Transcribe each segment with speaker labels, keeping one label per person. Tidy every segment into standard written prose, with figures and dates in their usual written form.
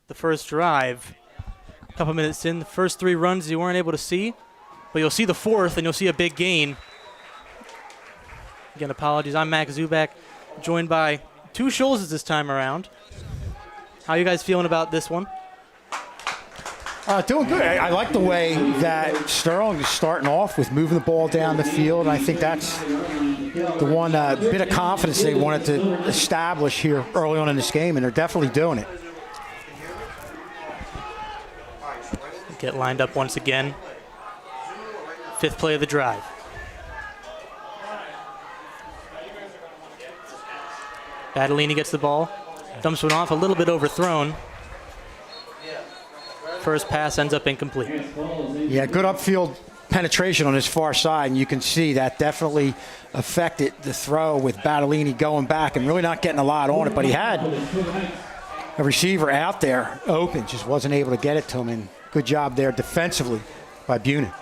Speaker 1: The first drive, a couple minutes in, the first 3 runs you weren't able to see, but you'll see the fourth and you'll see a big gain. Again, apologies. I'm Max Zubak, joined by 2 Scholzes this time around. How are you guys feeling about this one?
Speaker 2: Doing good. I like the way that Sterling is starting off with moving the ball down the field. And I think that's the one bit of confidence they wanted to establish here early on in this game, and they're definitely doing it.
Speaker 1: Get lined up once again. 5th play of the drive. Battellini gets the ball, dumps one off, a little bit overthrown. First pass ends up incomplete.
Speaker 2: Yeah, good upfield penetration on his far side, and you can see that definitely affected the throw with Battellini going back and really not getting a lot on it, but he had a receiver out there open, just wasn't able to get it to him, and good job there defensively by Buena.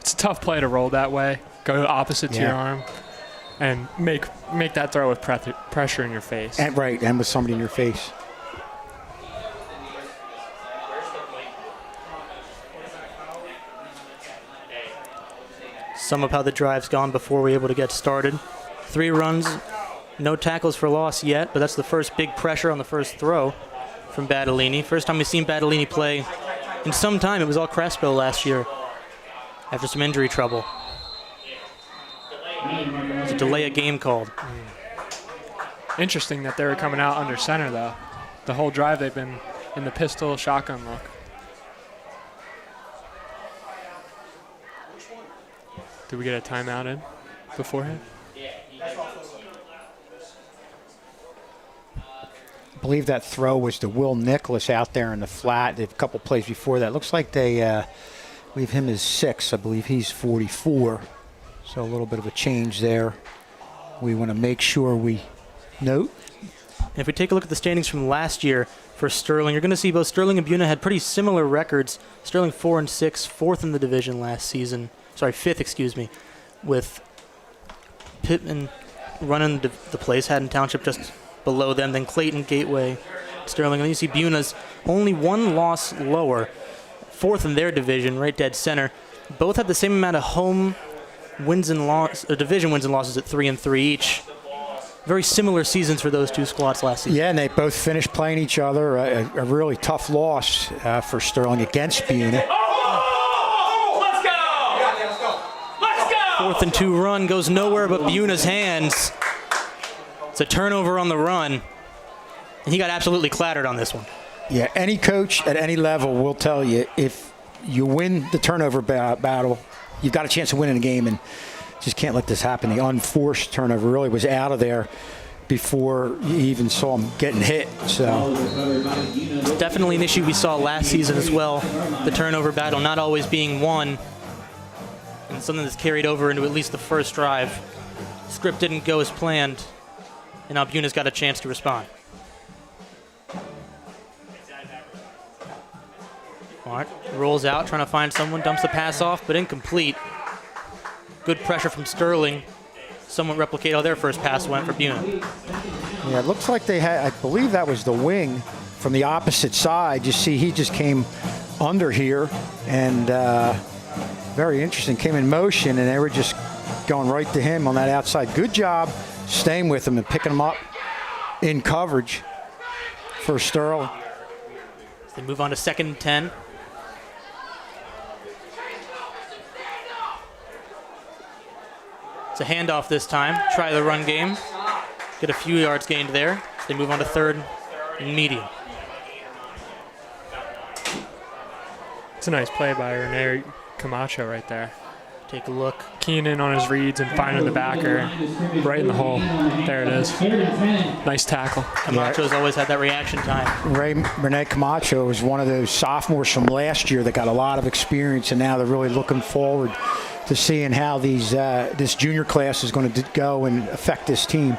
Speaker 3: It's a tough play to roll that way, go opposite to your arm, and make that throw with pressure in your face.
Speaker 2: And and with somebody in your face.
Speaker 1: Sum up how the drive's gone before we're able to get started. 3 runs, no tackles for loss yet, but that's the first big pressure on the first throw from Battellini. First time we've seen Battellini play in some time. It was all Crespo last year after some injury trouble. There's a delay of game called.
Speaker 3: Interesting that they were coming out under center, though. The whole drive they've been in the pistol shotgun look. Did we get a timeout in beforehand?
Speaker 2: I believe that throw was to Will Nicholas out there in the flat. A couple plays before that. Looks like they leave him as 6. I believe he's 44. So a little bit of a change there. We want to make sure we note.
Speaker 1: If we take a look at the standings from last year for Sterling, you're going to see both Sterling and Buena had pretty similar records. Sterling 4-6, 4th in the division last season. Sorry, 5th, excuse me, with Pittman running the place, Haddon Township just below them, then Clayton, Gateway, Sterling. And then you see Buena's only 1 loss lower, 4th in their division, right dead center. Both have the same amount of home wins and division wins and losses at 3-3 each. Very similar seasons for those 2 squads last season.
Speaker 2: Yeah, and they both finished playing each other. A really tough loss for Sterling against Buena.
Speaker 1: 4th and 2 run goes nowhere but Buena's hands. It's a turnover on the run. And he got absolutely clattered on this one.
Speaker 2: Yeah, any coach at any level will tell you if you win the turnover battle, you've got a chance of winning a game, and just can't let this happen. The unforced turnover really was out of there before you even saw him getting hit. So
Speaker 1: it's definitely an issue we saw last season as well. The turnover battle not always being won. And something that's carried over into at least the first drive. Script didn't go as planned, and now Buena's got a chance to respond. Smart rolls out, trying to find someone, dumps the pass off, but incomplete. Good pressure from Sterling. Somewhat replicate how their first pass went for Buena.
Speaker 2: Yeah, it looks like they had, I believe that was the wing from the opposite side. You see, he just came under here, and very interesting, came in motion, and they were just going right to him on that outside. Good job staying with him and picking him up in coverage for Sterling.
Speaker 1: They move on to 2nd and 10. It's a handoff this time. Try the run game. Get a few yards gained there. They move on to 3rd and medium.
Speaker 3: It's a nice play by Rene Camacho right there.
Speaker 1: Take a look.
Speaker 3: Keying in on his reads and finding the backer right in the hole. There it is. Nice tackle.
Speaker 1: Camacho's always had that reaction time.
Speaker 2: Rene Camacho is one of those sophomores from last year that got a lot of experience, and now they're really looking forward to seeing how this junior class is going to go and affect this team.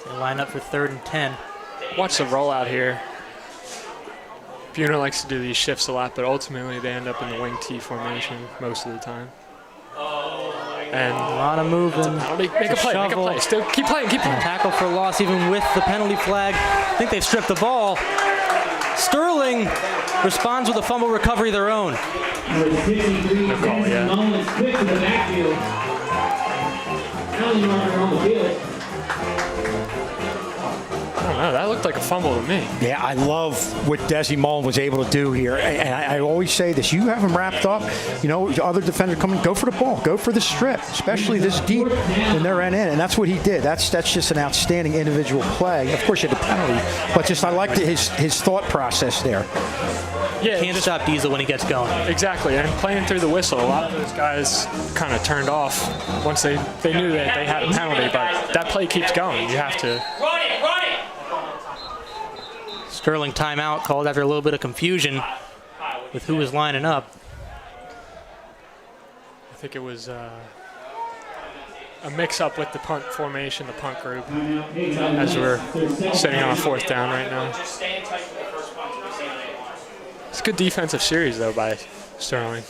Speaker 1: They line up for 3rd and 10.
Speaker 3: Watch the rollout here. Buena likes to do these shifts a lot, but ultimately they end up in the wing T formation most of the time. And
Speaker 1: A lot of moving.
Speaker 3: make a play, make a
Speaker 1: shovel.
Speaker 3: play. Still keep playing, keep playing.
Speaker 1: Tackle for loss even with the penalty flag. I think they've stripped the ball. Sterling responds with a fumble recovery of their own.
Speaker 3: No call yet. I don't know, that looked like a fumble to me.
Speaker 2: Yeah, I love what Desi Mullen was able to do here. And I always say this, you have him wrapped up, you know, the other defender coming, go for the ball, go for the strip, especially this deep in their end in. And that's what he did. That's just an outstanding individual play. Of course, you had the penalty, but just I liked his thought process there.
Speaker 3: Yeah,
Speaker 1: Can't stop Diesel when he gets going.
Speaker 3: exactly. And playing through the whistle, a lot of those guys kind of turned off once they knew that they had a penalty, but that play keeps going. You have to.
Speaker 1: Sterling timeout called after a little bit of confusion with who was lining up.
Speaker 3: I think it was a mix-up with the punt formation, the punt group, as we're sitting on a 4th down right now. It's a good defensive series, though, by Sterling.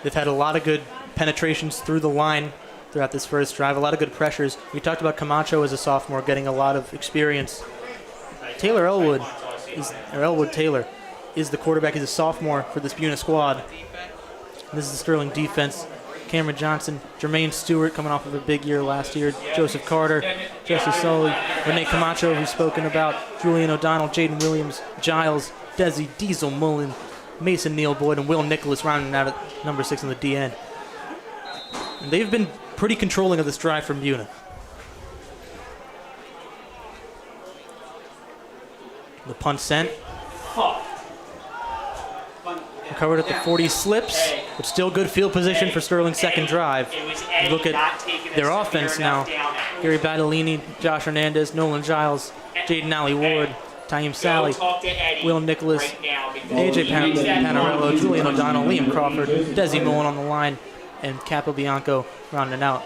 Speaker 1: They've had a lot of good penetrations through the line throughout this first drive, a lot of good pressures. We talked about Camacho as a sophomore getting a lot of experience. Elwood Taylor is the quarterback. He's a sophomore for this Buena squad. And this is the Sterling defense. Cameron Johnson, Jermaine Stewart coming off of a big year last year, Joseph Carter, Jesse Sully, Renee Camacho, who's spoken about, Julian O'Donnell, Jaden Williams, Giles, Desi, Diesel Mullen, Mason Neal Boyd, and Will Nicholas rounding out at number 6 on the D end. And they've been pretty controlling of this drive from Buena. The punt sent. Recovered at the 40, slips, but still good field position for Sterling's second drive. You look at their offense now. Gary Battolini, Josh Hernandez, Nolan Giles, Jaden Alley Ward, Taim Sally, Will Nicholas, AJ Panarello, Julian O'Donnell, Liam Crawford, Desi Mullen on the line, and Capobianco rounding out.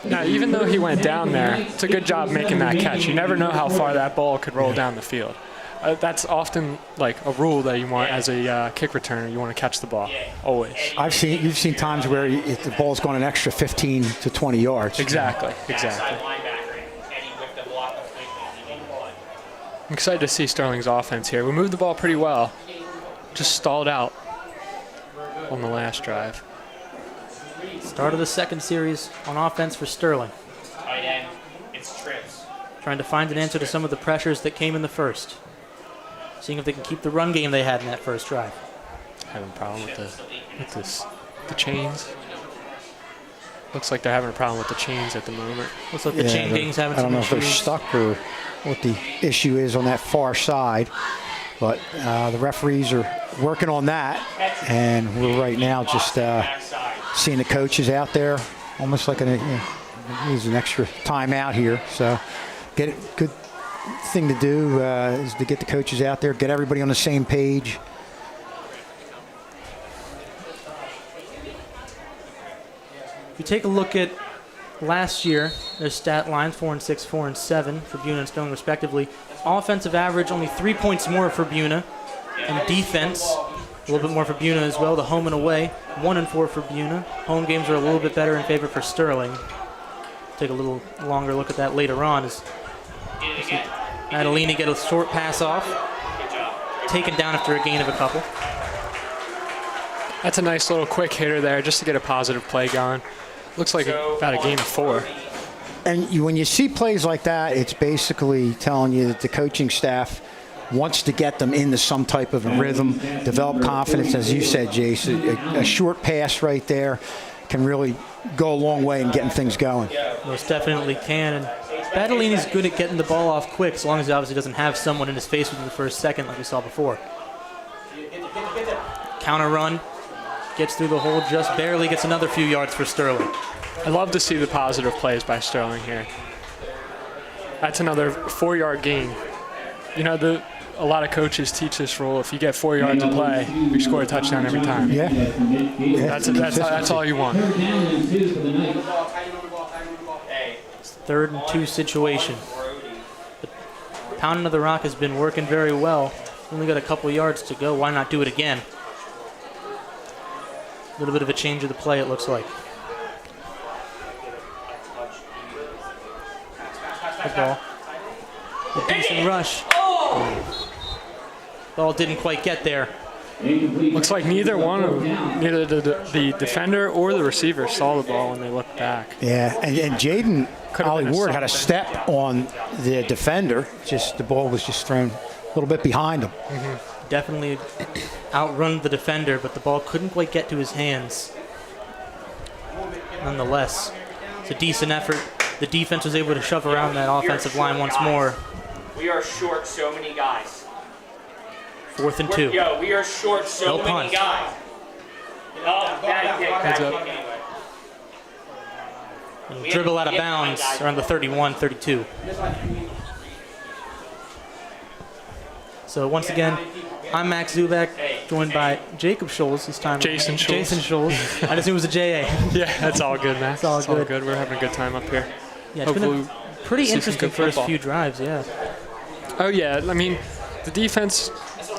Speaker 3: Now, even though he went down there, it's a good job making that catch. You never know how far that ball could roll down the field. That's often like a rule that you want as a kick returner. You want to catch the ball, always.
Speaker 2: You've seen times where the ball's gone an extra 15 to 20 yards.
Speaker 3: Exactly. I'm excited to see Sterling's offense here. We moved the ball pretty well, just stalled out on the last drive.
Speaker 1: Start of the second series on offense for Sterling.
Speaker 4: Tight end, it's trips.
Speaker 1: Trying to find an answer to some of the pressures that came in the first. Seeing if they can keep the run game they had in that first drive.
Speaker 3: Having a problem with the chains. Looks like they're having a problem with the chains at the moment.
Speaker 1: Looks like the chain gang's having
Speaker 2: I
Speaker 1: some
Speaker 2: don't know if they're
Speaker 1: issues.
Speaker 2: stuck or what the issue is on that far side, but the referees are working on that, and we're right now just seeing the coaches out there, almost like needs an extra timeout here. So, good thing to do is to get the coaches out there, get everybody on the same page.
Speaker 1: If you take a look at last year, their stat lines 4 and 6, 4 and 7 for Buena and Sterling respectively. Offensive average only 3 points more for Buena, and defense a little bit more for Buena as well. The home and away 1 and 4 for Buena. Home games are a little bit better in favor for Sterling. Take a little longer look at that later on as Madalini get a short pass off, taken down after a gain of a couple.
Speaker 3: That's a nice little quick hitter there just to get a positive play going. Looks like about a game of 4.
Speaker 2: And when you see plays like that, it's basically telling you that the coaching staff wants to get them into some type of a rhythm, develop confidence. As you said, Jason, a short pass right there can really go a long way in getting things going.
Speaker 1: Most definitely can. And Battolini's good at getting the ball off quick, as long as he obviously doesn't have someone in his face within the first second like we saw before. Counter run, gets through the hole just barely, gets another few yards for Sterling.
Speaker 3: I love to see the positive plays by Sterling here. That's another 4-yard gain. You know, a lot of coaches teach this rule. If you get 4 yards of play, you score a touchdown every time.
Speaker 2: Yeah.
Speaker 3: That's all you want.
Speaker 1: It's 3rd and 2 situation. But pounding of the rock has been working very well. Only got a couple yards to go. Why not do it again? A little bit of a change of the play, it looks like. the ball. A decent rush. Ball didn't quite get there.
Speaker 3: Looks like neither the defender or the receiver saw the ball when they looked back.
Speaker 2: Yeah, and Jaden Ollie Ward had a
Speaker 3: something.
Speaker 2: step on the defender. Just the ball was just thrown a little bit behind him.
Speaker 1: Definitely outrun the defender, but the ball couldn't quite get to his hands. Nonetheless, it's a decent effort. The defense was able to shove around that offensive line once more.
Speaker 4: We are short so many guys.
Speaker 1: 4th and 2.
Speaker 4: Yo, we are short so
Speaker 1: No
Speaker 4: many
Speaker 1: punt.
Speaker 4: guys. Oh, bad kick, bad kick anyway.
Speaker 1: And dribble out of bounds around the 31, 32. So once again, I'm Max Zubak, joined by Jacob Scholes this time.
Speaker 3: Jason Scholes.
Speaker 1: Jason Scholes. I just knew it was a JA.
Speaker 3: Yeah, that's all good, Max.
Speaker 1: It's all good.
Speaker 3: We're having a good time up here.
Speaker 1: Yeah, it's been
Speaker 3: Hopefully
Speaker 1: a pretty
Speaker 3: see some
Speaker 1: interesting
Speaker 3: good
Speaker 1: first
Speaker 3: football.
Speaker 1: few drives, yeah.
Speaker 3: Oh, yeah. I mean, the defense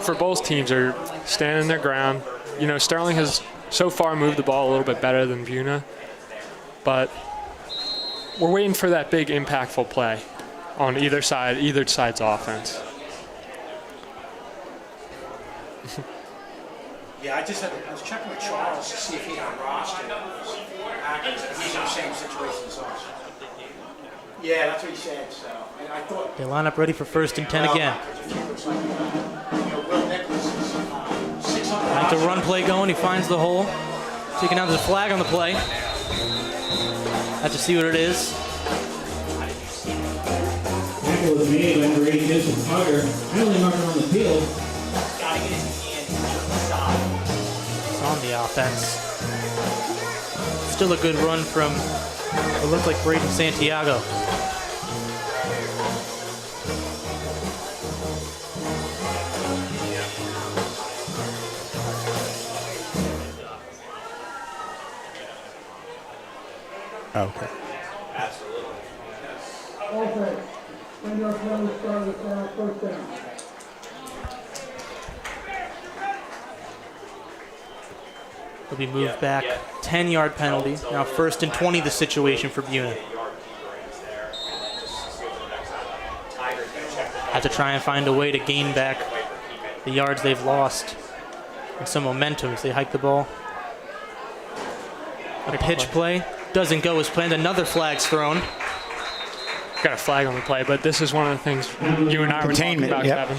Speaker 3: for both teams are standing their ground. You know, Sterling has so far moved the ball a little bit better than Buena, but we're waiting for that big impactful play on either side's offense.
Speaker 2: Yeah, I was checking with Charles to see if he had a roster. He's in the same situation as us. Yeah, that's what he said. So I thought.
Speaker 1: They line up ready for 1st and 10 again. Like the run play going, he finds the hole. Taking out the flag on the play. Have to see what it is.
Speaker 5: Tackle was made by number 8, Joseph Carter. Penalty marker on the field.
Speaker 4: Gotta get his hand to the side.
Speaker 1: It's on the offense. Still a good run from what looked like Braden Santiago.
Speaker 2: Okay.
Speaker 6: Okay. When your play starts at 1st down.
Speaker 1: He'll be moved back. 10-yard penalty. Now 1st and 20 the situation for Buena. Have to try and find a way to gain back the yards they've lost and some momentum as they hike the ball. A pitch play doesn't go as planned. Another flag's thrown.
Speaker 3: Got a flag on the play, but this is one of the things you and I were talking
Speaker 2: Containment,
Speaker 3: about,
Speaker 2: yep.
Speaker 3: Kevin,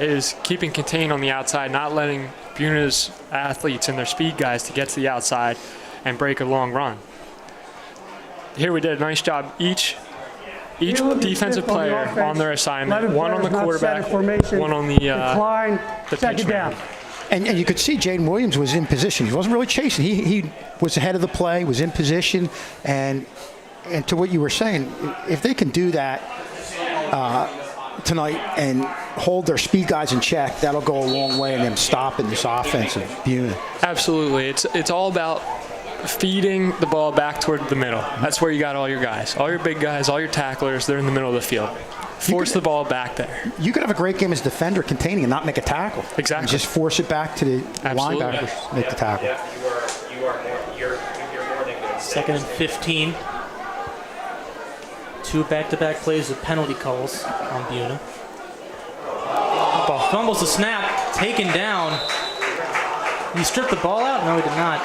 Speaker 3: is keeping contained on the outside, not letting Buena's athletes and their speed guys to get to the outside and break a long run. Here we did a nice job. Each defensive player on their assignment, one on the quarterback, one on the
Speaker 6: Second
Speaker 3: pitch
Speaker 6: down.
Speaker 3: man.
Speaker 2: And you could see Jaden Williams was in position. He wasn't really chasing. He was ahead of the play, was in position, and to what you were saying, if they can do that tonight and hold their speed guys in check, that'll go a long way in them stopping this offensive Buena.
Speaker 3: Absolutely. It's all about feeding the ball back toward the middle. That's where you got all your guys. All your big guys, all your tacklers, they're in the middle of the field. Force the ball back there.
Speaker 2: You could have a great game as a defender containing and not make a tackle.
Speaker 3: Exactly.
Speaker 2: And just force it back to the
Speaker 3: Absolutely.
Speaker 2: linebackers to make the tackle.
Speaker 4: You're more than good.
Speaker 1: 2nd and 15. 2 back-to-back plays with penalty calls on Buena. Ball fumbles the snap, taken down. He stripped the ball out? No, he did not.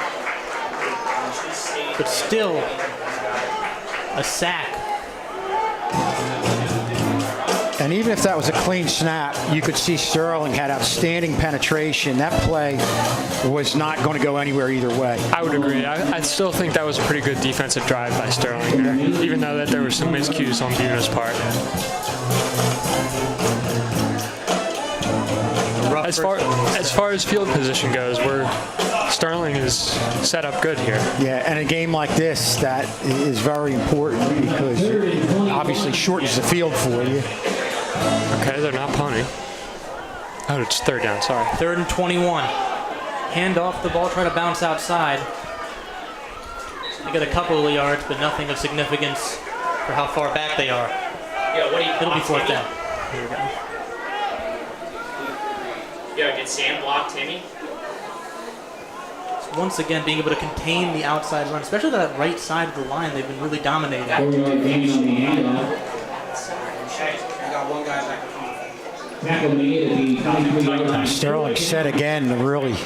Speaker 1: But still, a sack.
Speaker 2: And even if that was a clean snap, you could see Sterling had outstanding penetration. That play was not going to go anywhere either way.
Speaker 3: I would agree. I still think that was a pretty good defensive drive by Sterling there, even though that there were some miscues on Buena's part. As far as field position goes, Sterling is set up good here.
Speaker 2: Yeah, and a game like this, that is very important because it obviously shortens the field for you.
Speaker 3: Okay, they're not punting. Oh, it's 3rd down, sorry.
Speaker 1: 3rd and 21. Hand off the ball, try to bounce outside. They get a couple of yards, but nothing of significance for how far back they are.
Speaker 4: Yo, what do you
Speaker 1: It'll be 4th down.
Speaker 3: Here we go.
Speaker 4: Yo, did Sam block Timmy?
Speaker 1: Once again, being able to contain the outside run, especially that right side of the line, they've been really dominating.
Speaker 5: 4-yard gain on the handoff. Tackle made at the 23-yard line.
Speaker 2: Sterling set again to really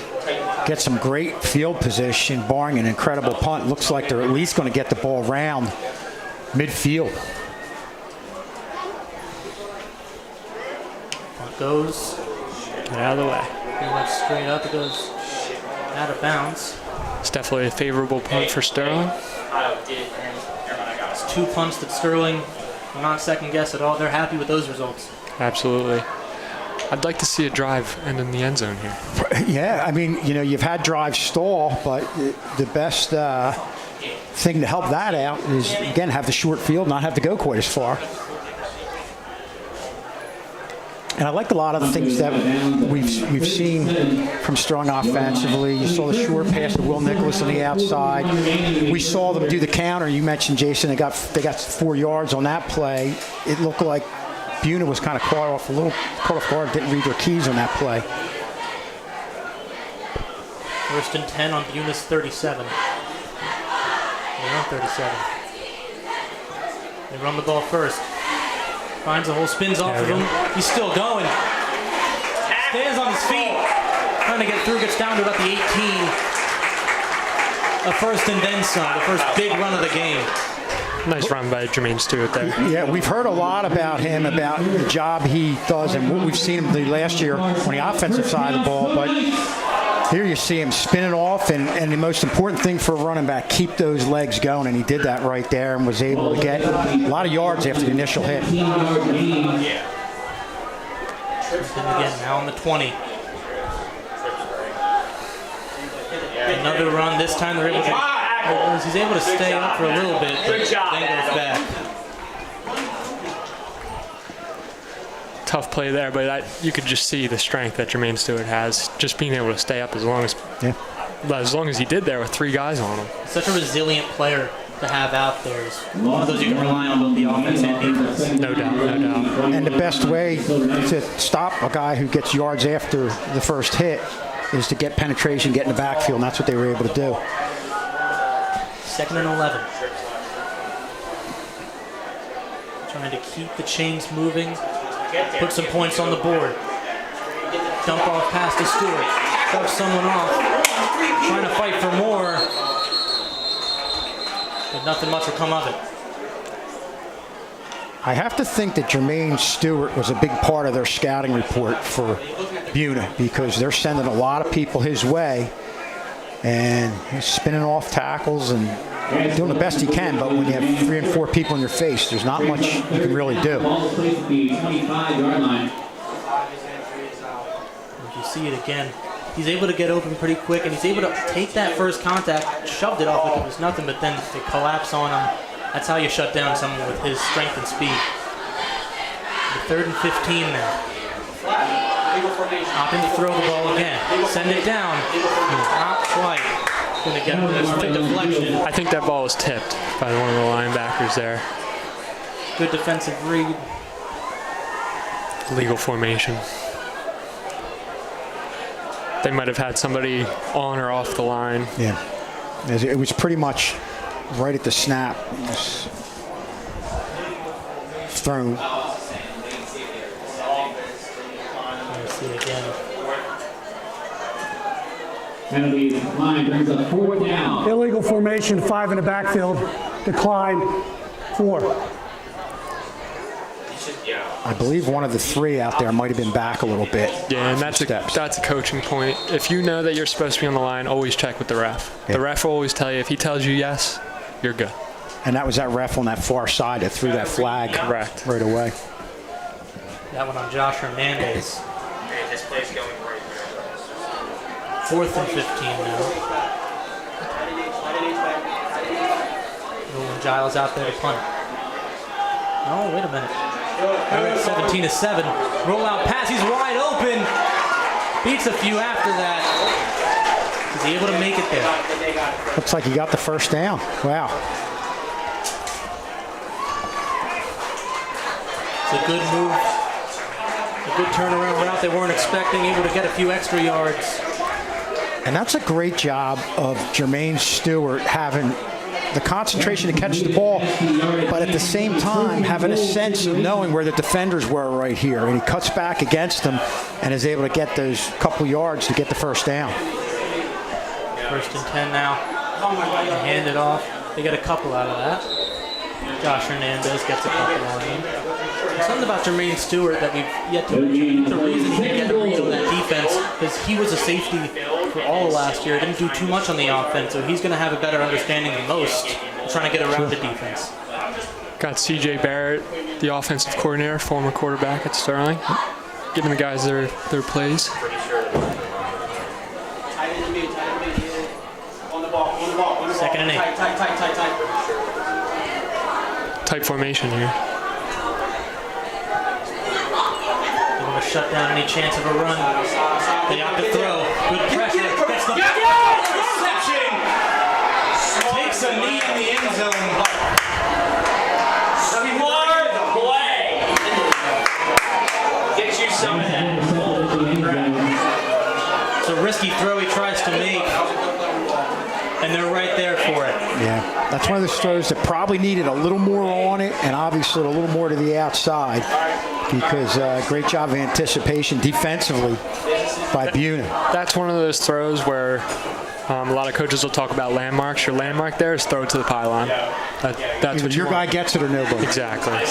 Speaker 2: get some great field position, barring an incredible punt. Looks like they're at least going to get the ball around midfield.
Speaker 1: Punt goes.
Speaker 3: Get out of the way.
Speaker 1: Pretty much straight up. It goes out of bounds.
Speaker 3: It's definitely a favorable punt for Sterling.
Speaker 1: It's 2 punts that Sterling will not second guess at all. They're happy with those results.
Speaker 3: Absolutely. I'd like to see a drive end in the end zone here.
Speaker 2: Yeah, I mean, you know, you've had drives stall, but the best thing to help that out is, again, have the short field, not have to go quite as far. And I like a lot of the things that we've seen from Strong offensively. You saw the short pass to Will Nicholas on the outside. We saw them do the counter. You mentioned, Jason, they got 4 yards on that play. It looked like Buena was kind of caught off guard, didn't read their keys on that play.
Speaker 1: 1st and 10 on Buena's 37. They're on 37. They run the ball first. Finds a hole, spins off of him. He's still going. Stands on his feet. Trying to get through, gets down to about the 18. A first and then some. The first big run of the game.
Speaker 3: Nice run by Jermaine Stewart there.
Speaker 2: Yeah, we've heard a lot about him, about the job he does and what we've seen him do last year on the offensive side of the ball. But here you see him spinning off, and the most important thing for a running back, keep those legs going, and he did that right there and was able to get a lot of yards after the initial hit.
Speaker 1: Again, now on the 20. Another run. This time they're able to. He's able to stay up for a little bit, but then goes back.
Speaker 3: Tough play there, but you could just see the strength that Jermaine Stewart has, just being able to stay up as long as he did there with 3 guys on him.
Speaker 1: Such a resilient player to have out there. Is one of those you can rely on both the offense and defense.
Speaker 3: No doubt, no doubt.
Speaker 2: And the best way to stop a guy who gets yards after the first hit is to get penetration, get in the backfield, and that's what they were able to do.
Speaker 1: 2nd and 11. Trying to keep the chains moving. Put some points on the board. Dump off pass to Stewart. Shove someone off. Trying to fight for more. But nothing much will come of it.
Speaker 2: I have to think that Jermaine Stewart was a big part of their scouting report for Buena, because they're sending a lot of people his way, and he's spinning off tackles and doing the best he can. But when you have 3 and 4 people in your face, there's not much you can really do.
Speaker 1: If you see it again, he's able to get open pretty quick, and he's able to take that first contact, shoved it off like it was nothing, but then they collapse on him. That's how you shut down someone with his strength and speed. The 3rd and 15 now. Opting to throw the ball again. Send it down. Not quite. Going to get a deflection.
Speaker 3: I think that ball was tipped by one of the linebackers there.
Speaker 1: Good defensive read.
Speaker 3: Legal formation. They might have had somebody on or off the line.
Speaker 2: Yeah, it was pretty much right at the snap. It was thrown.
Speaker 1: See it again.
Speaker 5: Penalty decline brings up 4th down.
Speaker 6: Illegal formation, 5 in the backfield. Decline, 4.
Speaker 2: I believe one of the 3 out there might have been back a little bit.
Speaker 3: Yeah, and that's a coaching point. If you know that you're supposed to be on the line, always check with the ref.
Speaker 2: Yeah.
Speaker 3: The ref will always tell you. If he tells you yes, you're good.
Speaker 2: And that was that ref on that far side that threw that flag
Speaker 3: Correct.
Speaker 2: right away.
Speaker 1: That one on Josh Hernandez.
Speaker 4: This play's going great.
Speaker 1: 4th and 15 now. Nolan Giles out there to punt. Oh, wait a minute. 17-7. Roll out pass. He's wide open. Beats a few after that. Is he able to make it there?
Speaker 2: Looks like he got the first down. Wow.
Speaker 1: It's a good move. A good turnaround route they weren't expecting. Able to get a few extra yards.
Speaker 2: And that's a great job of Jermaine Stewart having the concentration to catch the ball, but at the same time having a sense of knowing where the defenders were right here. And he cuts back against them and is able to get those couple yards to get the first down.
Speaker 1: 1st and 10 now. Hand it off. They get a couple out of that. Josh Hernandez gets a couple on him. Something about Jermaine Stewart that we've yet to mention. The reason he didn't get a read on that defense is he was a safety for all of last year. Didn't do too much on the offense, so he's going to have a better understanding than most of trying to get around the defense.
Speaker 3: Got C.J. Barrett, the offensive coordinator, former quarterback at Sterling, giving the guys their plays.
Speaker 1: Second and 8.
Speaker 3: Tight formation here.
Speaker 1: They want to shut down any chance of a run. They opt to throw. Good pressure. Gets the reception. Takes a knee in the end zone.
Speaker 4: Smart play. Get you some of that.
Speaker 1: It's a risky throw he tries to make, and they're right there for it.
Speaker 2: Yeah, that's one of those throws that probably needed a little more on it and obviously a little more to the outside because great job of anticipation defensively by Buena.
Speaker 3: That's one of those throws where a lot of coaches will talk about landmarks. Your landmark there is throw it to the pylon. That's
Speaker 2: Either
Speaker 3: what
Speaker 2: your guy gets it or nobody.
Speaker 3: Exactly.
Speaker 1: There's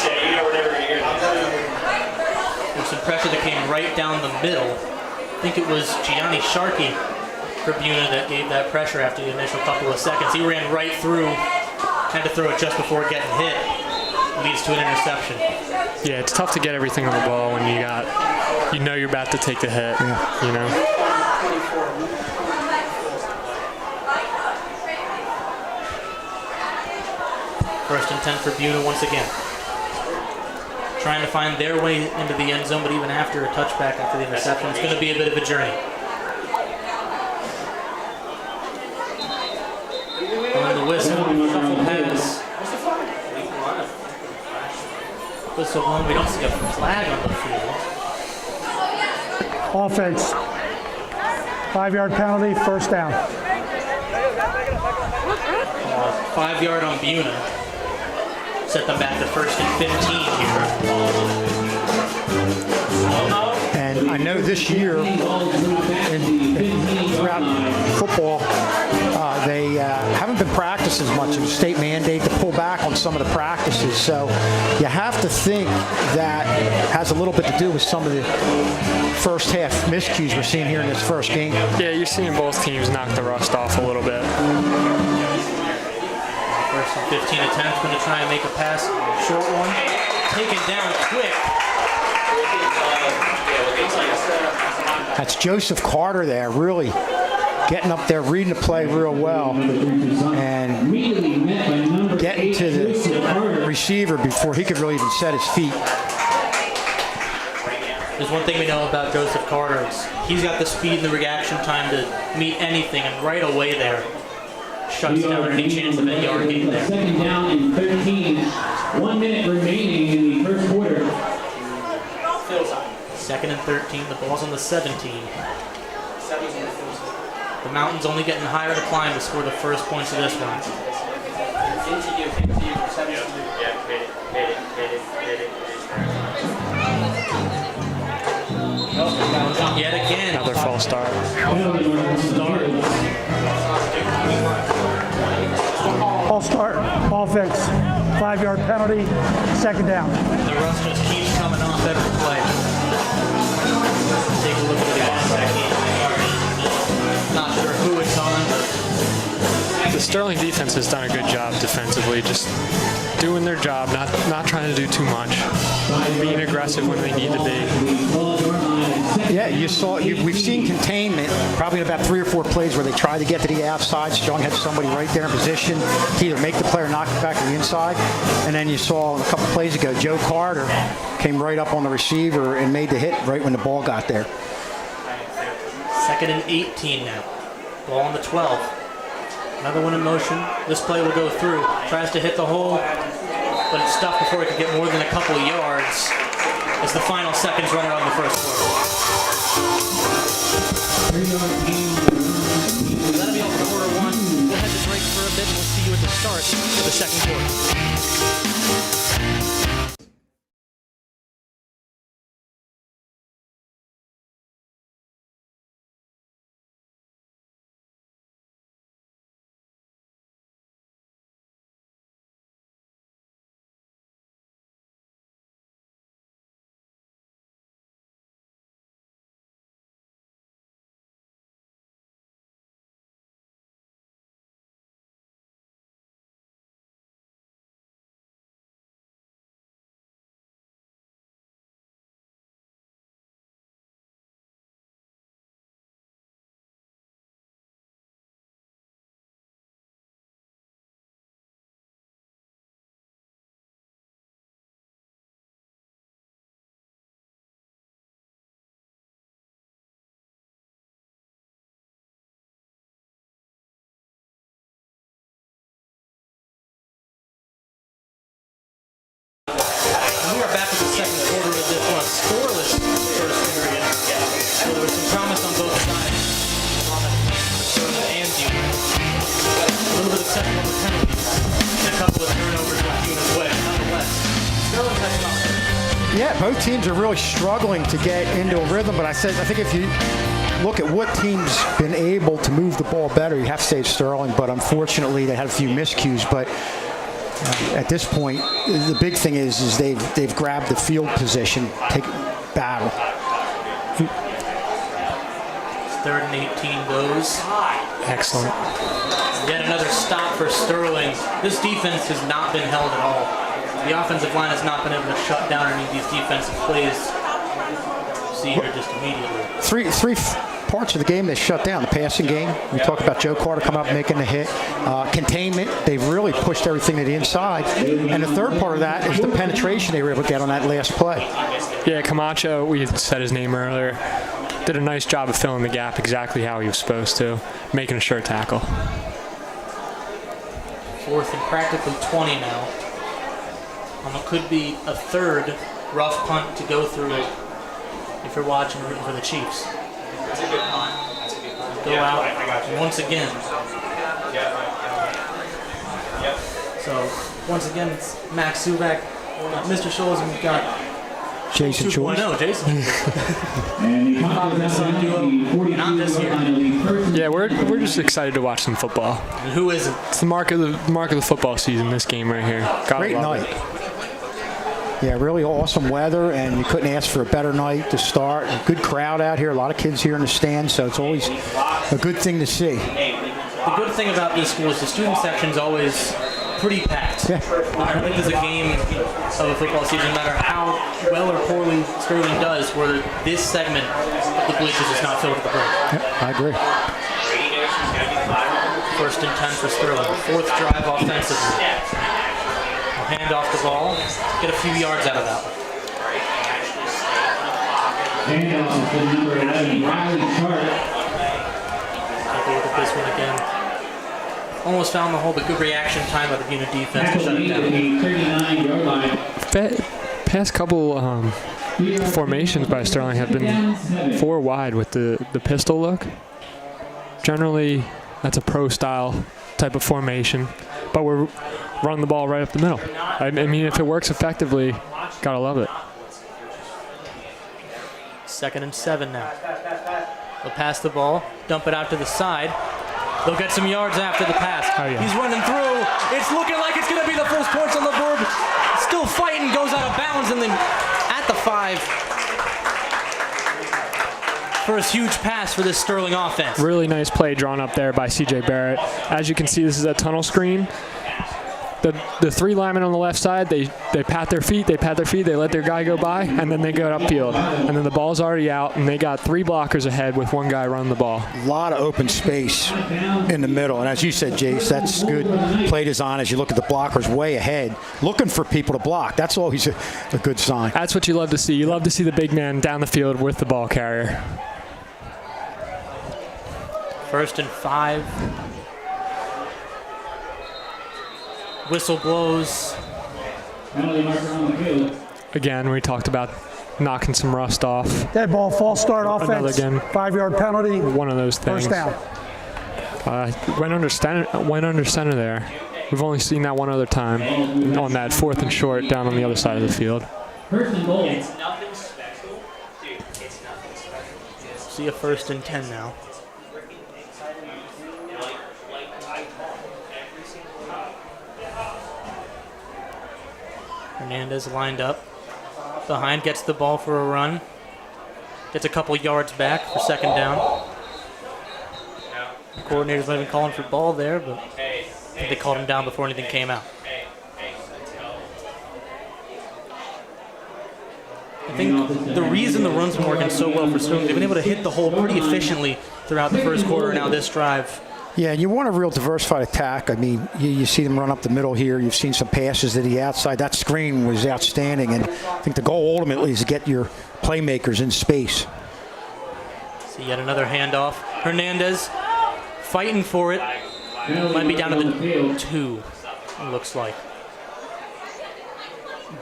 Speaker 1: some pressure that came right down the middle. I think it was Gianni Sharkey for Buena that gave that pressure after the initial couple of seconds. He ran right through, had to throw it just before getting hit. Leads to an interception.
Speaker 3: Yeah, it's tough to get everything on the ball when you know you're about to take the hit.
Speaker 2: Yeah.
Speaker 3: You know.
Speaker 1: 1st and 10 for Buena once again. Trying to find their way into the end zone, but even after a touchback after the interception, it's going to be a bit of a journey. On the whistle, shuffle pass. Whistle one, we don't see a flag on the field.
Speaker 6: Offense. 5-yard penalty, first down.
Speaker 1: 5-yard on Buena. Set them back to 1st and 15 here.
Speaker 2: And I know this year, throughout football, they haven't been practiced as much. It was a state mandate to pull back on some of the practices. So you have to think that has a little bit to do with some of the first half miscues we're seeing here in this first game.
Speaker 3: Yeah, you're seeing both teams knock the rust off a little bit.
Speaker 1: 1st and 15 attempts, going to try and make a pass. Short one. Taken down quick.
Speaker 2: That's Joseph Carter there, really getting up there, reading the play real well, and getting to the receiver before he could really even set his feet.
Speaker 1: There's one thing we know about Joseph Carter. He's got the speed and the reaction time to meet anything, and right away there, shuts down any chance of a yard gain there.
Speaker 5: 2nd down and 13. 1 minute remaining in the first quarter.
Speaker 1: 2nd and 13. The ball's on the 17. The mountain's only getting higher to climb to score the first points of this one. Yet again.
Speaker 3: Another false start.
Speaker 6: False start. Offense. 5-yard penalty, 2nd down.
Speaker 1: The rust just keeps coming off every play. Take a look at the technique. Not sure who it's on, but
Speaker 3: The Sterling defense has done a good job defensively, just doing their job, not trying to do too much, being aggressive when they need to be.
Speaker 2: Yeah, we've seen containment probably in about 3 or 4 plays where they tried to get to the outside. Strong had somebody right there in position to either make the play or knock it back to the inside. And then you saw a couple plays ago, Joe Carter came right up on the receiver and made the hit right when the ball got there.
Speaker 1: 2nd and 18 now. Ball on the 12. Another one in motion. This play will go through. Tries to hit the hole, but it's stopped before it could get more than a couple of yards. as the final seconds run out in the first quarter.
Speaker 5: 3-yard gain.
Speaker 1: So that'll be all for quarter one. We'll head to break for a bit and we'll see you at the start of the second quarter. We are back at the second quarter of this scoreless first period. So there was some promise on both sides. And you. A little bit of second over penalties. And a couple of turnovers went Buena's way. Nonetheless, Sterling has not.
Speaker 2: Yeah, both teams are really struggling to get into a rhythm, but I think if you look at what team's been able to move the ball better, you have to say it's Sterling, but unfortunately they had a few miscues. But at this point, the big thing is they've grabbed the field position, take battle.
Speaker 1: Third and 18 goes.
Speaker 3: Excellent.
Speaker 1: Yet another stop for Sterling. This defense has not been held at all. The offensive line has not been able to shut down any of these defensive plays. See here just immediately.
Speaker 2: Three parts of the game they shut down. The passing game, we talked about Joe Carter coming up making the hit. Containment, they've really pushed everything to the inside. And the third part of that is the penetration they were able to get on that last play.
Speaker 3: Yeah, Camacho, we had said his name earlier, did a nice job of filling the gap exactly how he was supposed to, making a sure tackle.
Speaker 1: Fourth and practically 20 now. It could be a third rough punt to go through it if you're watching rooting for the Chiefs.
Speaker 4: That's a good punt. That's a good punt.
Speaker 1: Go out once again.
Speaker 4: Yep.
Speaker 1: So once again, it's Max Subak, Mr. Scholes, and we've got
Speaker 2: Jason Scholes.
Speaker 1: No, Jason.
Speaker 5: And the punt is out the
Speaker 1: Not this
Speaker 5: 42
Speaker 1: year.
Speaker 5: line of the first.
Speaker 3: Yeah, we're just excited to watch some football.
Speaker 1: And who isn't?
Speaker 3: It's the mark of the football season, this game right here. Gotta
Speaker 2: Great
Speaker 3: love
Speaker 2: night.
Speaker 3: it.
Speaker 2: Yeah, really awesome weather, and you couldn't ask for a better night to start. A good crowd out here, a lot of kids here in the stands, so it's always a good thing to see.
Speaker 1: The good thing about this school is the student section's always pretty packed.
Speaker 2: Yeah.
Speaker 1: I don't think there's a game of a football season, no matter how well or poorly Sterling does, where this segment of the bleachers is not filled to the brim.
Speaker 2: Yeah, I agree.
Speaker 1: First and 10 for Sterling. Fourth drive offensively. We'll hand off the ball, get a few yards out of that one.
Speaker 5: Handoff to number 11, Riley Sharp.
Speaker 1: Take a look at this one again. Almost found the hole, but good reaction time by the Buena defense to shut it
Speaker 5: Tackle
Speaker 1: down.
Speaker 5: the 39-yard line.
Speaker 3: Past couple formations by Sterling have been 4 wide with the pistol look. Generally, that's a pro-style type of formation, but we're running the ball right up the middle. I mean, if it works effectively, gotta love it.
Speaker 1: Second and 7 now. They'll pass the ball, dump it out to the side. They'll get some yards after the pass.
Speaker 3: Oh, yeah.
Speaker 1: He's running through. It's looking like it's going to be the first points on the board. Still fighting, goes out of bounds, and then at the 5. First huge pass for this Sterling offense.
Speaker 3: Really nice play drawn up there by C.J. Barrett. As you can see, this is a tunnel screen. The 3 linemen on the left side, they pat their feet, they let their guy go by, and then they go upfield. And then the ball's already out, and they got 3 blockers ahead with 1 guy running the ball.
Speaker 2: A lot of open space in the middle. And as you said, Jace, that's good play design as you look at the blockers way ahead, looking for people to block. That's always a good sign.
Speaker 3: That's what you love to see. You love to see the big man down the field with the ball carrier.
Speaker 1: First and 5. Whistle blows.
Speaker 5: Penalty marker on the field.
Speaker 3: Again, we talked about knocking some rust off.
Speaker 7: Dead ball, false start offense,
Speaker 3: again.
Speaker 7: 5-yard penalty.
Speaker 3: One of those things.
Speaker 7: First down.
Speaker 3: Went under center there. We've only seen that one other time on that 4th and short down on the other side of the field.
Speaker 5: First and goal.
Speaker 4: It's nothing special. Dude, it's nothing special.
Speaker 1: See a 1st and 10 now. Hernandez lined up. Behind, gets the ball for a run. Gets a couple yards back for 2nd down. Coordinators might have been calling for ball there, but I think they called him down before anything came out. I think the reason the run's been working so well for Sterling, they've been able to hit the hole pretty efficiently throughout the first quarter, now this drive.
Speaker 2: Yeah, and you want a real diversified attack. I mean, you see them run up the middle here. You've seen some passes to the outside. That screen was outstanding, and I think the goal ultimately is to get your playmakers in space.
Speaker 1: See yet another handoff. Hernandez fighting for it. Might be down to the 2, it looks like.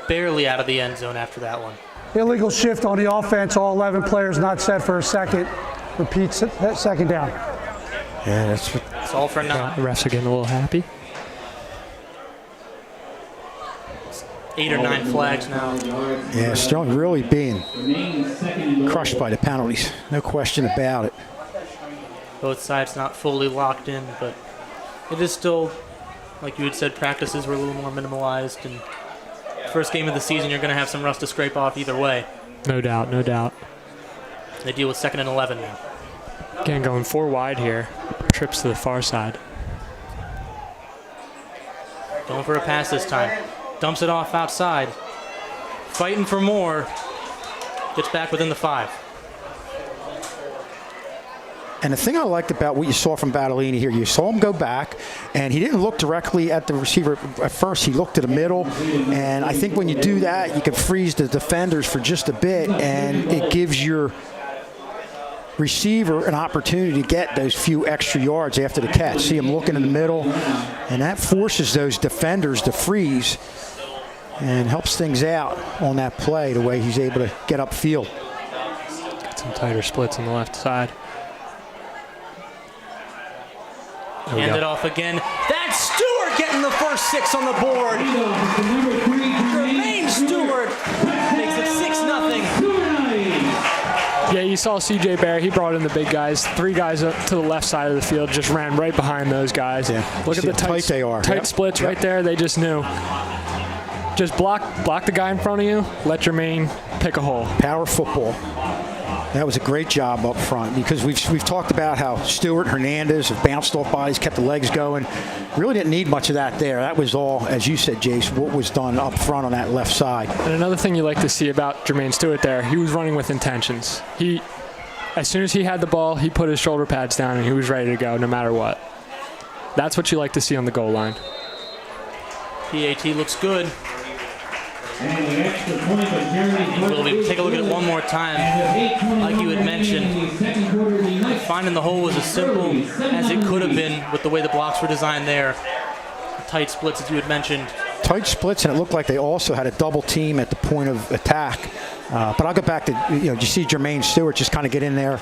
Speaker 1: Barely out of the end zone after that one.
Speaker 7: Illegal shift on the offense. All 11 players not set for a second. Repeats that 2nd down.
Speaker 2: Yeah, that's what.
Speaker 1: It's all for now.
Speaker 3: The refs are getting a little happy.
Speaker 1: 8 or 9 flags now.
Speaker 2: Yeah, Sterling really being crushed by the penalties. No question about it.
Speaker 1: Both sides not fully locked in, but it is still, like you had said, practices were a little more minimalized, and first game of the season, you're going to have some rust to scrape off either way.
Speaker 3: No doubt, no doubt.
Speaker 1: They deal with 2nd and 11 now.
Speaker 3: Again, going 4 wide here. Trips to the far side.
Speaker 1: Going for a pass this time. Dumps it off outside. Fighting for more. Gets back within the 5.
Speaker 2: And the thing I liked about what you saw from Battellini here, you saw him go back, and he didn't look directly at the receiver at first. He looked to the middle, and I think when you do that, you can freeze the defenders for just a bit, and it gives your receiver an opportunity to get those few extra yards after the catch. See him looking in the middle, and that forces those defenders to freeze and helps things out on that play, the way he's able to get upfield.
Speaker 3: Got some tighter splits on the left side.
Speaker 1: Hand it off again. That's Stewart getting the first 6 on the board. Jermaine Stewart makes it 6-0.
Speaker 3: Yeah, you saw C.J. Bear. He brought in the big guys. 3 guys up to the left side of the field, just ran right behind those guys.
Speaker 2: Yeah.
Speaker 3: Look at the tight
Speaker 2: they are.
Speaker 3: tight splits right there. They just knew. Just block the guy in front of you. Let Jermaine pick a hole.
Speaker 2: Power football. That was a great job up front, because we've talked about how Stewart, Hernandez have bounced off bodies, kept the legs going. Really didn't need much of that there. That was all, as you said, Jace, what was done up front on that left side.
Speaker 3: And another thing you like to see about Jermaine Stewart there, he was running with intentions. As soon as he had the ball, he put his shoulder pads down and he was ready to go no matter what. That's what you like to see on the goal line.
Speaker 1: PAT looks good.
Speaker 5: And an extra point of Jeremy.
Speaker 1: Take a look at it one more time. Like you had mentioned, finding the hole was as simple as it could have been with the way the blocks were designed there. Tight splits, as you had mentioned.
Speaker 2: Tight splits, and it looked like they also had a double team at the point of attack. But I'll go back to, you see Jermaine Stewart just kind of get in there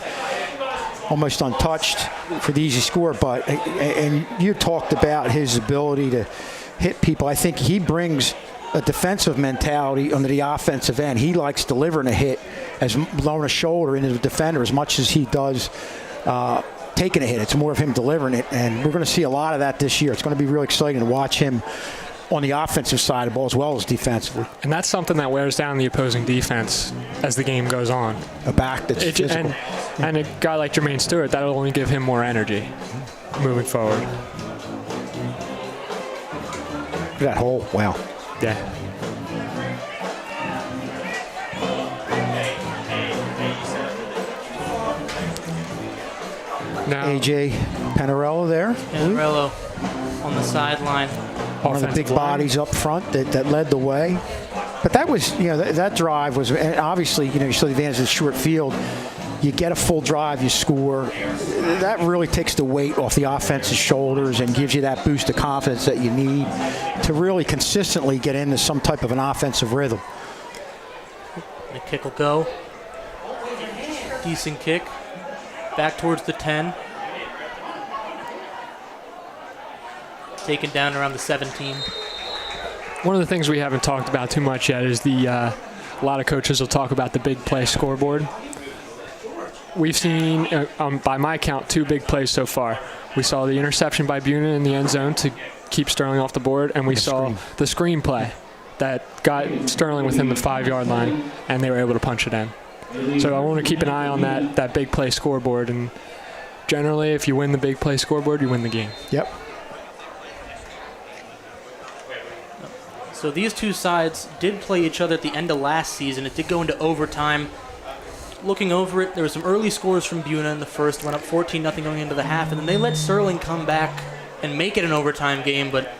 Speaker 2: almost untouched for the easy score. But, and you talked about his ability to hit people. I think he brings a defensive mentality under the offensive end. He likes delivering a hit, as lowering a shoulder into the defender as much as he does taking a hit. It's more of him delivering it, and we're going to see a lot of that this year. It's going to be really exciting to watch him on the offensive side of the ball as well as defensively.
Speaker 3: And that's something that wears down the opposing defense as the game goes on.
Speaker 2: A back that's physical.
Speaker 3: And a guy like Jermaine Stewart, that'll only give him more energy moving forward.
Speaker 2: Look at that hole. Wow.
Speaker 3: Yeah. Now,
Speaker 2: A.J. Panarello there.
Speaker 1: Panarello on the sideline.
Speaker 2: One of the big bodies up front that led the way. But that was, that drive was, and obviously, you saw the advantage of the short field. You get a full drive, you score. That really takes the weight off the offense's shoulders and gives you that boost of confidence that you need to really consistently get into some type of an offensive rhythm.
Speaker 1: The kick will go. Decent kick. Back towards the 10. Taken down around the 17.
Speaker 3: One of the things we haven't talked about too much yet is a lot of coaches will talk about the big play scoreboard. We've seen, by my count, 2 big plays so far. We saw the interception by Buena in the end zone to keep Sterling off the board, and we saw the screen play that got Sterling within the 5-yard line, and they were able to punch it in. So I want to keep an eye on that big play scoreboard, and generally, if you win the big play scoreboard, you win the game.
Speaker 2: Yep.
Speaker 1: So these two sides did play each other at the end of last season. It did go into overtime. Looking over it, there were some early scores from Buena in the first, went up 14-0 going into the half, and then they let Sterling come back and make it an overtime game, but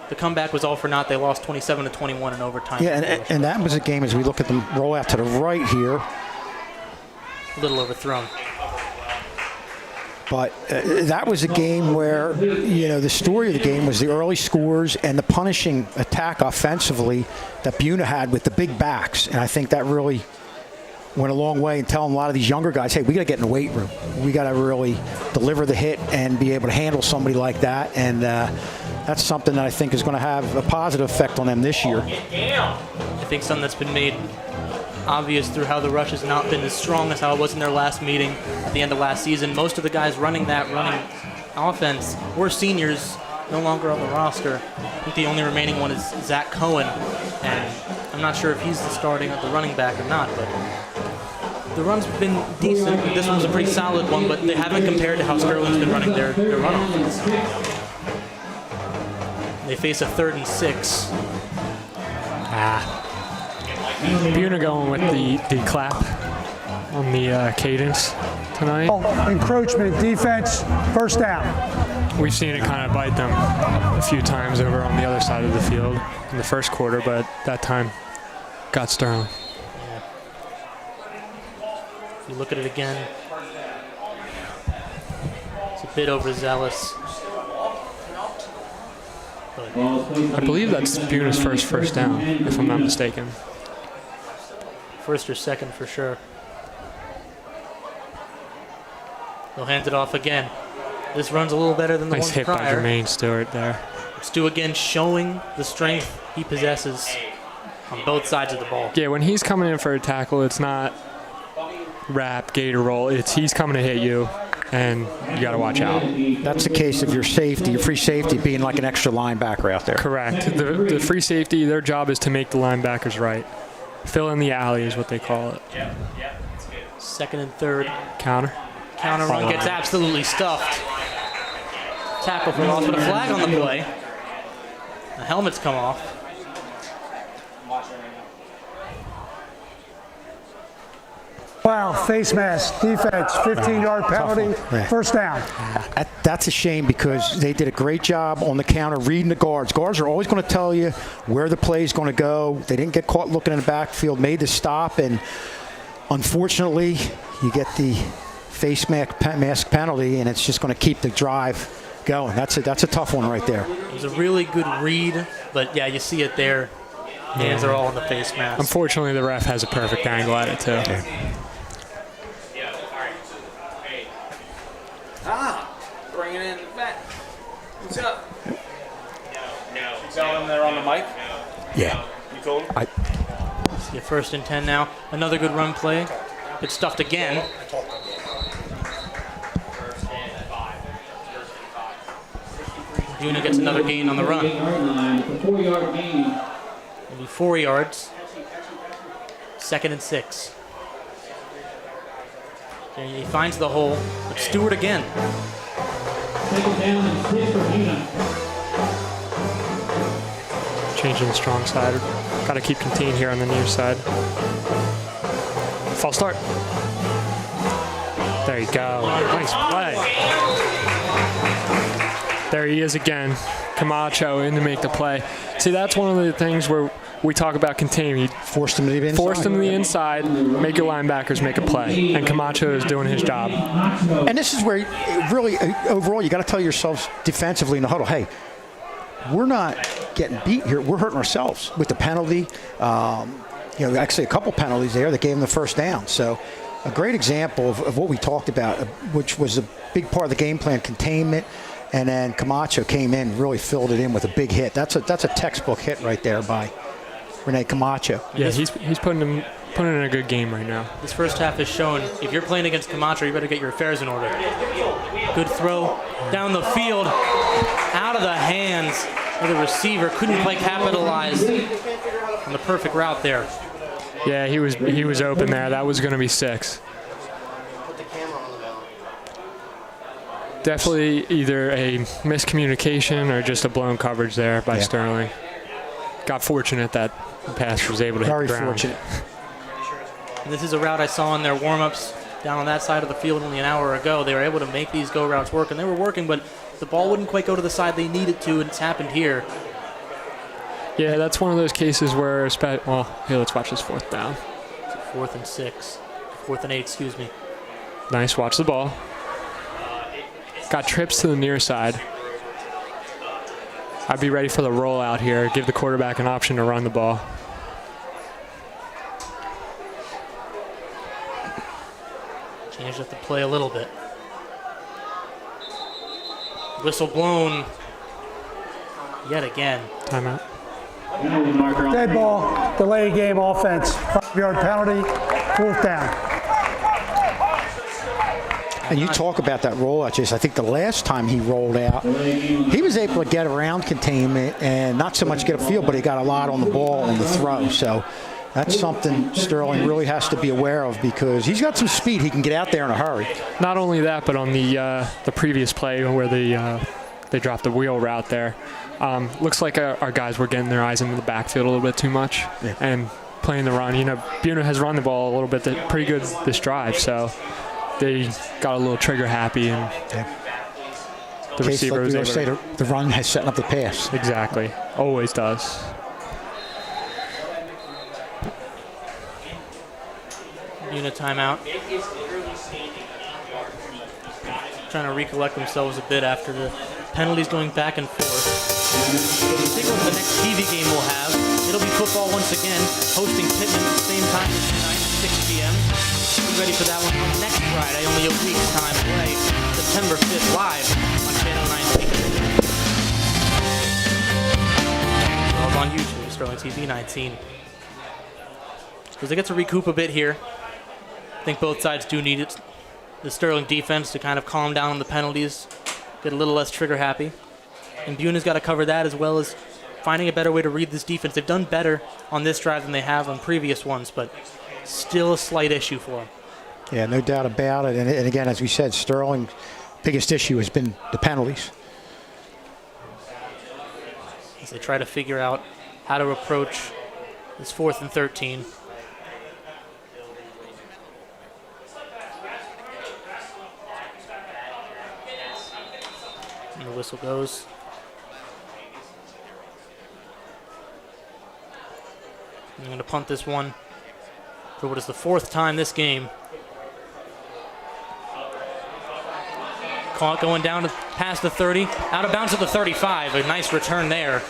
Speaker 1: the comeback was all for naught. They lost 27-21 in overtime.
Speaker 2: Yeah, and that was a game, as we look at them roll out to the right here.
Speaker 1: A little overthrown.
Speaker 2: But that was a game where, the story of the game was the early scores and the punishing attack offensively that Buena had with the big backs. And I think that really went a long way in telling a lot of these younger guys, hey, we got to get in the weight room. We got to really deliver the hit and be able to handle somebody like that. And that's something that I think is going to have a positive effect on them this year.
Speaker 1: I think something that's been made obvious through how the rush has not been as strong as how it was in their last meeting at the end of last season. Most of the guys running offense were seniors, no longer on the roster. I think the only remaining one is Zach Cohen, and I'm not sure if he's starting at the running back or not, but the run's been decent. This one's a pretty solid one, but they haven't compared to how Sterling's been running their run offense. They face a 3rd and 6.
Speaker 3: Buena going with the clap on the cadence tonight.
Speaker 7: Encroachment, defense, first down.
Speaker 3: We've seen it kind of bite them a few times over on the other side of the field in the first quarter, but that time got Sterling.
Speaker 1: Yeah. If you look at it again, it's a bit overzealous.
Speaker 3: I believe that's Buena's first down, if I'm not mistaken.
Speaker 1: First or second for sure. They'll hand it off again. This runs a little better than the
Speaker 3: nice
Speaker 1: one
Speaker 3: hit
Speaker 1: prior.
Speaker 3: by Jermaine Stewart there.
Speaker 1: Stu again showing the strength he possesses on both sides of the ball.
Speaker 3: Yeah, when he's coming in for a tackle, it's not wrap, gator roll. It's he's coming to hit you, and you got to watch out.
Speaker 2: That's the case of your safety, your free safety being like an extra linebacker out there.
Speaker 3: Correct. The free safety, their job is to make the linebackers right. Fill in the alley is what they call it.
Speaker 1: 2nd and 3rd.
Speaker 3: Counter
Speaker 1: Run gets absolutely stuffed. Tackle for loss, but a flag on the play. The helmets come off.
Speaker 7: Wow, face mask, defense, 15-yard penalty, first down.
Speaker 2: That's a shame because they did a great job on the counter reading the guards. Guards are always going to tell you where the play is going to go. They didn't get caught looking in the backfield, made the stop, and unfortunately, you get the face mask penalty, and it's just going to keep the drive going. That's a tough one right there.
Speaker 1: It was a really good read, but yeah, you see it there. Hands are all in the face mask.
Speaker 3: Unfortunately, the ref has a perfect angle at it too.
Speaker 2: Okay.
Speaker 4: Bringing in the vet. What's up? You tell them they're on the mic?
Speaker 2: Yeah.
Speaker 4: You told them?
Speaker 1: See a 1st and 10 now. Another good run play. It's stuffed again. Buena gets another gain on the run.
Speaker 5: 4-yard gain.
Speaker 1: Maybe 4 yards. 2nd and 6. And he finds the hole, but Stewart again.
Speaker 5: 2nd down and 6 for Buena.
Speaker 3: Changing the strong side. Got to keep contained here on the near side. False start. There you go. Nice play. There he is again. Camacho in to make the play. See, that's one of the things where we talk about containing.
Speaker 2: Forced him to the inside.
Speaker 3: Forced him to the inside, make your linebackers make a play. And Camacho is doing his job.
Speaker 2: And this is where really, overall, you got to tell yourselves defensively in the huddle, hey, we're not getting beat here. We're hurting ourselves with the penalty. actually a couple penalties there that gave him the first down. So a great example of what we talked about, which was a big part of the game plan, containment. And then Camacho came in, really filled it in with a big hit. That's a textbook hit right there by Rene Camacho.
Speaker 3: Yeah, he's putting in a good game right now.
Speaker 1: This first half has shown if you're playing against Camacho, you better get your affairs in order. Good throw down the field, out of the hands of the receiver. Couldn't quite capitalize on the perfect route there.
Speaker 3: Yeah, he was open there. That was going to be 6. Definitely either a miscommunication or just a blown coverage there by Sterling. Got fortunate that the pass was able to hit the ground. Very fortunate.
Speaker 1: And this is a route I saw in their warm-ups down on that side of the field only an hour ago. They were able to make these go routes work, and they were working, but the ball wouldn't quite go to the side they needed to, and it's happened here.
Speaker 3: Yeah, that's one of those cases where, well, here, let's watch this 4th down.
Speaker 1: 4th and 6. 4th and 8, excuse me.
Speaker 3: Nice, watch the ball. Got trips to the near side. I'd be ready for the rollout here. Give the quarterback an option to run the ball.
Speaker 1: Changed up the play a little bit. Whistle blown yet again.
Speaker 3: Timeout.
Speaker 7: Dead ball, delay game offense. 5-yard penalty, 4th down.
Speaker 2: And you talk about that rollout, Jason. I think the last time he rolled out, he was able to get around containment and not so much get a field, but he got a lot on the ball on the throw. So that's something Sterling really has to be aware of because he's got some speed. He can get out there in a hurry.
Speaker 3: Not only that, but on the previous play where they dropped the wheel route there, looks like our guys were getting their eyes into the backfield a little bit too much and playing the run. Buena has run the ball a little bit pretty good this drive, so they got a little trigger happy, and the receiver was able to...
Speaker 2: The run has set up the pass.
Speaker 3: Exactly. Always does.
Speaker 1: Buena timeout. Trying to recollect themselves a bit after the penalties going back and forth. Take a look at the next TV game we'll have. It'll be football once again, hosting Pittman at the same time as tonight, 6 p.m. Be ready for that one on next Friday, only a week's time away, September 5th, live on Channel 19. Well, on YouTube, Sterling TV 19. Because they get to recoup a bit here. I think both sides do need it. The Sterling defense to kind of calm down on the penalties, get a little less trigger happy. And Buena's got to cover that as well as finding a better way to read this defense. They've done better on this drive than they have on previous ones, but still a slight issue for them.
Speaker 2: Yeah, no doubt about it. And again, as we said, Sterling's biggest issue has been the penalties.
Speaker 1: As they try to figure out how to approach this 4th and 13. And the whistle goes. I'm going to punt this one for what is the 4th time this game. Caught going down to past the 30, out of bounds at the 35. A nice return there.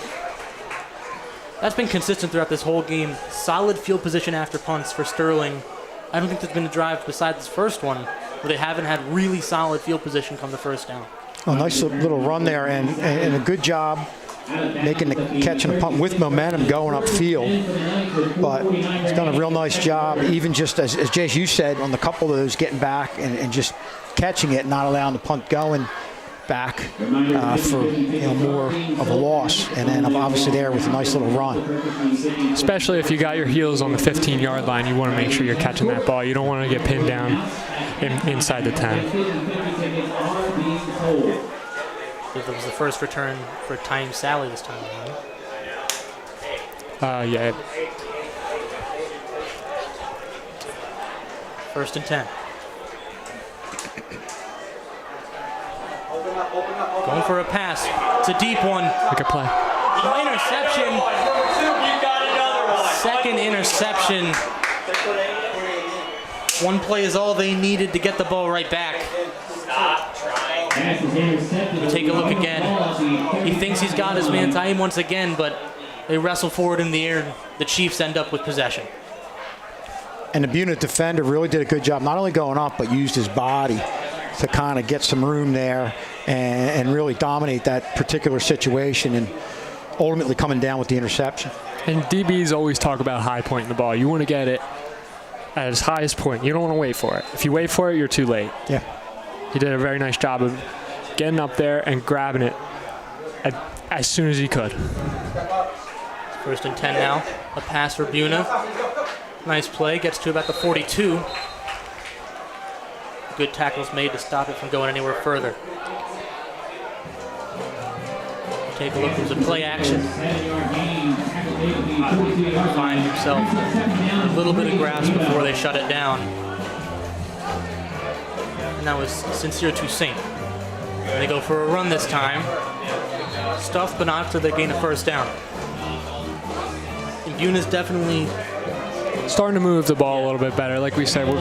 Speaker 1: That's been consistent throughout this whole game. Solid field position after punts for Sterling. I don't think there's been a drive besides this first one where they haven't had really solid field position come the first down.
Speaker 2: A nice little run there and a good job making the catch and a punt with momentum going upfield. But he's done a real nice job, even just as Jace, you said, on the couple of those, getting back and just catching it, not allowing the punt going back for more of a loss. And then I'm obviously there with a nice little run.
Speaker 3: Especially if you got your heels on the 15-yard line, you want to make sure you're catching that ball. You don't want to get pinned down inside the 10.
Speaker 1: It was the first return for Time Sally this time around.
Speaker 3: Yeah.
Speaker 1: 1st and 10. Going for a pass. It's a deep one.
Speaker 3: Pick a play.
Speaker 1: Interception. Second interception. One play is all they needed to get the ball right back. We take a look again. He thinks he's got his man time once again, but they wrestle forward in the air. The Chiefs end up with possession.
Speaker 2: And the Buena defender really did a good job, not only going up, but used his body to kind of get some room there and really dominate that particular situation and ultimately coming down with the interception.
Speaker 3: And DBs always talk about high pointing the ball. You want to get it at its highest point. You don't want to wait for it. If you wait for it, you're too late.
Speaker 2: Yeah.
Speaker 3: He did a very nice job of getting up there and grabbing it as soon as he could.
Speaker 1: 1st and 10 now. A pass for Buena. Nice play. Gets to about the 42. Good tackles made to stop it from going anywhere further. Take a look. There's a play action. Find himself a little bit of grasp before they shut it down. And that was Sincere Toussaint. And they go for a run this time. Stuffed, but not after they gain a 1st down. And Buena's definitely
Speaker 3: starting to move the ball a little bit better. Like we said, we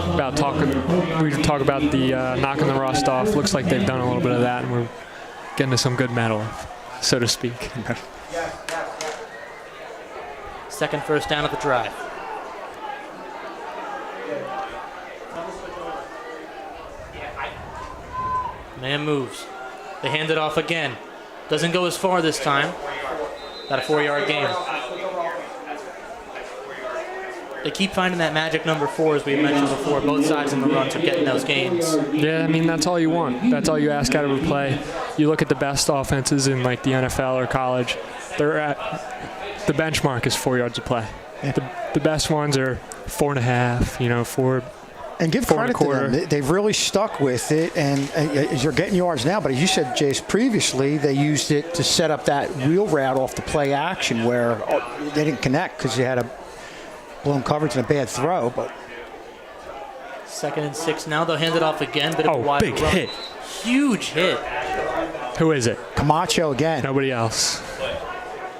Speaker 3: talk about the knocking the rust off. Looks like they've done a little bit of that, and we're getting to some good metal, so to speak.
Speaker 1: 2nd 1st down of the drive. Man moves. They hand it off again. Doesn't go as far this time. Got a 4-yard gain. They keep finding that magic number 4, as we mentioned before. Both sides in the runs are getting those gains.
Speaker 3: Yeah, I mean, that's all you want. That's all you ask out of a play. You look at the best offenses in like the NFL or college. They're at the benchmark is 4 yards of play. Yeah. The best ones are 4.5. 4.
Speaker 2: And give credit to them. They've really stuck with it, and as you're getting yards now. But as you said, Jace, previously they used it to set up that wheel route off the play action where they didn't connect because you had a blown coverage and a bad throw. But
Speaker 1: 2nd and 6 now. They'll hand it off again. Bit of a wide
Speaker 3: big
Speaker 1: run.
Speaker 3: hit.
Speaker 1: Huge hit.
Speaker 3: Who is it?
Speaker 2: Camacho again.
Speaker 3: Nobody else.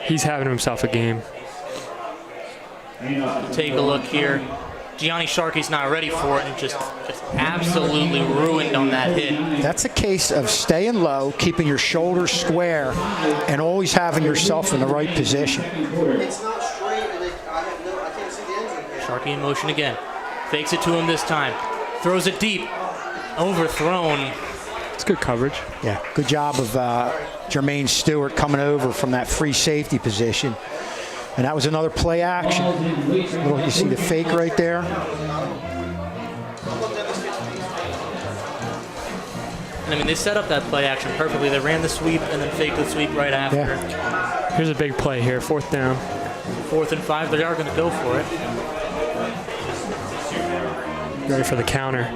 Speaker 3: He's having himself a game.
Speaker 1: Take a look here. Gianni Sharkey's not ready for it and just absolutely ruined on that hit.
Speaker 2: That's a case of staying low, keeping your shoulders square, and always having yourself in the right position.
Speaker 4: It's not straight, and I can't see the engine.
Speaker 1: Sharkey in motion again. Fakes it to him this time. Throws it deep. Overthrown.
Speaker 3: It's good coverage.
Speaker 2: Yeah, good job of Jermaine Stewart coming over from that free safety position. And that was another play action. You see the fake right there?
Speaker 1: I mean, they set up that play action perfectly. They ran the sweep and then faked the sweep right after.
Speaker 2: Yeah.
Speaker 3: Here's a big play here, 4th down.
Speaker 1: 4th and 5, they are going to go for it.
Speaker 3: Ready for the counter.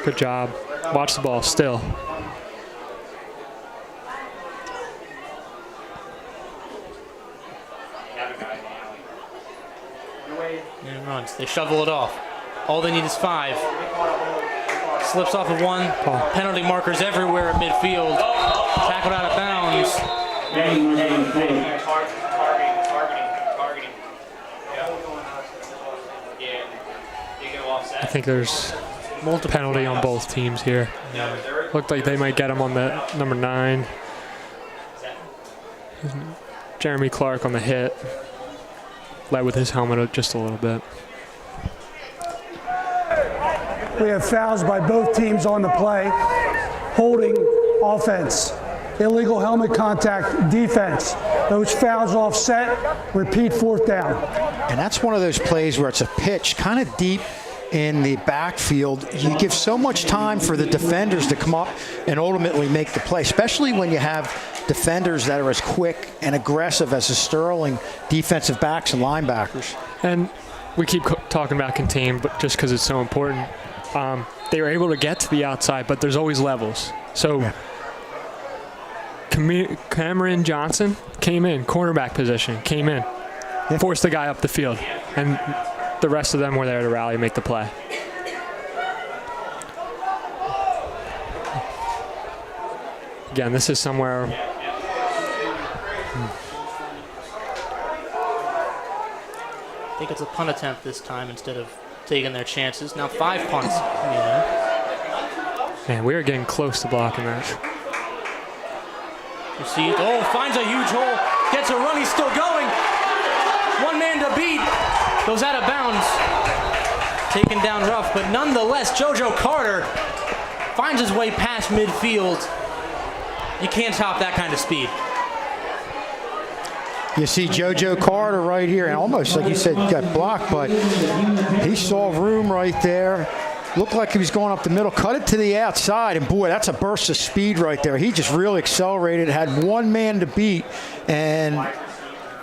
Speaker 3: Good job. Watch the ball still.
Speaker 1: And runs. They shovel it off. All they need is 5. Slips off of 1. Penalty markers everywhere at midfield. Tackled out of bounds.
Speaker 3: I think there's multiple penalty on both teams here. Yeah. Looked like they might get him on the number 9. Jeremy Clark on the hit. Led with his helmet just a little bit.
Speaker 7: We have fouls by both teams on the play. Holding, offense. Illegal helmet contact, defense. Those fouls offset, repeat 4th down.
Speaker 2: And that's one of those plays where it's a pitch kind of deep in the backfield. You give so much time for the defenders to come up and ultimately make the play, especially when you have defenders that are as quick and aggressive as the Sterling defensive backs and linebackers.
Speaker 3: And we keep talking about contain, but just because it's so important. They were able to get to the outside, but there's always levels. So yeah. Cameron Johnson came in, cornerback position, came in, forced the guy up the field, and the rest of them were there to rally and make the play. Again, this is somewhere.
Speaker 1: I think it's a punt attempt this time instead of taking their chances. Now 5 punts.
Speaker 3: Man, we are getting close to blocking that.
Speaker 1: You see it. Oh, finds a huge hole. Gets a run. He's still going. One man to beat. Goes out of bounds. Taken down rough, but nonetheless, JoJo Carter finds his way past midfield. You can't top that kind of speed.
Speaker 2: You see JoJo Carter right here, and almost, like you said, got blocked, but he saw room right there. Looked like he was going up the middle, cut it to the outside, and boy, that's a burst of speed right there. He just really accelerated, had one man to beat, and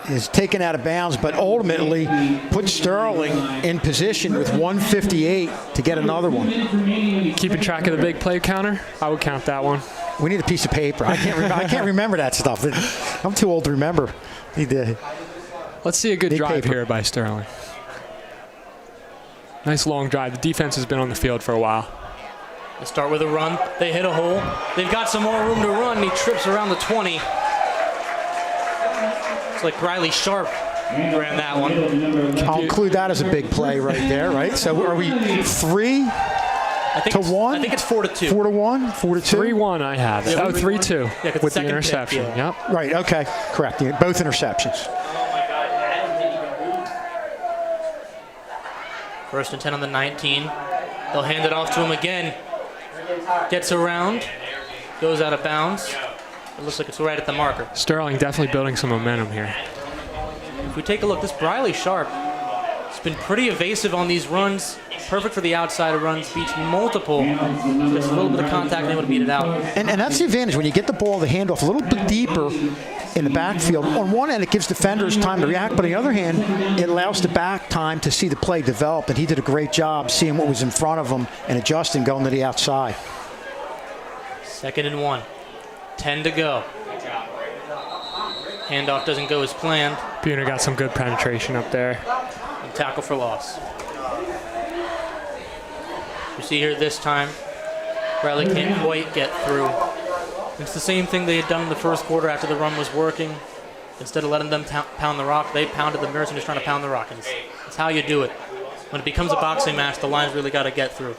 Speaker 2: is taken out of bounds, but ultimately put Sterling in position with 158 to get another one.
Speaker 3: Keeping track of the big play counter, I would count that one.
Speaker 2: We need a piece of paper. I can't remember that stuff. I'm too old to remember.
Speaker 3: Let's see a good drive
Speaker 2: paper
Speaker 3: here by Sterling. Nice long drive. The defense has been on the field for a while.
Speaker 1: They start with a run. They hit a hole. They've got some more room to run. He trips around the 20. It's like Riley Sharp ran that one.
Speaker 2: I'll include that as a big play right there, right? So are we 3-1?
Speaker 1: I think it's 4-2.
Speaker 2: 4-1? 4-2?
Speaker 3: 3-1 I have.
Speaker 1: Yeah,
Speaker 3: 3-2
Speaker 1: 'cause
Speaker 3: with the
Speaker 1: second
Speaker 3: interception.
Speaker 1: pick, yeah.
Speaker 3: Yep.
Speaker 2: Right, okay, correct. Yeah, both interceptions.
Speaker 1: First and 10 on the 19. They'll hand it off to him again. Gets around. Goes out of bounds. It looks like it's right at the marker.
Speaker 3: Sterling definitely building some momentum here.
Speaker 1: If we take a look, this Riley Sharp has been pretty evasive on these runs. Perfect for the outside of runs. Beats multiple. Just a little bit of contact and able to beat it out.
Speaker 2: And that's the advantage. When you get the ball, the handoff a little bit deeper in the backfield. On one end, it gives defenders time to react, but on the other hand, it allows the back time to see the play develop, and he did a great job seeing what was in front of him and adjusting, going to the outside.
Speaker 1: 2nd and 1. 10 to go. Handoff doesn't go as planned.
Speaker 3: Buena got some good penetration up there.
Speaker 1: And tackle for loss. You see here this time, Riley can't quite get through. It's the same thing they had done in the first quarter after the run was working. Instead of letting them pound the rock, they pounded the Mercenaries trying to pound the rock. And it's how you do it. When it becomes a boxing match, the line's really got to get through.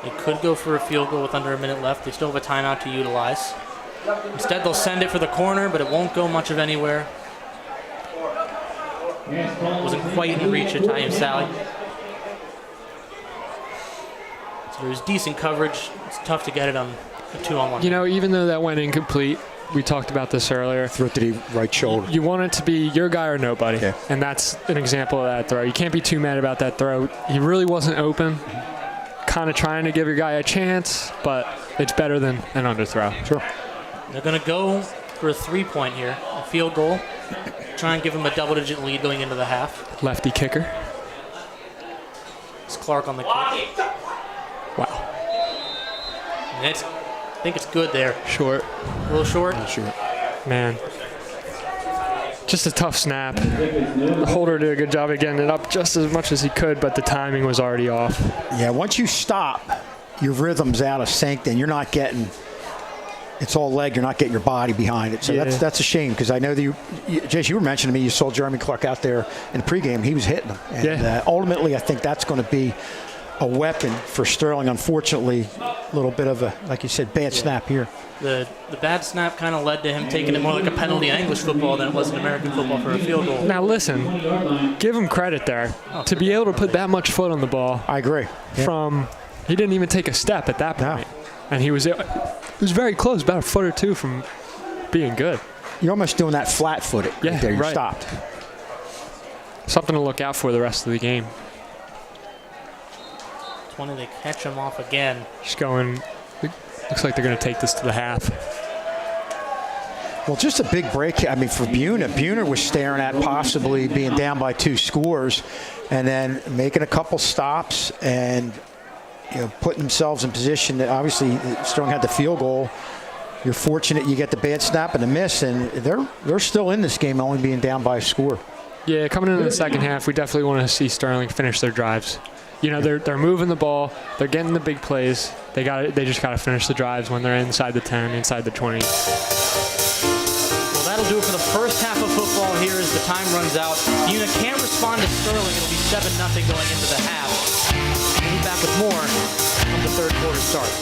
Speaker 1: They could go for a field goal with under a minute left. They still have a timeout to utilize. Instead, they'll send it for the corner, but it won't go much of anywhere. Wasn't quite in reach of Italian Sally. So there's decent coverage. It's tough to get it on a 2-on-1.
Speaker 3: You know, even though that went incomplete, we talked about this earlier.
Speaker 2: Throw it to the right shoulder.
Speaker 3: You want it to be your guy or nobody.
Speaker 2: Yeah.
Speaker 3: And that's an example of that throw. You can't be too mad about that throw. He really wasn't open. Kind of trying to give your guy a chance, but it's better than an underthrow.
Speaker 2: Sure.
Speaker 1: They're going to go for a 3-point here, a field goal. Try and give him a double-digit lead going into the half.
Speaker 3: Lefty kicker.
Speaker 1: It's Clark on the kick.
Speaker 3: Wow.
Speaker 1: And I think it's good there.
Speaker 3: Short.
Speaker 1: A little short.
Speaker 3: Man. Just a tough snap. The holder did a good job of getting it up just as much as he could, but the timing was already off.
Speaker 2: Yeah, once you stop, your rhythm's out of sync, then you're not getting, it's all leg, you're not getting your body behind it. So
Speaker 3: Yeah.
Speaker 2: that's a shame, because I know that Jace, you were mentioning to me, you saw Jeremy Clark out there in the pregame, he was hitting them. And ultimately, I think that's going to be a weapon for Sterling. Unfortunately, a little bit of a, like you said, bad snap here.
Speaker 1: The bad snap kind of led to him taking it more like a penalty in English football than it was in American football for a field goal.
Speaker 3: Now listen, give him credit there. To be able to put that much foot on the ball.
Speaker 2: I agree. Yeah.
Speaker 3: He didn't even take a step at that point.
Speaker 2: No.
Speaker 3: And it was very close, about a foot or two from being good.
Speaker 2: You're almost doing that flat-footed right there. You stopped.
Speaker 3: Something to look out for the rest of the game.
Speaker 1: 20, they catch him off again.
Speaker 3: Just going, looks like they're going to take this to the half.
Speaker 2: Well, just a big break. I mean, for Buena. Buena was staring at possibly being down by 2 scores and then making a couple stops and, you know, putting themselves in position that obviously Sterling had the field goal. You're fortunate you get the bad snap and the miss, and they're still in this game, only being down by a score.
Speaker 3: Yeah, coming into the second half, we definitely want to see Sterling finish their drives. You know, they're moving the ball, they're getting the big plays. They just got to finish the drives when they're inside the 10, inside the 20.
Speaker 1: Well, that'll do it for the first half of football here as the time runs out. Buena can't respond to Sterling. It'll be 7-0 going into the half. We'll be back with more when the third quarter starts.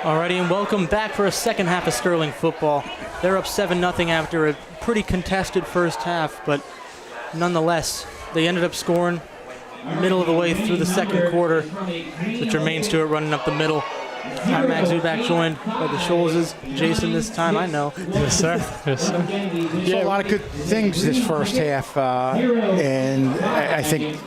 Speaker 1: Alrighty, and welcome back for a second half of Sterling football. They're up 7-0 after a pretty contested first half, but nonetheless, they ended up scoring middle of the way through the second quarter. The Jermaine Stewart running up the middle. I'm Max Zuback, joined by the Scholeses. Jason this time, I know.
Speaker 3: Yes, sir. Yes, sir.
Speaker 2: A lot of good things this first half, and I think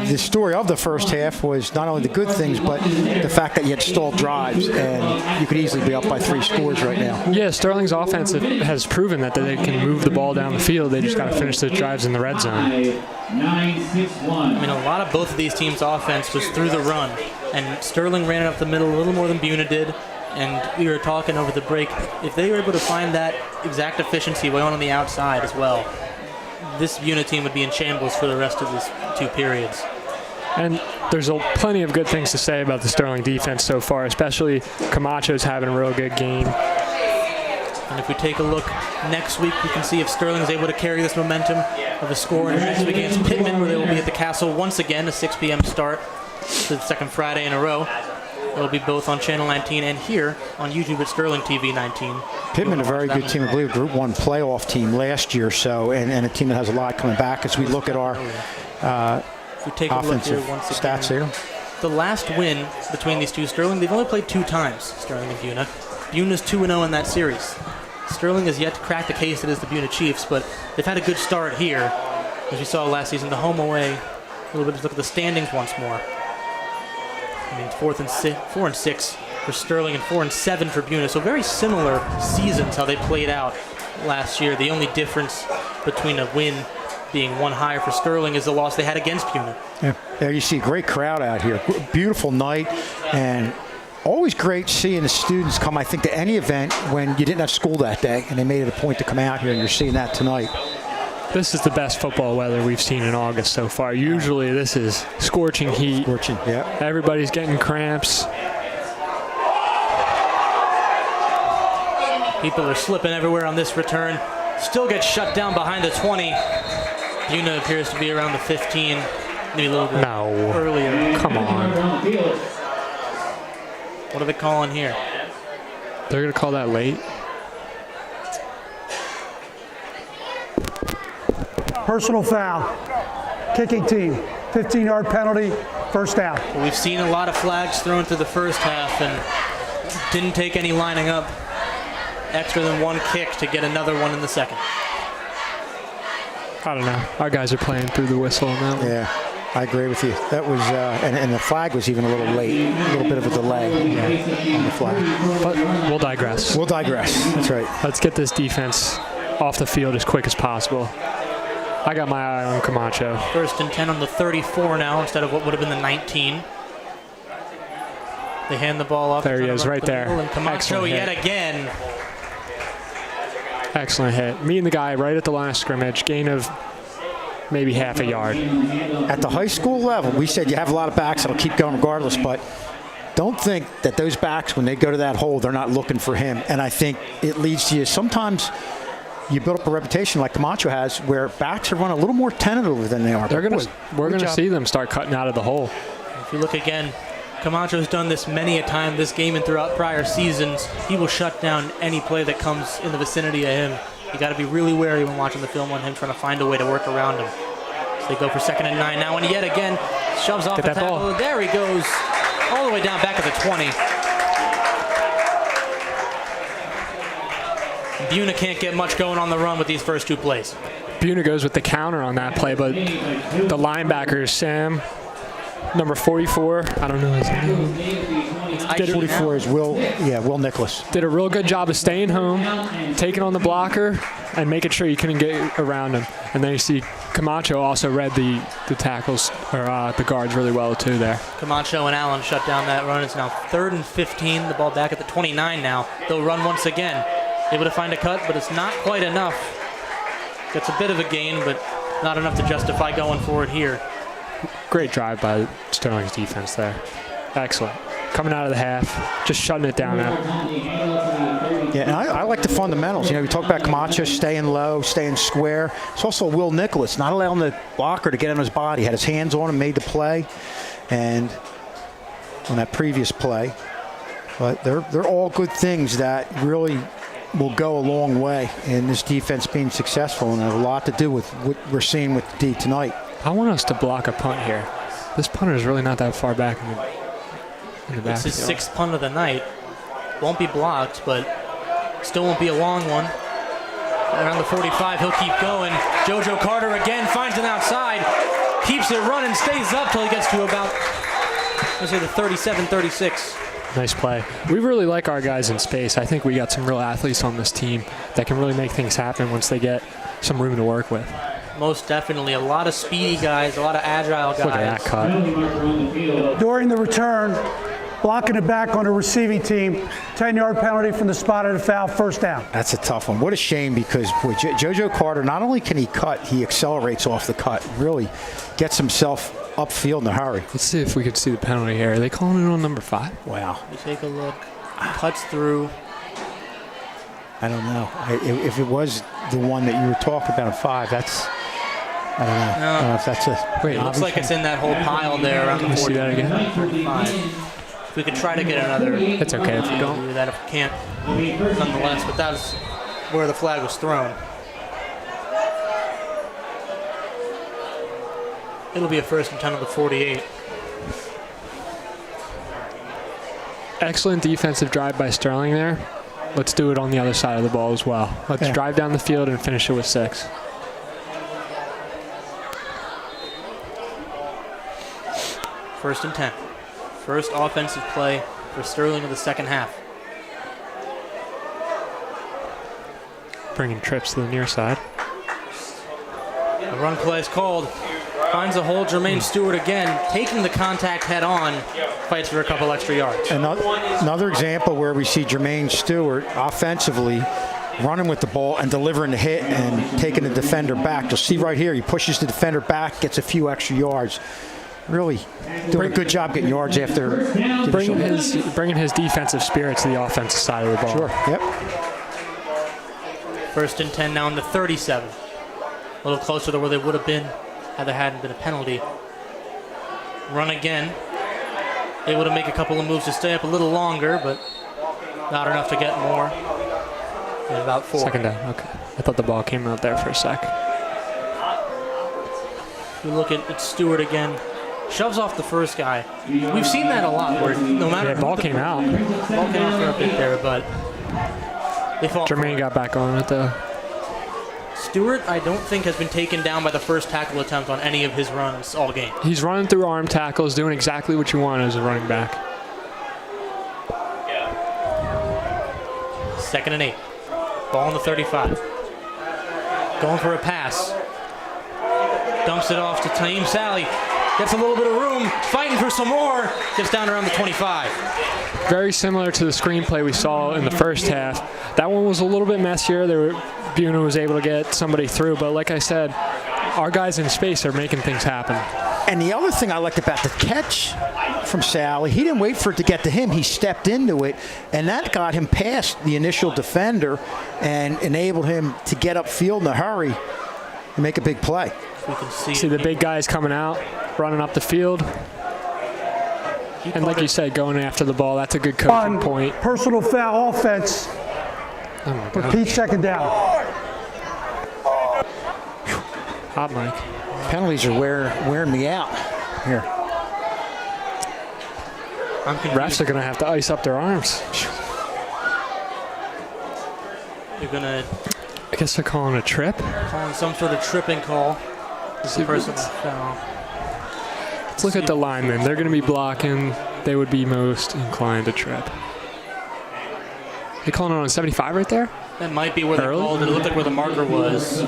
Speaker 2: the story of the first half was not only the good things, but the fact that you had stalled drives, and you could easily be up by 3 scores right now.
Speaker 3: Yeah, Sterling's offense has proven that they can move the ball down the field. They just got to finish the drives in the red zone.
Speaker 5: 9-6-1.
Speaker 1: I mean, a lot of both of these teams' offense was through the run, and Sterling ran it up the middle a little more than Buena did, and we were talking over the break, if they were able to find that exact efficiency going on the outside as well, this Buena team would be in shambles for the rest of these 2 periods.
Speaker 3: And there's plenty of good things to say about the Sterling defense so far, especially Camacho's having a real good game.
Speaker 1: And if we take a look next week, we can see if Sterling is able to carry this momentum of a score in next week against Pittman, where they will be at the Castle once again, a 6 p.m. start to the second Friday in a row. It'll be both on Channel 19 and here on YouTube at Sterling TV 19.
Speaker 2: Pittman, a very good team, I believe, a Group 1 playoff team last year, so and a team that has a lot coming back as we look at our
Speaker 1: if we take a look here
Speaker 2: offensive
Speaker 1: once
Speaker 2: stats
Speaker 1: again,
Speaker 2: here.
Speaker 1: the last win between these two, Sterling, they've only played 2 times, Sterling and Buena. Buena's 2-0 in that series. Sterling has yet to crack the case that is the Buena Chiefs, but they've had a good start here. As we saw last season, the home away, a little bit, just look at the standings once more. I mean, 4 and 6 for Sterling and 4 and 7 for Buena. So very similar seasons how they played out last year. The only difference between a win being 1 higher for Sterling is the loss they had against Buena.
Speaker 2: Yeah, there you see a great crowd out here. Beautiful night, and always great seeing the students come, I think, to any event when you didn't have school that day, and they made it a point to come out here, and you're seeing that tonight.
Speaker 3: This is the best football weather we've seen in August so far. Usually this is scorching heat.
Speaker 2: Scorching, yeah.
Speaker 3: Everybody's getting cramps.
Speaker 1: People are slipping everywhere on this return. Still gets shut down behind the 20. Buena appears to be around the 15, maybe a little bit earlier.
Speaker 3: Come on.
Speaker 1: What are they calling here?
Speaker 3: They're going to call that late?
Speaker 7: Personal foul. Kicking team. 15-yard penalty. First down.
Speaker 1: Well, we've seen a lot of flags thrown through the first half and didn't take any lining up extra than 1 kick to get another one in the second.
Speaker 3: I don't know. Our guys are playing through the whistle on that one.
Speaker 2: Yeah, I agree with you. That was, and the flag was even a little late, a little bit of a delay on the flag.
Speaker 3: But we'll digress.
Speaker 2: We'll digress. That's right.
Speaker 3: Let's get this defense off the field as quick as possible. I got my eye on Camacho.
Speaker 1: 1st and 10 on the 34 now instead of what would have been the 19. They hand the ball off.
Speaker 3: There he is, right there.
Speaker 1: And Camacho
Speaker 3: Excellent
Speaker 1: yet
Speaker 3: hit.
Speaker 1: again.
Speaker 3: Excellent hit. Meeting the guy right at the line of scrimmage. Gain of maybe half a yard.
Speaker 2: At the high school level, we said you have a lot of backs that'll keep going regardless, but don't think that those backs, when they go to that hole, they're not looking for him. And I think it leads to you sometimes you build up a reputation like Camacho has where backs are run a little more tentative than they are.
Speaker 3: We're going to see them start cutting out of the hole.
Speaker 1: If you look again, Camacho's done this many a time this game and throughout prior seasons. He will shut down any play that comes in the vicinity of him. You got to be really wary when watching the film on him, trying to find a way to work around him. So they go for 2nd and 9 now, and yet again shoves off the tackle.
Speaker 3: Ball.
Speaker 1: There he goes, all the way down back at the 20. Buena can't get much going on the run with these first 2 plays.
Speaker 3: Buena goes with the counter on that play, but the linebacker, Sam, number 44, I don't know his name.
Speaker 2: 44 is Will Nicholas.
Speaker 3: Did a real good job of staying home, taking on the blocker, and making sure you couldn't get around him. And then you see Camacho also read the tackles, or the guards really well too there.
Speaker 1: Camacho and Allen shut down that run. It's now 3rd and 15. The ball back at the 29 now. They'll run once again. Able to find a cut, but it's not quite enough. Gets a bit of a gain, but not enough to justify going for it here.
Speaker 3: Great drive by Sterling's defense there. Excellent. Coming out of the half, just shutting it down now.
Speaker 2: Yeah, and I like the fundamentals. You know, we talk about Camacho staying low, staying square. It's also Will Nicholas, not allowing the blocker to get on his body. Had his hands on him, made the play. And on that previous play, But they're all good things that really will go a long way in this defense being successful, and have a lot to do with what we're seeing with the D tonight.
Speaker 3: I want us to block a punt here. This punter is really not that far back in the back.
Speaker 1: It's his sixth punt of the night. Won't be blocked, but still won't be a long one. Around the 45, he'll keep going. JoJo Carter again finds an outside, keeps it running, stays up till he gets to about, let's say, the 37-36.
Speaker 3: Nice play. We really like our guys in space. I think we got some real athletes on this team that can really make things happen once they get some room to work with.
Speaker 1: Most definitely. A lot of speedy guys, a lot of agile guys.
Speaker 3: Look at that cut.
Speaker 7: During the return, blocking it back on the receiving team, 10-yard penalty from the spot of the foul, first down.
Speaker 2: That's a tough one. What a shame, because with JoJo Carter, not only can he cut, he accelerates off the cut. Really gets himself upfield in a hurry.
Speaker 3: Let's see if we could see the penalty here. Are they calling it on number 5?
Speaker 2: Wow.
Speaker 1: You take a look. Cuts through.
Speaker 2: I don't know. If it was the one that you were talking about at 5, that's, I don't know.
Speaker 1: No.
Speaker 2: I don't know if that's a...
Speaker 3: Wait,
Speaker 1: It looks like it's in that whole pile there around the
Speaker 3: see
Speaker 1: 40.
Speaker 3: that again?
Speaker 1: 35. If we could try to get another.
Speaker 3: It's okay if we don't.
Speaker 1: Do that if we can't, nonetheless. But that's where the flag was thrown. It'll be a 1st and 10 on the 48.
Speaker 3: Excellent defensive drive by Sterling there. Let's do it on the other side of the ball as well. Let's drive down the field and finish it with 6.
Speaker 1: First and 10. First offensive play for Sterling in the second half.
Speaker 3: Bringing trips to the near side.
Speaker 1: The run play is called. Finds a hole. Jermaine Stewart again, taking the contact head on. Fights for a couple extra yards.
Speaker 2: Another example where we see Jermaine Stewart offensively running with the ball and delivering the hit and taking the defender back. You'll see right here, he pushes the defender back, gets a few extra yards. Really doing a good job getting yards after
Speaker 3: bringing his defensive spirit to the offensive side of the ball.
Speaker 2: Sure. Yep.
Speaker 1: First and 10 now in the 37. A little closer to where they would have been had there hadn't been a penalty. Run again. Able to make a couple of moves to stay up a little longer, but not enough to get more. And about 4.
Speaker 3: Second down. Okay. I thought the ball came out there for a sec.
Speaker 1: We look at Stewart again. Shoves off the first guy. We've seen that a lot, where no matter
Speaker 3: Yeah, ball came out.
Speaker 1: Ball came out for a bit there, but they fought.
Speaker 3: Jermaine got back on it though.
Speaker 1: Stewart, I don't think, has been taken down by the first tackle attempt on any of his runs all game.
Speaker 3: He's running through arm tackles, doing exactly what you want as a running back.
Speaker 1: 2nd and 8. Ball on the 35. Going for a pass. Dumps it off to Taim Sally. Gets a little bit of room, fighting for some more. Gets down around the 25.
Speaker 3: Very similar to the screenplay we saw in the first half. That one was a little bit messier. Buena was able to get somebody through, but like I said, our guys in space are making things happen.
Speaker 2: And the other thing I liked about the catch from Sally, he didn't wait for it to get to him. He stepped into it, and that got him past the initial defender and enabled him to get upfield in a hurry and make a big play.
Speaker 1: We can
Speaker 3: See the big guys coming out, running up the field. And like you said, going after the ball, that's a good coaching point.
Speaker 7: Personal foul offense.
Speaker 3: Oh my God.
Speaker 7: Repeat, second down.
Speaker 3: Hot mic.
Speaker 2: Penalties are wearing me out here.
Speaker 3: Refs are going to have to ice up their arms.
Speaker 1: You're going to
Speaker 3: I guess they're calling a trip.
Speaker 1: calling some sort of tripping call. This is a personal foul.
Speaker 3: Let's look at the linemen. They're going to be blocking. They would be most inclined to trip. They calling it on 75 right there?
Speaker 1: That might be where they called it. It looked like where the marker was.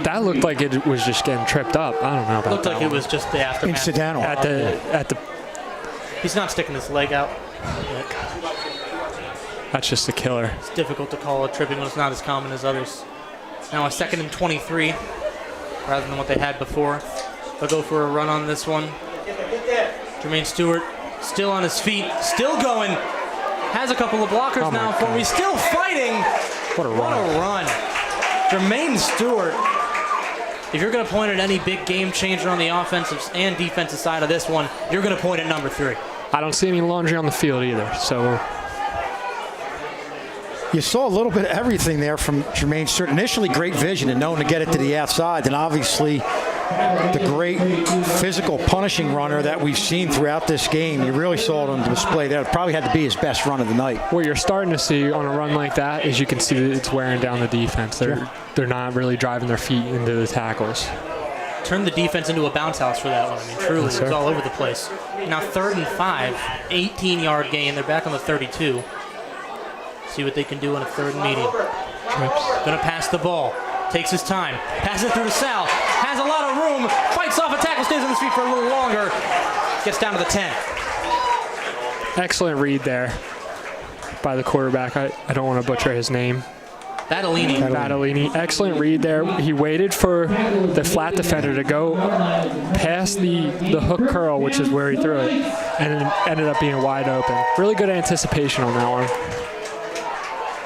Speaker 3: That looked like it was just getting tripped up. I don't know about
Speaker 1: Looked
Speaker 3: that
Speaker 1: like it
Speaker 3: one.
Speaker 1: was just the aftermath.
Speaker 2: Incidental.
Speaker 3: At the.
Speaker 1: He's not sticking his leg out.
Speaker 3: That's just a killer.
Speaker 1: It's difficult to call a tripping when it's not as common as others. Now a 2nd and 23, rather than what they had before. They'll go for a run on this one. Jermaine Stewart still on his feet, still going. Has a couple of blockers now for him. He's still fighting.
Speaker 3: What a run.
Speaker 1: What a run. Jermaine Stewart. If you're going to point at any big game changer on the offensive and defensive side of this one, you're going to point at number 3.
Speaker 3: I don't see any laundry on the field either. So
Speaker 2: You saw a little bit of everything there from Jermaine Stewart. Initially, great vision and knowing to get it to the outside, and obviously the great physical punishing runner that we've seen throughout this game. You really saw it on display there. It probably had to be his best run of the night.
Speaker 3: what you're starting to see on a run like that is you can see that it's wearing down the defense. They're not really driving their feet into the tackles.
Speaker 1: Turned the defense into a bounce house for that one. I mean, truly,
Speaker 3: Yes,
Speaker 1: it was
Speaker 3: sir.
Speaker 1: all over the place. Now 3rd and 5, 18-yard gain. They're back on the 32. See what they can do on a 3rd and medium. Gonna pass the ball. Takes his time. Passes it through to Sal. Has a lot of room. Fights off a tackle. Stays on his feet for a little longer. Gets down to the 10.
Speaker 3: Excellent read there by the quarterback. I don't want to butcher his name.
Speaker 1: Battolini.
Speaker 3: Excellent read there. He waited for the flat defender to go past the hook curl, which is where he threw it, and it ended up being wide open. Really good anticipation on that one.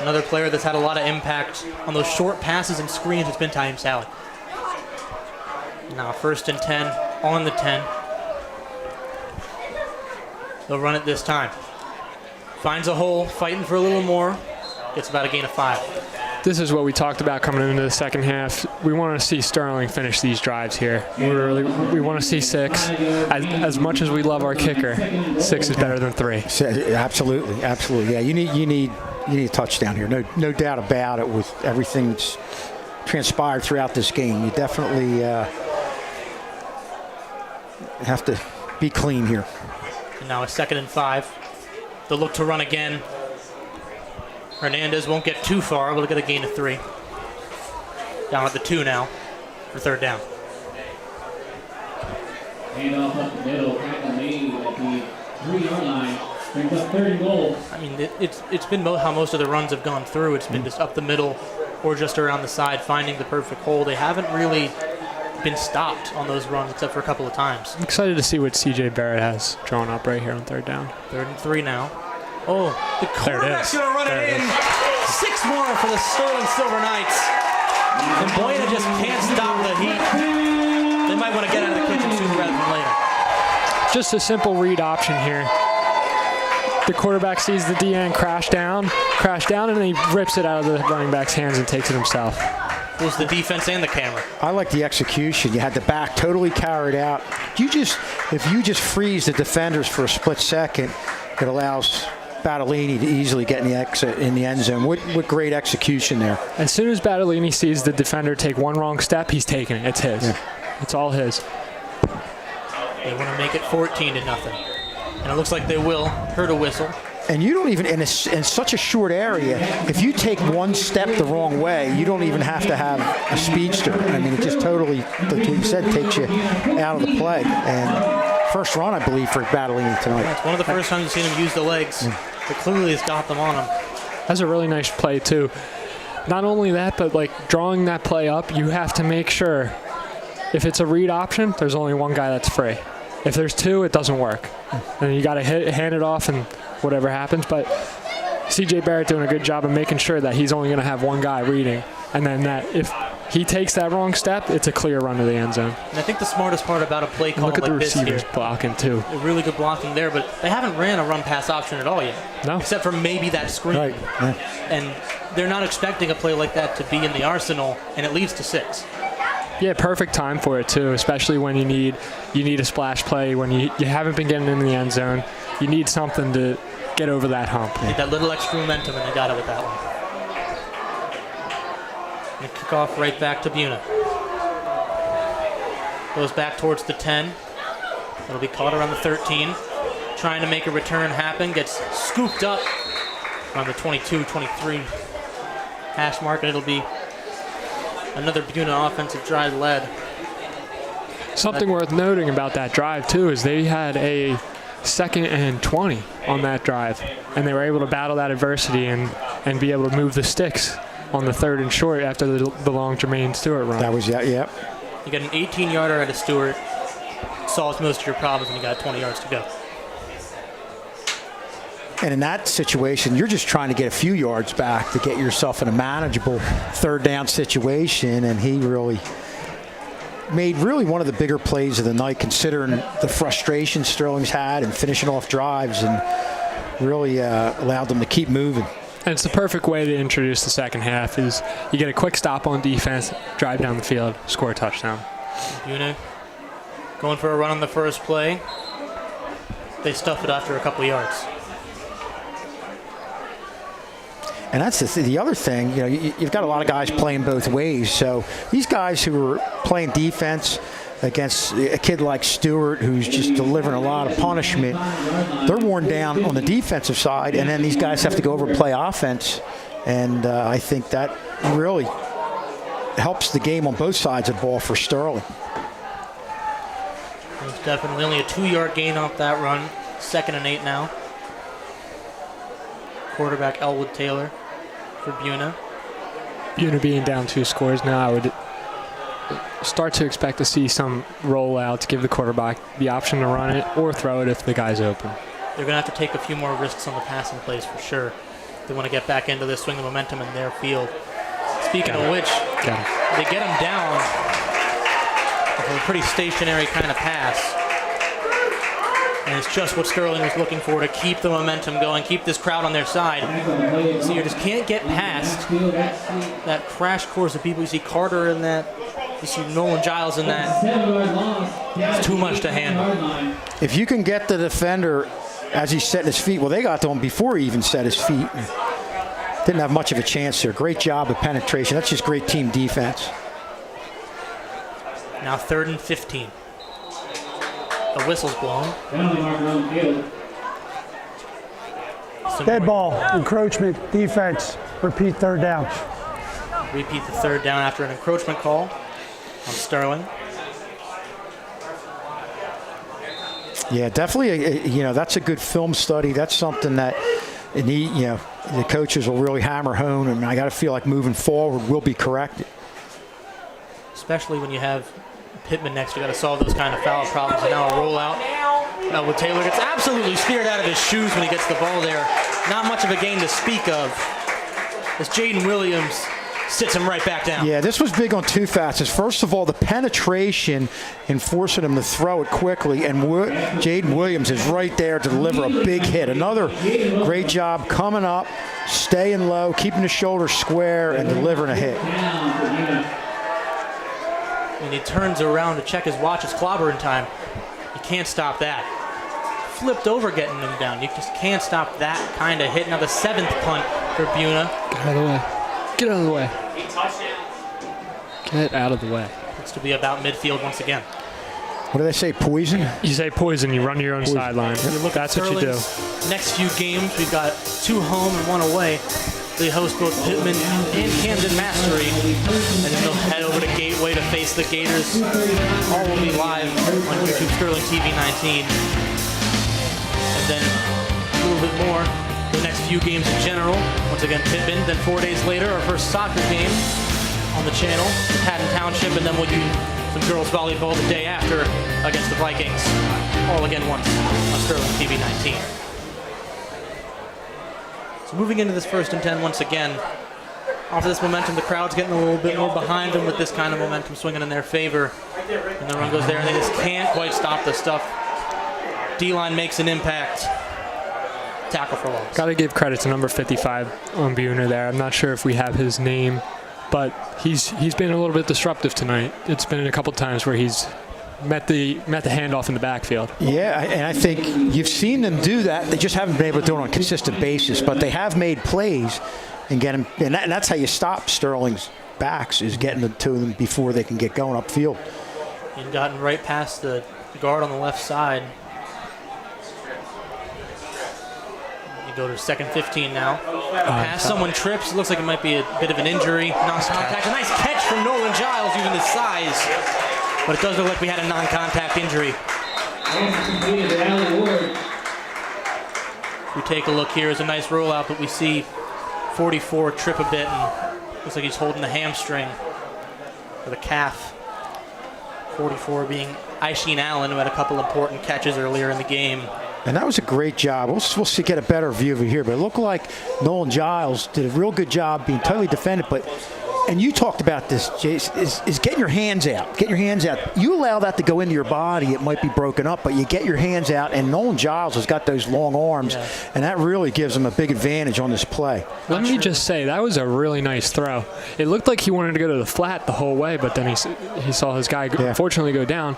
Speaker 1: Another player that's had a lot of impact on those short passes and screens has been Tyim Sally. Now 1st and 10 on the 10. They'll run it this time. Finds a hole, fighting for a little more. Gets about a gain of 5.
Speaker 3: This is what we talked about coming into the second half. We want to see Sterling finish these drives here. We want to see 6. As much as we love our kicker, 6 is better than 3.
Speaker 2: Absolutely, absolutely. Yeah, you need a touchdown here. No doubt about it. With everything that's transpired throughout this game, you definitely have to be clean here.
Speaker 1: And now a 2nd and 5. They'll look to run again. Hernandez won't get too far, but he'll get a gain of 3. Down at the 2 now for 3rd down.
Speaker 5: Handoff up the middle, tackle made at the 3-yard line. Brings up 3rd and goal.
Speaker 1: I mean, it's been how most of the runs have gone through. It's been just up the middle or just around the side, finding the perfect hole. They haven't really been stopped on those runs except for a couple of times.
Speaker 3: I'm excited to see what C.J. Barrett has drawn up right here on 3rd down.
Speaker 1: 3rd and 3 now. Oh, the quarterback's
Speaker 3: There it is.
Speaker 1: going to run
Speaker 3: There
Speaker 1: it
Speaker 3: it
Speaker 1: in.
Speaker 3: is.
Speaker 1: 6 more for the Sterling Silver Knights. And Buena just can't stop the heat. They might want to get out of the kitchen sooner rather than later.
Speaker 3: Just a simple read option here. The quarterback sees the DN crash down, and then he rips it out of the running back's hands and takes it himself.
Speaker 1: Fools the defense and the camera.
Speaker 2: I like the execution. You had the back totally carried out. If you just freeze the defenders for a split second, it allows Battolini to easily get in the end zone. What great execution there.
Speaker 3: As soon as Battolini sees the defender take one wrong step, he's taking it. It's his.
Speaker 2: Yeah.
Speaker 3: It's all his.
Speaker 1: They want to make it 14-0. And it looks like they will. Heard a whistle.
Speaker 2: And you don't even, in such a short area, if you take one step the wrong way, you don't even have to have a speedster. I mean, it just totally, like you said, takes you out of the play. And first run, I believe, for Battolini tonight.
Speaker 1: It's one of the first times you've seen him use the legs. But clearly has got them on him.
Speaker 3: That's a really nice play, too. Not only that, but like drawing that play up, you have to make sure if it's a read option, there's only one guy that's free. If there's 2, it doesn't work. And you got to hand it off and whatever happens. But C.J. Barrett doing a good job of making sure that he's only going to have one guy reading. And then that if he takes that wrong step, it's a clear run to the end zone.
Speaker 1: And I think the smartest part about a play call
Speaker 3: Look at the
Speaker 1: like this
Speaker 3: receivers
Speaker 1: here,
Speaker 3: blocking, too.
Speaker 1: a really good blocking there, but they haven't ran a run-pass option at all yet.
Speaker 3: No.
Speaker 1: Except for maybe that screen.
Speaker 2: Right. Yeah.
Speaker 1: And they're not expecting a play like that to be in the arsenal, and it leads to 6.
Speaker 3: Yeah, perfect time for it, too, especially when you need a splash play, when you haven't been getting in the end zone. You need something to get over that hump.
Speaker 1: Need that little extra momentum, and they got it with that one. And kick off right back to Buena. Goes back towards the 10. It'll be caught around the 13. Trying to make a return happen. Gets scooped up around the 22, 23 hash mark, and it'll be another Buena offensive drive led.
Speaker 3: Something worth noting about that drive, too, is they had a 2nd and 20 on that drive, and they were able to battle that adversity and be able to move the sticks on the 3rd and short after the long Jermaine Stewart run.
Speaker 2: That was, yeah.
Speaker 1: You got an 18-yarder out of Stewart. Solves most of your problems, and you got 20 yards to go.
Speaker 2: And in that situation, you're just trying to get a few yards back to get yourself in a manageable 3rd down situation, and he really made really one of the bigger plays of the night, considering the frustration Sterling's had and finishing off drives, and really allowed them to keep moving.
Speaker 3: And it's the perfect way to introduce the second half is you get a quick stop on defense, drive down the field, score a touchdown.
Speaker 1: Buena going for a run on the first play. They stuff it after a couple yards.
Speaker 2: And that's the other thing, you know, you've got a lot of guys playing both ways. So these guys who are playing defense against a kid like Stewart, who's just delivering a lot of punishment, they're worn down on the defensive side, and then these guys have to go over and play offense. And I think that really helps the game on both sides of the ball for Sterling.
Speaker 1: There's definitely only a 2-yard gain off that run. 2nd and 8 now. Quarterback Elwood Taylor for Buena.
Speaker 3: Buena being down 2 scores now, I would start to expect to see some rollouts, give the quarterback the option to run it or throw it if the guy's open.
Speaker 1: They're going to have to take a few more risks on the passing plays for sure. They want to get back into this, swing the momentum in their field. Speaking of which, they get them down with a pretty stationary kind of pass. And it's just what Sterling was looking for to keep the momentum going, keep this crowd on their side. So you just can't get past that crash course of people. You see Carter in that. You see Nolan Giles in that. It's too much to handle.
Speaker 2: If you can get the defender as he's setting his feet, well, they got to him before he even set his feet. Didn't have much of a chance there. Great job of penetration. That's just great team defense.
Speaker 1: Now 3rd and 15. The whistle's blown.
Speaker 7: Dead ball, encroachment, defense. Repeat 3rd down.
Speaker 1: Repeat the 3rd down after an encroachment call on Sterling.
Speaker 2: Yeah, definitely. You know, that's a good film study. That's something that the coaches will really hammer home, and I got to feel like moving forward will be corrected.
Speaker 1: Especially when you have Pittman next, you got to solve those kind of foul problems. And now a rollout. Elwood Taylor gets absolutely speared out of his shoes when he gets the ball there. Not much of a gain to speak of, as Jaden Williams sits him right back down.
Speaker 2: Yeah, this was big on 2 facets. First of all, the penetration and forcing him to throw it quickly, and Jaden Williams is right there to deliver a big hit. Another great job coming up, staying low, keeping the shoulders square, and delivering a hit.
Speaker 1: And he turns around to check his watch. It's clobbering time. You can't stop that. Flipped over getting him down. You just can't stop that kind of hit. Now the 7th punt for Buena.
Speaker 3: Get out of the way. Get out of the way. Get out of the way.
Speaker 1: Looks to be about midfield once again.
Speaker 2: What do they say, poison?
Speaker 3: You say poison, you run your own sideline. That's what you do.
Speaker 1: Next few games, we've got 2 home and 1 away. They host both Pittman and Camden Mastery. And then they'll head over to Gateway to face the Gators. All will be live on YouTube Sterling TV 19. And then a little bit more, the next few games in general. Once again, Pittman. Then 4 days later, our first soccer game on the channel, Haddon Township. And then we'll do some girls volleyball the day after against the Vikings. All again once on Sterling TV 19. So moving into this 1st and 10 once again. Off of this momentum, the crowd's getting a little bit more behind them with this kind of momentum swinging in their favor. And the run goes there, and they just can't quite stop the stuff. D-line makes an impact. Tackle for loss.
Speaker 3: Got to give credit to number 55 on Buena there. I'm not sure if we have his name, but he's been a little bit disruptive tonight. It's been a couple times where he's met the handoff in the backfield.
Speaker 2: Yeah, and I think you've seen them do that. They just haven't been able to do it on a consistent basis, but they have made plays and get them, and that's how you stop Sterling's backs, is getting them to them before they can get going upfield.
Speaker 1: He'd gotten right past the guard on the left side. You go to 2nd 15 now. Pass, someone trips. Looks like it might be a bit of an injury. Non-contact. A nice catch from Nolan Giles using his size. But it does look like we had a non-contact injury. If we take a look here, it's a nice rollout, but we see 44 trip a bit, and looks like he's holding the hamstring or the calf. 44 being Aishin Allen, who had a couple important catches earlier in the game.
Speaker 2: And that was a great job. We'll see, get a better view of it here, but it looked like Nolan Giles did a real good job being totally defended, but and you talked about this, Jace, is getting your hands out. Get your hands out. You allow that to go into your body, it might be broken up, but you get your hands out, and Nolan Giles has got those long arms, and that really gives him a big advantage on this play.
Speaker 3: Let me just say, that was a really nice throw. It looked like he wanted to go to the flat the whole way, but then he saw his guy unfortunately go down.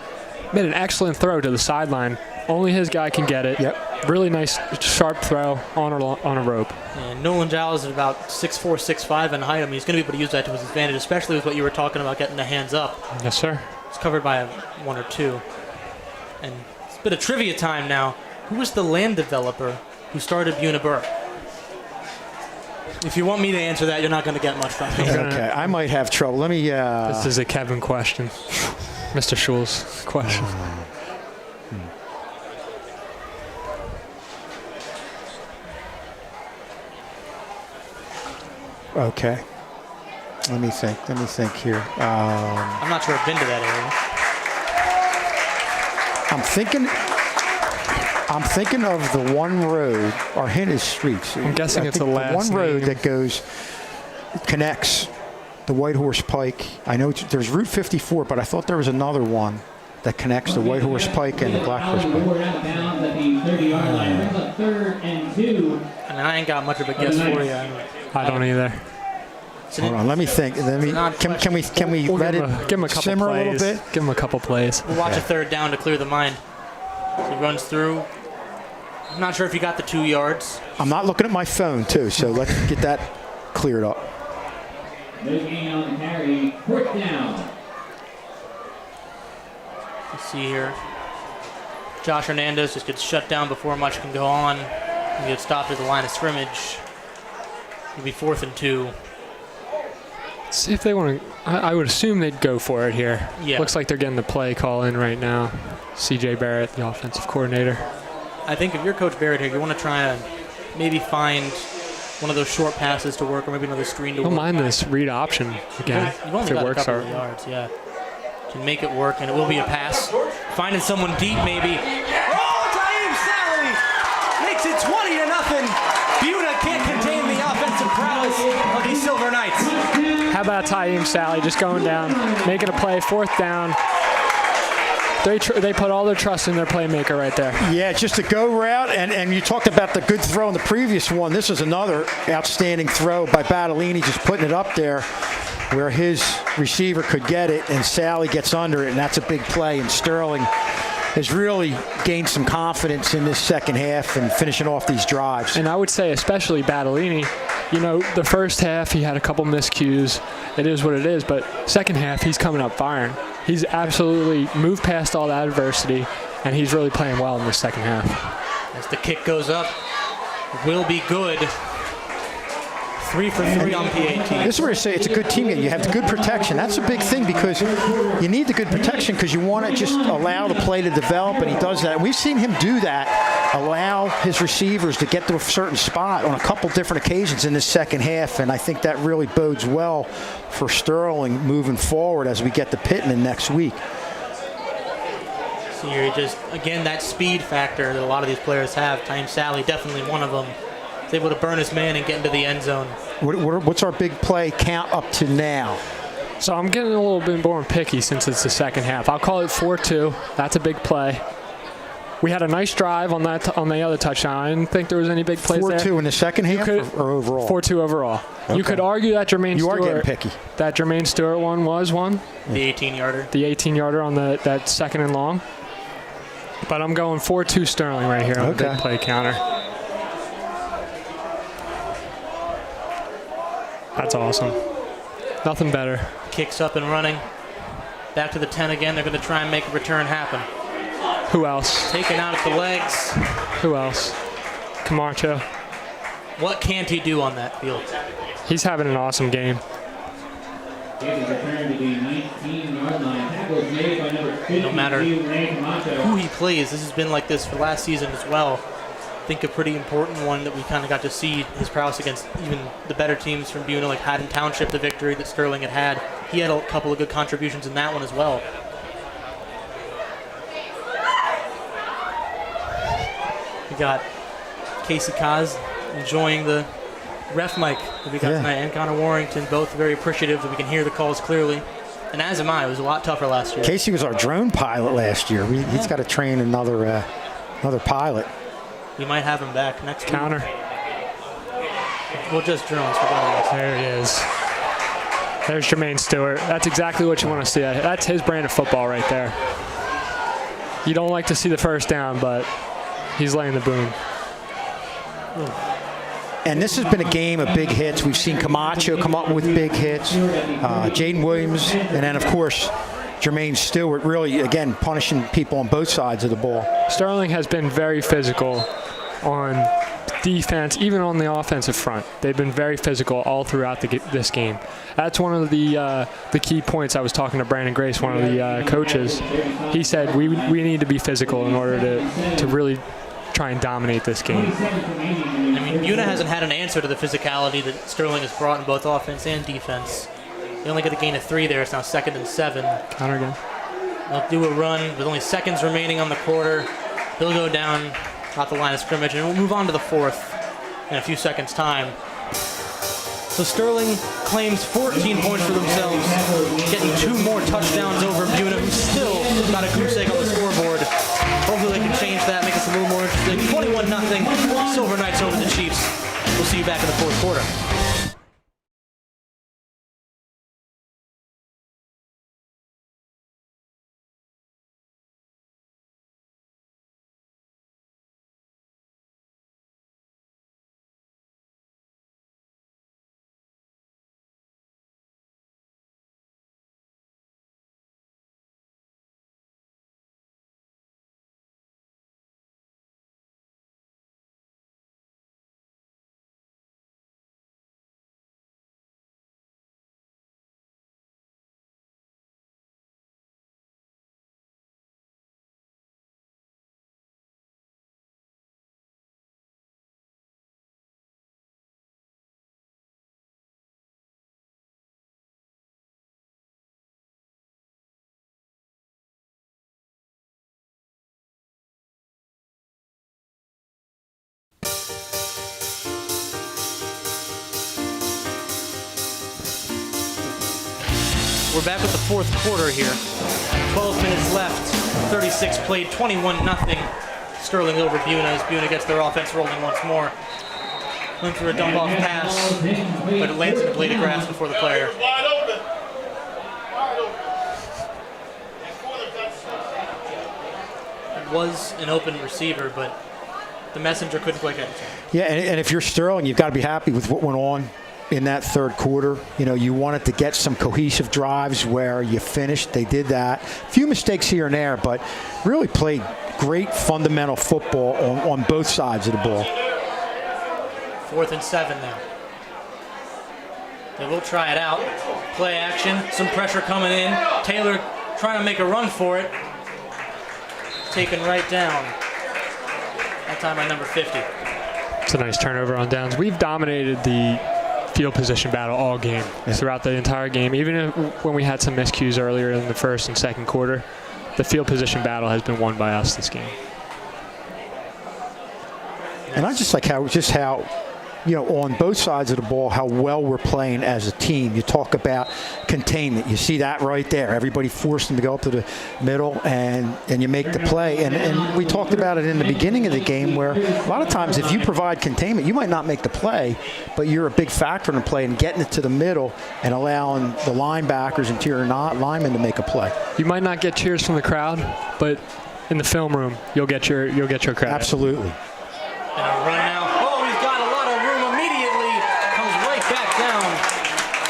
Speaker 3: Made an excellent throw to the sideline. Only his guy can get it.
Speaker 2: Yep.
Speaker 3: Really nice, sharp throw on a rope.
Speaker 1: And Nolan Giles is about 6'4", 6'5" in height. I mean, he's going to be able to use that to his advantage, especially with what you were talking about, getting the hands up.
Speaker 3: Yes, sir.
Speaker 1: It's covered by one or two. And it's a bit of trivia time now. Who was the land developer who started Buena Burke? If you want me to answer that, you're not going to get much from me.
Speaker 2: Okay, I might have trouble. Let me...
Speaker 3: This is a Kevin question. Mr. Schul's question.
Speaker 2: Okay. Let me think here.
Speaker 1: I'm not sure I've been to that area.
Speaker 2: I'm thinking of the one road, or hint is streets.
Speaker 3: I'm guessing it's the last
Speaker 2: one road
Speaker 3: name.
Speaker 2: that connects the White Horse Pike. I know there's Route 54, but I thought there was another one that connects the White Horse Pike and the Black Horse Pike.
Speaker 5: We're out of bounds at the 30-yard line. Brings up 3rd and 2.
Speaker 1: And I ain't got much of a guess for you.
Speaker 3: I don't either.
Speaker 2: Hold on, let me think. Can we let it
Speaker 3: give him a couple
Speaker 2: simmer
Speaker 3: plays.
Speaker 2: a little bit?
Speaker 3: Give him a couple plays.
Speaker 1: We'll watch a third down to clear the mind. So he runs through. I'm not sure if he got the 2 yards.
Speaker 2: I'm not looking at my phone, too, so let's get that cleared up.
Speaker 5: No gain on the carry. 4th down.
Speaker 1: Let's see here. Josh Hernandez just gets shut down before much can go on. He gets stopped at the line of scrimmage. It'll be 4th and 2.
Speaker 3: See if they want to. I would assume they'd go for it here.
Speaker 1: Yeah.
Speaker 3: Looks like they're getting the play call in right now. C.J. Barrett, the offensive coordinator.
Speaker 1: I think if you're Coach Barrett here, you want to try to maybe find one of those short passes to work, or maybe another screen to
Speaker 3: Don't
Speaker 1: work.
Speaker 3: mind this read option again.
Speaker 1: You've only
Speaker 3: if it
Speaker 1: got a
Speaker 3: works
Speaker 1: couple of yards, Can make it work, and it will be a pass. Finding someone deep, maybe. Oh, Taim Sally makes it 20-0. Buena can't contain the offensive prowess of these Silver Knights.
Speaker 3: How about Taim Sally just going down, making a play, 4th down. They put all their trust in their playmaker right there.
Speaker 2: Yeah, just a go route, and you talked about the good throw in the previous one. This is another outstanding throw by Battolini, just putting it up there where his receiver could get it, and Sally gets under it, and that's a big play. And Sterling has really gained some confidence in this second half and finishing off these drives.
Speaker 3: And I would say especially Battolini, the first half he had a couple miscues. It is what it is, but second half he's coming up firing. He's absolutely moved past all that adversity, and he's really playing well in the second half.
Speaker 1: As the kick goes up, will be good. 3 for 3 on PAT.
Speaker 2: This is where you say it's a good team game. You have the good protection. That's a big thing because you need the good protection because you want to just allow the play to develop, and he does that. And we've seen him do that, allow his receivers to get to a certain spot on a couple different occasions in this second half, and I think that really bodes well for Sterling moving forward as we get to Pittman next week.
Speaker 1: So you're just, again, that speed factor that a lot of these players have. Taim Sally, definitely one of them. He's able to burn his man and get into the end zone.
Speaker 2: What's our big play count up to now?
Speaker 3: So I'm getting a little bit more picky since it's the second half. I'll call it 4-2. That's a big play. We had a nice drive on the other touchdown. I didn't think there was any big plays there.
Speaker 2: 4-2 in the second half or overall?
Speaker 3: 4-2 overall.
Speaker 2: Okay.
Speaker 3: You could argue that Jermaine Stewart.
Speaker 2: You are getting picky.
Speaker 3: That Jermaine Stewart one was one.
Speaker 1: The 18-yarder.
Speaker 3: The 18-yarder on that second and long. But I'm going 4-2 Sterling right here on the big play counter. That's awesome. Nothing better.
Speaker 1: Kicks up and running. Back to the 10 again. They're going to try and make a return happen.
Speaker 3: Who else?
Speaker 1: Taken out at the legs.
Speaker 3: Who else? Camacho.
Speaker 1: What can't he do on that field?
Speaker 3: He's having an awesome game.
Speaker 1: No matter who he plays, this has been like this for last season as well. I think a pretty important one that we kind of got to see his prowess against even the better teams from Buena, like Haddon Township, the victory that Sterling had. He had a couple of good contributions in that one as well. We got Casey Kaz enjoying the ref Mike that we got tonight and Connor Warrington, both very appreciative that we can hear the calls clearly. And as am I. It was a lot tougher last year.
Speaker 2: Casey was our drone pilot last year. He's got to train another pilot.
Speaker 1: We might have him back next
Speaker 3: Counter.
Speaker 1: week. Well, just drones.
Speaker 3: There he is. There's Jermaine Stewart. That's exactly what you want to see. That's his brand of football right there. You don't like to see the first down, but he's laying the boom.
Speaker 2: And this has been a game of big hits. We've seen Camacho come up with big hits, Jaden Williams, and then, of course, Jermaine Stewart really, again, punishing people on both sides of the ball.
Speaker 3: Sterling has been very physical on defense, even on the offensive front. They've been very physical all throughout this game. That's one of the key points. I was talking to Brandon Grace, one of the coaches. He said we need to be physical in order to really try and dominate this game.
Speaker 1: I mean, Buena hasn't had an answer to the physicality that Sterling has brought in both offense and defense. They only get a gain of 3 there. It's now 2nd and 7.
Speaker 3: Counter again.
Speaker 1: They'll do a run with only seconds remaining on the quarter. He'll go down off the line of scrimmage, and we'll move on to the 4th in a few seconds' time. So Sterling claims 14 points for themselves, getting 2 more touchdowns over Buena, who's still got a goose egg on the scoreboard. Hopefully they can change that, make us a little more interesting. 21-0, Silver Knights over the Chiefs. We'll see you back in the 4th quarter. We're back with the 4th quarter here. 12 minutes left, 36 played, 21-0. Sterling over Buena as Buena gets their offense rolling once more. Went for a dump-off pass, but it lands in the blade of grass before the player. It was an open receiver, but the messenger couldn't quite get it.
Speaker 2: Yeah, and if you're Sterling, you've got to be happy with what went on in that 3rd quarter. You know, you wanted to get some cohesive drives where you finished. They did that. A few mistakes here and there, but really played great fundamental football on both sides of the ball.
Speaker 1: 4th and 7 now. They will try it out. Play action, some pressure coming in. Taylor trying to make a run for it. Taken right down. That time by number 50.
Speaker 3: It's a nice turnover on downs. We've dominated the field position battle all game, throughout the entire game. Even when we had some miscues earlier in the 1st and 2nd quarter, the field position battle has been won by us this game.
Speaker 2: And I just like how, you know, on both sides of the ball, how well we're playing as a team. You talk about containment. You see that right there. Everybody forced them to go up to the middle, and you make the play. And we talked about it in the beginning of the game where a lot of times if you provide containment, you might not make the play, but you're a big factor in the play and getting it to the middle and allowing the linebackers, interior linemen to make a play.
Speaker 3: You might not get cheers from the crowd, but in the film room, you'll get your credit.
Speaker 2: Absolutely.
Speaker 1: And a run now.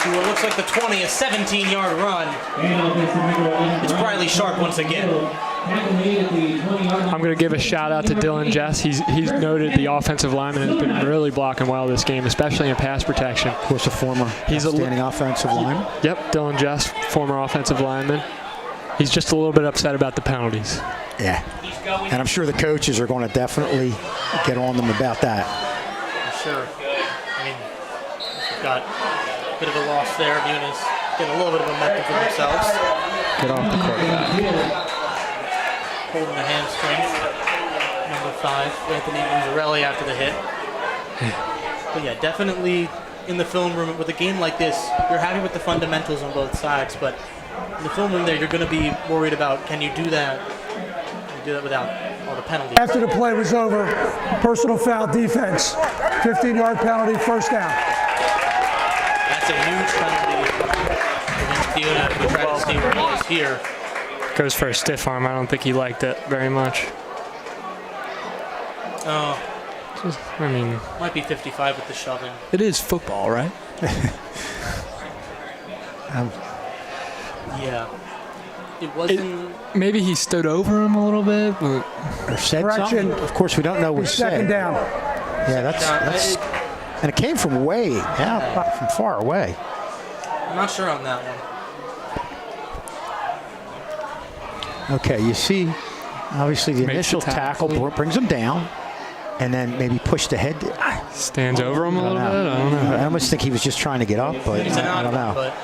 Speaker 1: What looks like the 20, a 17-yard run. It's Briley Sharp once again.
Speaker 3: I'm going to give a shout out to Dylan Jess. He's noted the offensive lineman has been really blocking well this game, especially in pass protection.
Speaker 2: Of course, a former outstanding offensive lineman.
Speaker 3: Yep, Dylan Jess, former offensive lineman. He's just a little bit upset about the penalties.
Speaker 2: Yeah, and I'm sure the coaches are going to definitely get on them about that.
Speaker 1: For sure. I mean, we've got bit of a loss there. Buena's getting a little bit of momentum for themselves.
Speaker 3: Get off the quarterback.
Speaker 1: Holding the hamstring. Number 5, Anthony Muzzarelli after the hit. But yeah, definitely in the film room with a game like this, you're happy with the fundamentals on both sides, but in the film room there, you're going to be worried about, can you do that? Can you do that without all the penalties?
Speaker 7: After the play was over, personal foul defense, 15-yard penalty, first down.
Speaker 1: That's a huge penalty against Buena. We try to see where he is here.
Speaker 3: Goes for a stiff arm. I don't think he liked it very much.
Speaker 1: Oh,
Speaker 3: I mean,
Speaker 1: might be 55 with the shoving.
Speaker 3: it is football, right?
Speaker 1: Yeah. It wasn't...
Speaker 3: Maybe he stood over him a little bit, but
Speaker 2: Or said
Speaker 7: Correction.
Speaker 2: something. Of course, we don't know what he
Speaker 7: Second
Speaker 2: said.
Speaker 7: down.
Speaker 2: Yeah, that's and it came from way out, from far away.
Speaker 1: I'm not sure on that one.
Speaker 2: Okay, you see, obviously the
Speaker 3: Makes
Speaker 2: initial
Speaker 3: the
Speaker 2: tackle
Speaker 3: tackle.
Speaker 2: brings him down, and then maybe pushed the head.
Speaker 3: stands over him a little bit. I don't know.
Speaker 2: I almost think he was just trying to get up, but
Speaker 1: It's an
Speaker 2: I
Speaker 1: odd
Speaker 2: don't
Speaker 1: one,
Speaker 2: know.
Speaker 1: but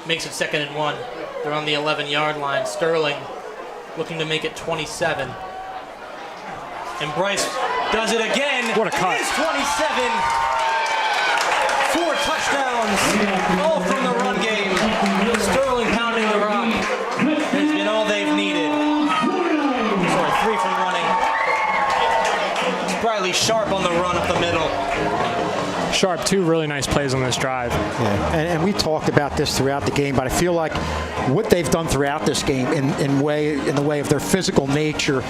Speaker 1: makes it 2nd and 1. They're on the 11-yard line. Sterling looking to make it 27. And Bryce does it again.
Speaker 3: What a cut.
Speaker 1: It is 27. 4 touchdowns, all from the run game. Sterling pounding the rock has been all they've needed. Sorry, 3 from running. Briley Sharp on the run up the middle.
Speaker 3: Sharp, 2 really nice plays on this drive.
Speaker 2: Yeah, and we talked about this throughout the game, but I feel like what they've done throughout this game in the way of their physical nature,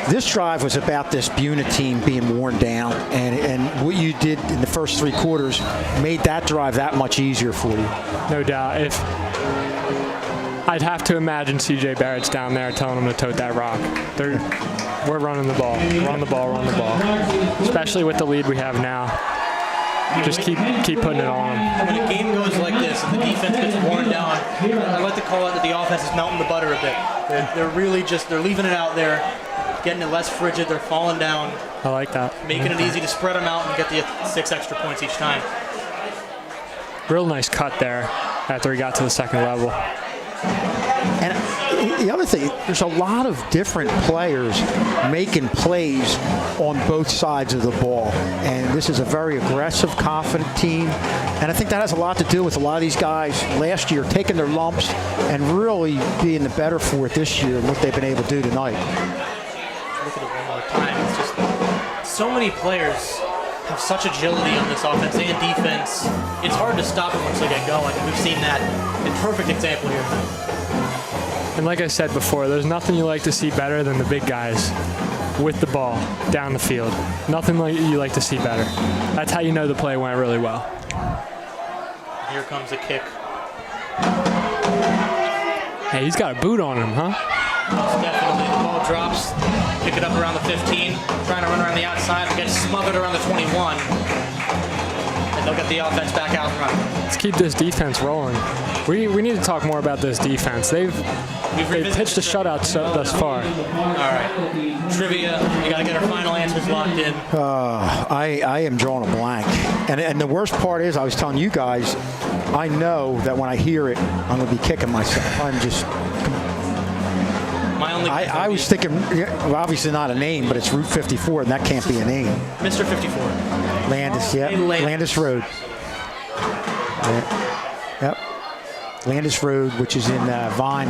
Speaker 2: this drive was about this Buena team being worn down, and what you did in the first 3 quarters made that drive that much easier for you.
Speaker 3: No doubt. If I'd have to imagine C.J. Barrett's down there telling them to tote that rock. We're running the ball. Run the ball, run the ball. Especially with the lead we have now. Just keep putting it on.
Speaker 1: When a game goes like this and the defense gets worn down, I like to call it that the offense is melting the butter a bit. They're really they're leaving it out there, getting it less frigid. They're falling down,
Speaker 3: I like that.
Speaker 1: making it easy to spread them out and get the 6 extra points each time.
Speaker 3: Real nice cut there after he got to the 2nd level.
Speaker 2: And the other thing, there's a lot of different players making plays on both sides of the ball. And this is a very aggressive, confident team. And I think that has a lot to do with a lot of these guys last year taking their lumps and really being the better for it this year and what they've been able to do tonight.
Speaker 1: Look at it one more time. It's just so many players have such agility on this offense and defense. It's hard to stop them once they get going. We've seen that in perfect example here.
Speaker 3: And like I said before, there's nothing you like to see better than the big guys with the ball down the field. Nothing like you like to see better. That's how you know the play went really well.
Speaker 1: Here comes a kick.
Speaker 3: Hey, he's got a boot on him, huh?
Speaker 1: Definitely the ball drops. Pick it up around the 15. Trying to run around the outside and get smothered around the 21. And they'll get the offense back out and run.
Speaker 3: Let's keep this defense rolling. We need to talk more about this defense. They've pitched a shutout thus far.
Speaker 1: All right. Trivia. You got to get our final answers locked in.
Speaker 2: I am drawing a blank. And the worst part is, I was telling you guys, I know that when I hear it, I'm going to be kicking myself. I'm just...
Speaker 1: My only
Speaker 2: I was thinking, well, obviously not a name, but it's Route 54, and that can't be a name.
Speaker 1: Mr. 54.
Speaker 2: Landis, yeah. Landis Road. Yep. Landis Road, which is in Vineland.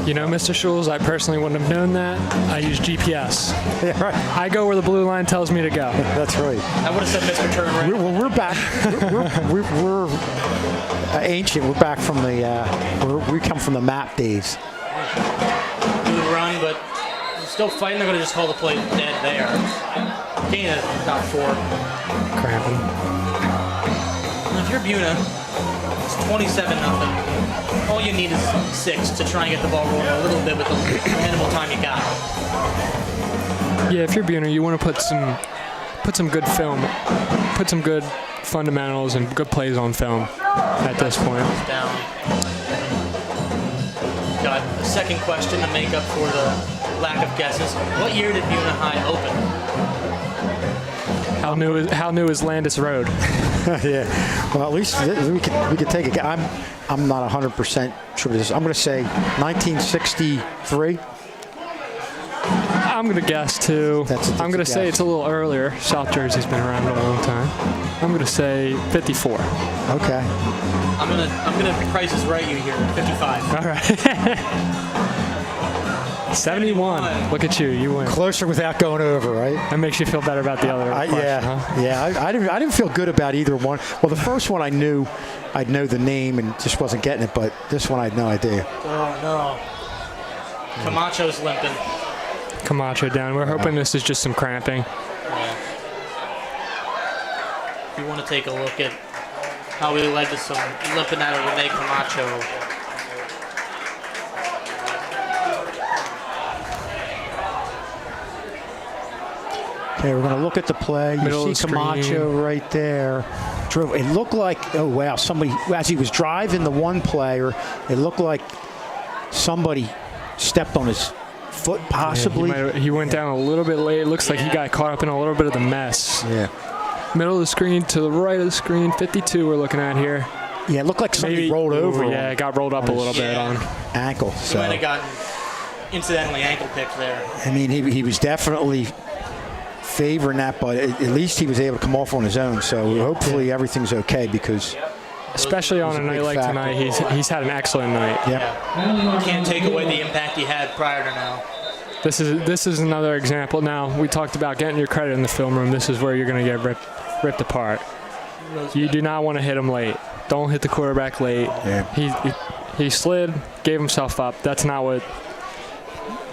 Speaker 3: You know, Mr. Schulz, I personally wouldn't have known that. I use GPS.
Speaker 2: Yeah, right.
Speaker 3: I go where the blue line tells me to go.
Speaker 2: That's right.
Speaker 1: I would have said Mr. Turn right.
Speaker 2: We're back. We're ancient. We're back from the. We come from the map days.
Speaker 1: Good run, but still fighting. They're going to just call the play dead there. Gain of about 4.
Speaker 3: Cramping.
Speaker 1: And if you're Buena, it's 27-0. All you need is 6 to try and get the ball rolling a little bit with the minimal time you got.
Speaker 3: Yeah, if you're Buena, you want to put some good film, put some good fundamentals and good plays on film at this point.
Speaker 1: Down. Got a second question to make up for the lack of guesses. What year did Buena High open?
Speaker 3: How new is Landis Road?
Speaker 2: Yeah. Well, at least we could take it. I'm not 100% sure of this. I'm going to say 1963.
Speaker 3: I'm I'm going to guess, too. I'm going to say it's a little earlier. South Jersey's been around a long time. I'm going to say 54.
Speaker 2: Okay.
Speaker 1: I'm gonna Price is Right you here. 55.
Speaker 3: All right. 71. Look at you. You win.
Speaker 2: Closer without going over, right?
Speaker 3: That makes you feel better about the other question, huh?
Speaker 2: Yeah. I didn't feel good about either one. Well, the first one I knew, I'd know the name and just wasn't getting it, but this one I had no idea.
Speaker 1: Oh no. Camacho's limping.
Speaker 3: Camacho down. We're hoping this is just some cramping.
Speaker 1: Yeah. If you want to take a look at how we led to some limping out of Rene Camacho.
Speaker 2: Okay, we're going to look at the play.
Speaker 3: Middle
Speaker 2: You see
Speaker 3: of the
Speaker 2: Camacho
Speaker 3: screen.
Speaker 2: right there. It looked like, oh wow, somebody, as he was driving the one player, it looked like somebody stepped on his foot possibly.
Speaker 3: Yeah, he went down a little bit late. It looks like he got caught up in a little bit of the mess.
Speaker 2: Yeah.
Speaker 3: Middle of the screen to the right of the screen, 52 we're looking at here.
Speaker 2: Yeah, it looked like somebody rolled over.
Speaker 3: Yeah, it got rolled up a little bit on
Speaker 2: ankle.
Speaker 1: He
Speaker 2: So
Speaker 1: might have gotten incidentally ankle picked there.
Speaker 2: I mean, he was definitely favoring that, but at least he was able to come off on his own. So hopefully everything's okay because.
Speaker 3: Especially on a night like tonight, he's had an excellent night.
Speaker 2: Yeah.
Speaker 1: Can't take away the impact he had prior to now.
Speaker 3: This is another example. Now we talked about getting your credit in the film room. This is where you're going to get ripped apart. You do not want to hit him late. Don't hit the quarterback late.
Speaker 2: Yeah.
Speaker 3: He slid, gave himself up. That's not what.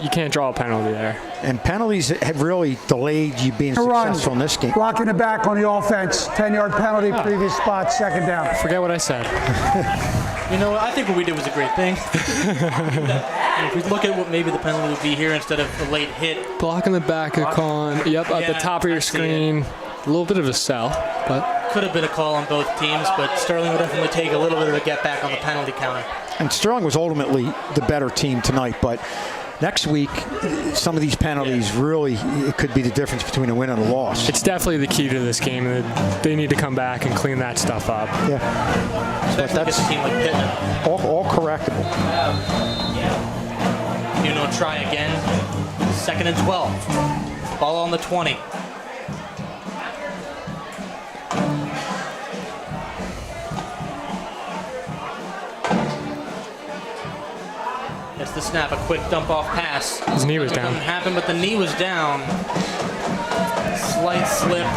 Speaker 3: You can't draw a penalty there. And
Speaker 2: penalties have really delayed you being successful in this game.
Speaker 7: Blocking it back on the offense. 10-yard penalty, previous spot, second down.
Speaker 3: Forget what I said.
Speaker 1: You know, I think what we did was a great thing. If we look at what maybe the penalty would be here instead of a late hit.
Speaker 3: Blocking the back of Con. Yep, at the top of your screen. A little bit of a sell, but
Speaker 1: could have been a call on both teams, but Sterling would definitely take a little bit of a get back on the penalty counter.
Speaker 2: And Sterling was ultimately the better team tonight, but next week, some of these penalties really, it could be the difference between a win and a loss.
Speaker 3: It's definitely the key to this game. They need to come back and clean that stuff up.
Speaker 2: Yeah.
Speaker 1: Especially against a team like Pittman.
Speaker 2: All correctable.
Speaker 1: You know, try again. 2nd and 12. Ball on the 20. That's the snap, a quick dump off pass.
Speaker 3: His knee was down.
Speaker 1: Didn't happen, but the knee was down. Slight slip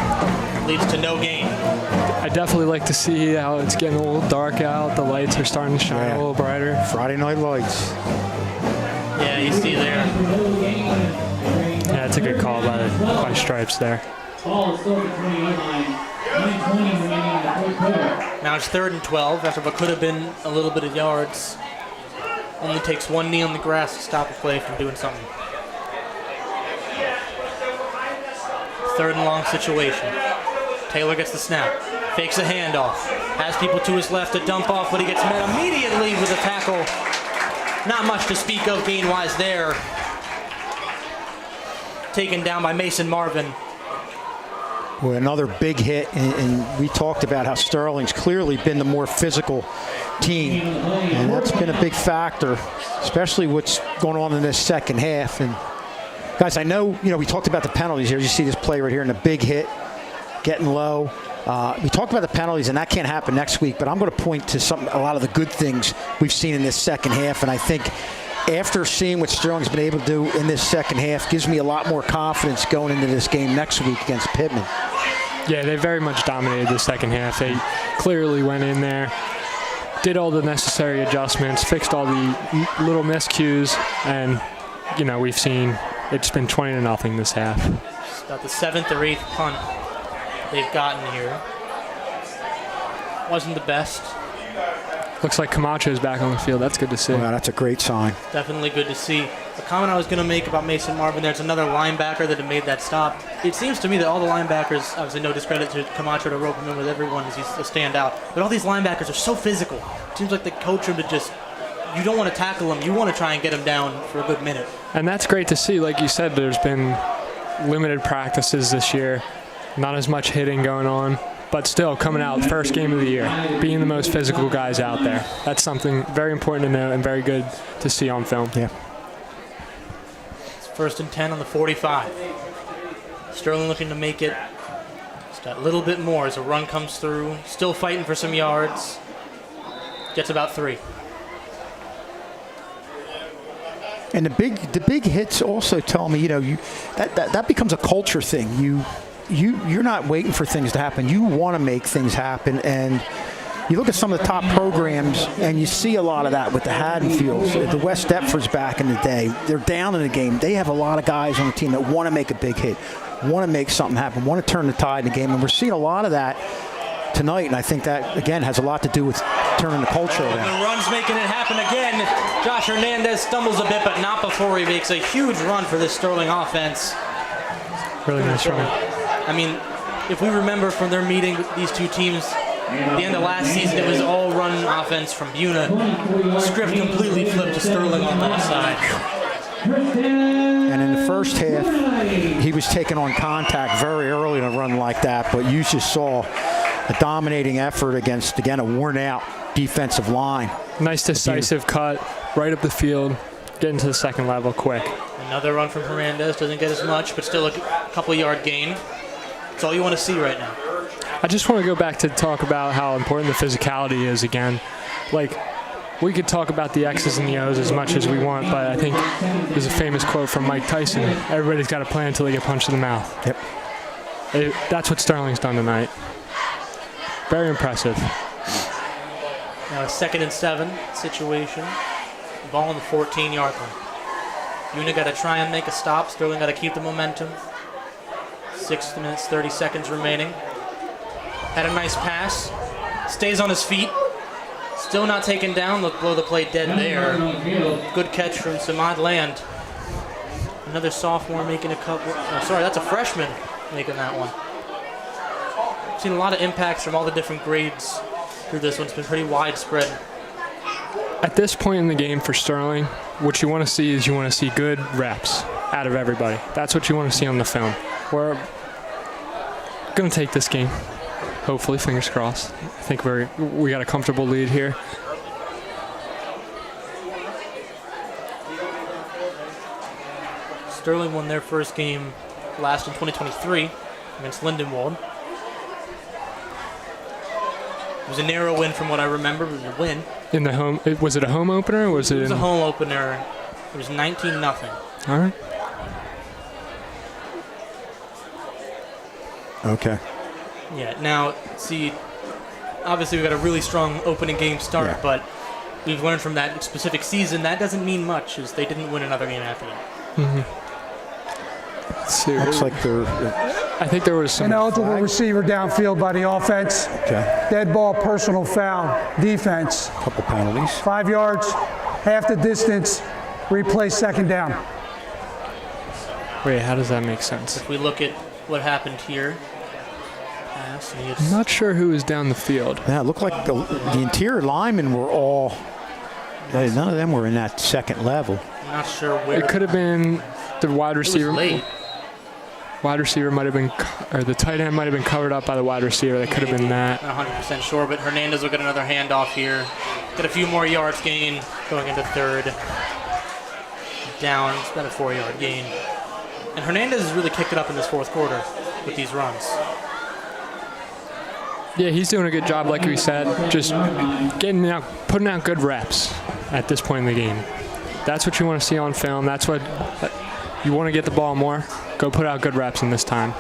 Speaker 1: leads to no gain.
Speaker 3: I definitely like to see how it's getting a little dark out. The lights are starting to shine a little brighter.
Speaker 2: Friday night lights.
Speaker 1: Yeah, you see there.
Speaker 3: Yeah, it's a good call by Stripes there.
Speaker 5: Ball is still at the 28 line. 9:20 remaining in the fourth quarter.
Speaker 1: Now it's 3rd and 12 after what could have been a little bit of yards. Only takes one knee on the grass to stop a play from doing something. 3rd and long situation. Taylor gets the snap. Fakes a handoff. Has people to his left to dump off, but he gets met immediately with a tackle. Not much to speak of gain-wise there. Taken down by Mason Marvin.
Speaker 2: Well, another big hit, and we talked about how Sterling's clearly been the more physical team, and that's been a big factor, especially what's going on in this second half. And guys, I know, we talked about the penalties here. You see this play right here, and a big hit, getting low. We talked about the penalties, and that can't happen next week, but I'm going to point to a lot of the good things we've seen in this second half, and I think after seeing what Sterling's been able to do in this second half, gives me a lot more confidence going into this game next week against Pittman.
Speaker 3: Yeah, they very much dominated the second half. They clearly went in there, did all the necessary adjustments, fixed all the little miscues, and, we've seen it's been 20-0 this half.
Speaker 1: It's about the 7th or 8th punt they've gotten here. Wasn't the best.
Speaker 3: Looks like Camacho's back on the field. That's good to see.
Speaker 2: Wow, that's a great sign.
Speaker 1: Definitely good to see. The comment I was going to make about Mason Marvin, there's another linebacker that had made that stop. It seems to me that all the linebackers, obviously no discredit to Camacho to rope him in with everyone as he's a standout, but all these linebackers are so physical. It seems like they coach him to just, you don't want to tackle him, you want to try and get him down for a good minute.
Speaker 3: And that's great to see. Like you said, there's been limited practices this year, not as much hitting going on. But still, coming out, first game of the year, being the most physical guys out there. That's something very important to know and very good to see on film.
Speaker 2: Yeah.
Speaker 1: First and 10 on the 45. Sterling looking to make it just a little bit more as a run comes through. Still fighting for some yards. Gets about 3.
Speaker 2: And the big hits also tell me, that becomes a culture thing. You're not waiting for things to happen. You want to make things happen. And you look at some of the top programs, and you see a lot of that with the Haddonfields, the West Deptfords back in the day. They're down in the game. They have a lot of guys on the team that want to make a big hit, want to make something happen, want to turn the tide in the game. And we're seeing a lot of that tonight. And I think that, again, has a lot to do with turning the culture around.
Speaker 1: The run's making it happen again. Josh Hernandez stumbles a bit, but not before he makes a huge run for this Sterling offense.
Speaker 3: Really nice run.
Speaker 1: I mean, if we remember from their meeting, these two teams, at the end of last season, it was all run offense from Buena. Script completely flipped to Sterling on that side.
Speaker 2: And in the first half, he was taking on contact very early in a run like that, but you just saw a dominating effort against, again, a worn-out defensive line.
Speaker 3: Nice decisive cut, right up the field, getting to the second level quick.
Speaker 1: Another run from Hernandez, doesn't get as much, but still a couple yard gain. That's all you want to see right now.
Speaker 3: I just want to go back to talk about how important the physicality is again. Like, we could talk about the X's and the O's as much as we want, but I think there's a famous quote from Mike Tyson: everybody's got a plan until they get punched in the mouth.
Speaker 2: Yep.
Speaker 3: That's what Sterling's done tonight. Very impressive.
Speaker 1: Now a 2nd and 7 situation. Ball on the 14-yard line. Buena got to try and make a stop. Sterling got to keep the momentum. 6 minutes, 30 seconds remaining. Had a nice pass. Stays on his feet. Still not taken down. Look below the plate dead there. Good catch from Samad Land. Another sophomore making a couple. Oh, sorry, that's a freshman making that one. Seen a lot of impacts from all the different grades through this one. It's been pretty widespread.
Speaker 3: At this point in the game for Sterling, what you want to see is you want to see good reps out of everybody. That's what you want to see on the film. We're going to take this game. Hopefully, fingers crossed. I think we got a comfortable lead here.
Speaker 1: Sterling won their first game last in 2023 against Lindenwold. It was a narrow win from what I remember. It was a win.
Speaker 3: In the home, was it a home opener? Or was it?
Speaker 1: It was a home opener. It was 19-0.
Speaker 3: All right.
Speaker 2: Okay.
Speaker 1: Yeah. Now, see, obviously we've got a really strong opening game start,
Speaker 2: Yeah.
Speaker 1: but we've learned from that specific season that doesn't mean much, as they didn't win another game after that.
Speaker 3: Let's see.
Speaker 2: Looks like they're
Speaker 3: I think there was some.
Speaker 7: Ineligible receiver downfield by the offense.
Speaker 2: okay.
Speaker 7: Dead ball, personal foul. Defense,
Speaker 2: Couple penalties.
Speaker 7: 5 yards, half the distance, replay 2nd down.
Speaker 3: Wait, how does that make sense?
Speaker 1: If we look at what happened here, pass, and he
Speaker 3: I'm
Speaker 1: gets
Speaker 3: not sure who was down the field.
Speaker 2: Yeah, it looked like the interior linemen were all. None of them were in that second level.
Speaker 1: I'm not sure where.
Speaker 3: It could have been the wide
Speaker 1: It was
Speaker 3: receiver.
Speaker 1: late.
Speaker 3: Wide receiver might have been, or the tight end might have been covered up by the wide receiver. That could have been that.
Speaker 1: Not 100% sure, but Hernandez will get another handoff here. Get a few more yards gain going into third. Down, it's about a 4-yard gain. And Hernandez has really kicked it up in this fourth quarter with these runs.
Speaker 3: Yeah, he's doing a good job, like we said, just getting out, putting out good reps at this point in the game. That's what you want to see on film. That's what you want to get the ball more. Go put out good reps in this time.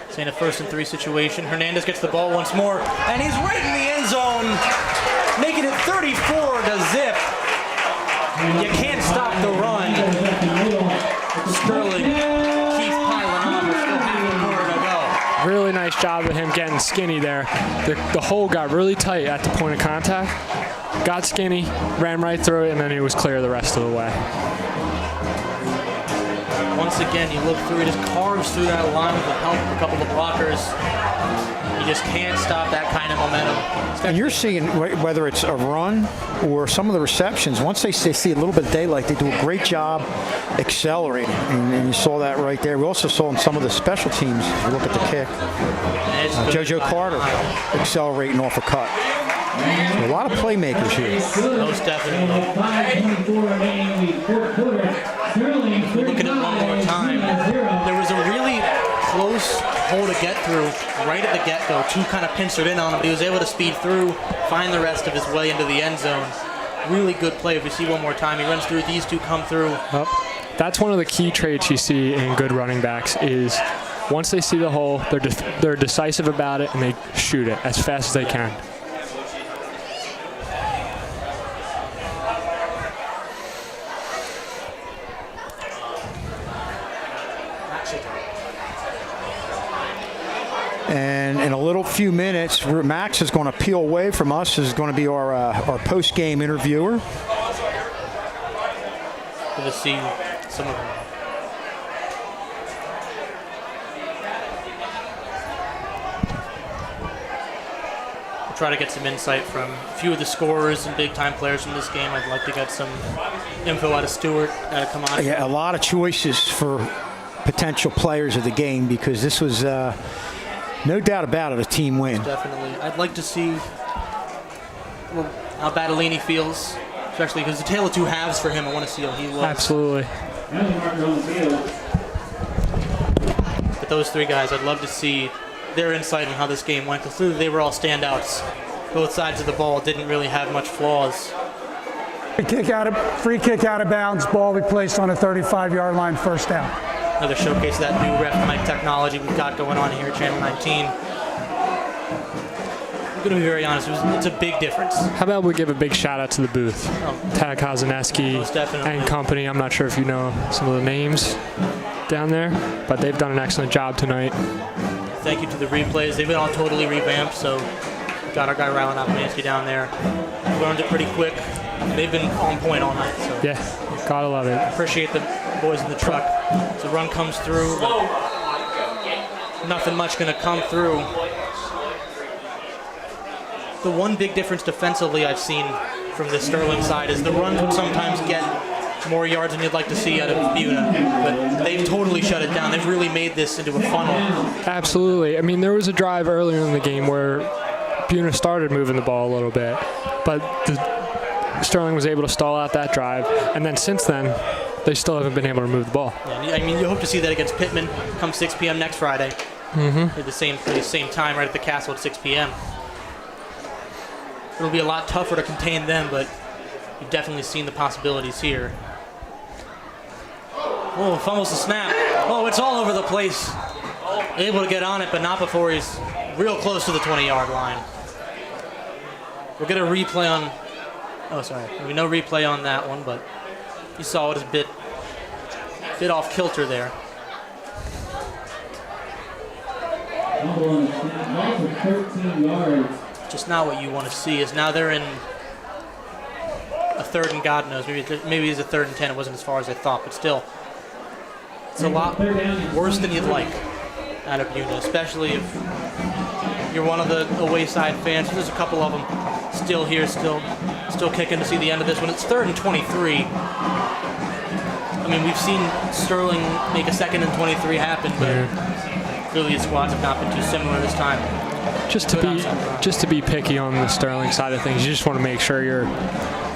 Speaker 1: Saying a 1st and 3 situation. Hernandez gets the ball once more, and he's right in the end zone, making it 34-0. You can't stop the run. Sterling keeps piling on. There's still half a quarter to go.
Speaker 3: Really nice job of him getting skinny there. The hole got really tight at the point of contact. Got skinny, ran right through it, and then he was clear the rest of the way.
Speaker 1: Once again, you look through, he just carves through that line with the help of a couple of blockers. You just can't stop that kind of momentum.
Speaker 2: And you're seeing whether it's a run or some of the receptions, once they see a little bit of daylight, they do a great job accelerating. And you saw that right there. We also saw in some of the special teams, if you look at the kick,
Speaker 1: And it's good
Speaker 2: JoJo
Speaker 1: by
Speaker 2: Carter
Speaker 1: line.
Speaker 2: accelerating off a cut. A lot of playmakers here.
Speaker 1: Most definitely.
Speaker 5: 5:24 remaining in the fourth quarter. Sterling,
Speaker 1: Look at it one more time. There was a really close hole to get through right at the get-go. Two kind of pincered in on him, but he was able to speed through, find the rest of his way into the end zone. Really good play. If we see one more time, he runs through. These two come through.
Speaker 3: That's one of the key traits you see in good running backs is once they see the hole, they're decisive about it, and they shoot it as fast as they can.
Speaker 2: And in a little few minutes, Max is going to peel away from us. Is going to be our post-game interviewer.
Speaker 1: Good to see some of them. We'll try to get some insight from a few of the scorers and big-time players from this game. I'd like to get some info out of Stewart, out of Kamani.
Speaker 2: Yeah, a lot of choices for potential players of the game because this was, no doubt about it, a team win.
Speaker 1: Definitely. I'd like to see how Battellini feels, especially because the tale of two halves for him. I want to see how he looks.
Speaker 3: Absolutely.
Speaker 1: But those three guys, I'd love to see their insight on how this game went, because clearly they were all standouts. Both sides of the ball didn't really have much flaws.
Speaker 7: Free kick out of bounds, ball we placed on a 35-yard line, first down.
Speaker 1: Another showcase of that new ref mic technology we've got going on here at Channel 19. I'm going to be very honest, it's a big difference.
Speaker 3: How about we give a big shout out to the booth? Tag Kozaneski
Speaker 1: Most definitely.
Speaker 3: and company. I'm not sure if you know some of the names down there, but they've done an excellent job tonight.
Speaker 1: Thank you to the replays. They've been all totally revamped, so got our guy Rylan Opmansky down there. Learned it pretty quick. They've been on point all night. So
Speaker 3: Yeah, gotta love it.
Speaker 1: appreciate the boys in the truck. So run comes through, but nothing much going to come through. The one big difference defensively I've seen from the Sterling side is the runs would sometimes get more yards than you'd like to see out of Buena, but they've totally shut it down. They've really made this into a funnel.
Speaker 3: Absolutely. I mean, there was a drive earlier in the game where Buena started moving the ball a little bit, but Sterling was able to stall out that drive, and then since then, they still haven't been able to move the ball.
Speaker 1: Yeah, I mean, you hope to see that against Pittman come 6 p.m. next Friday. At the same place, same time, right at the Castle at 6 p.m. It'll be a lot tougher to contain them, but you've definitely seen the possibilities here. Oh, fumbles the snap. Oh, it's all over the place. Able to get on it, but not before he's real close to the 20-yard line. We'll get a replay on... Oh, sorry. There'll be no replay on that one, but you saw it as a bit off kilter there.
Speaker 5: Fumble on the snap, ball for 13 yards.
Speaker 1: Just not what you want to see. Is now they're in a third and God knows. Maybe it's a 3rd and 10. It wasn't as far as I thought, but still. It's a lot worse than you'd like out of Buena, especially if you're one of the away side fans. There's a couple of them still here, still kicking to see the end of this one. It's 3rd and 23. I mean, we've seen Sterling make a 2nd and 23 happen, but clearly his squads have not been too similar this time.
Speaker 3: Just to be picky on the Sterling side of things, you just want to make sure you're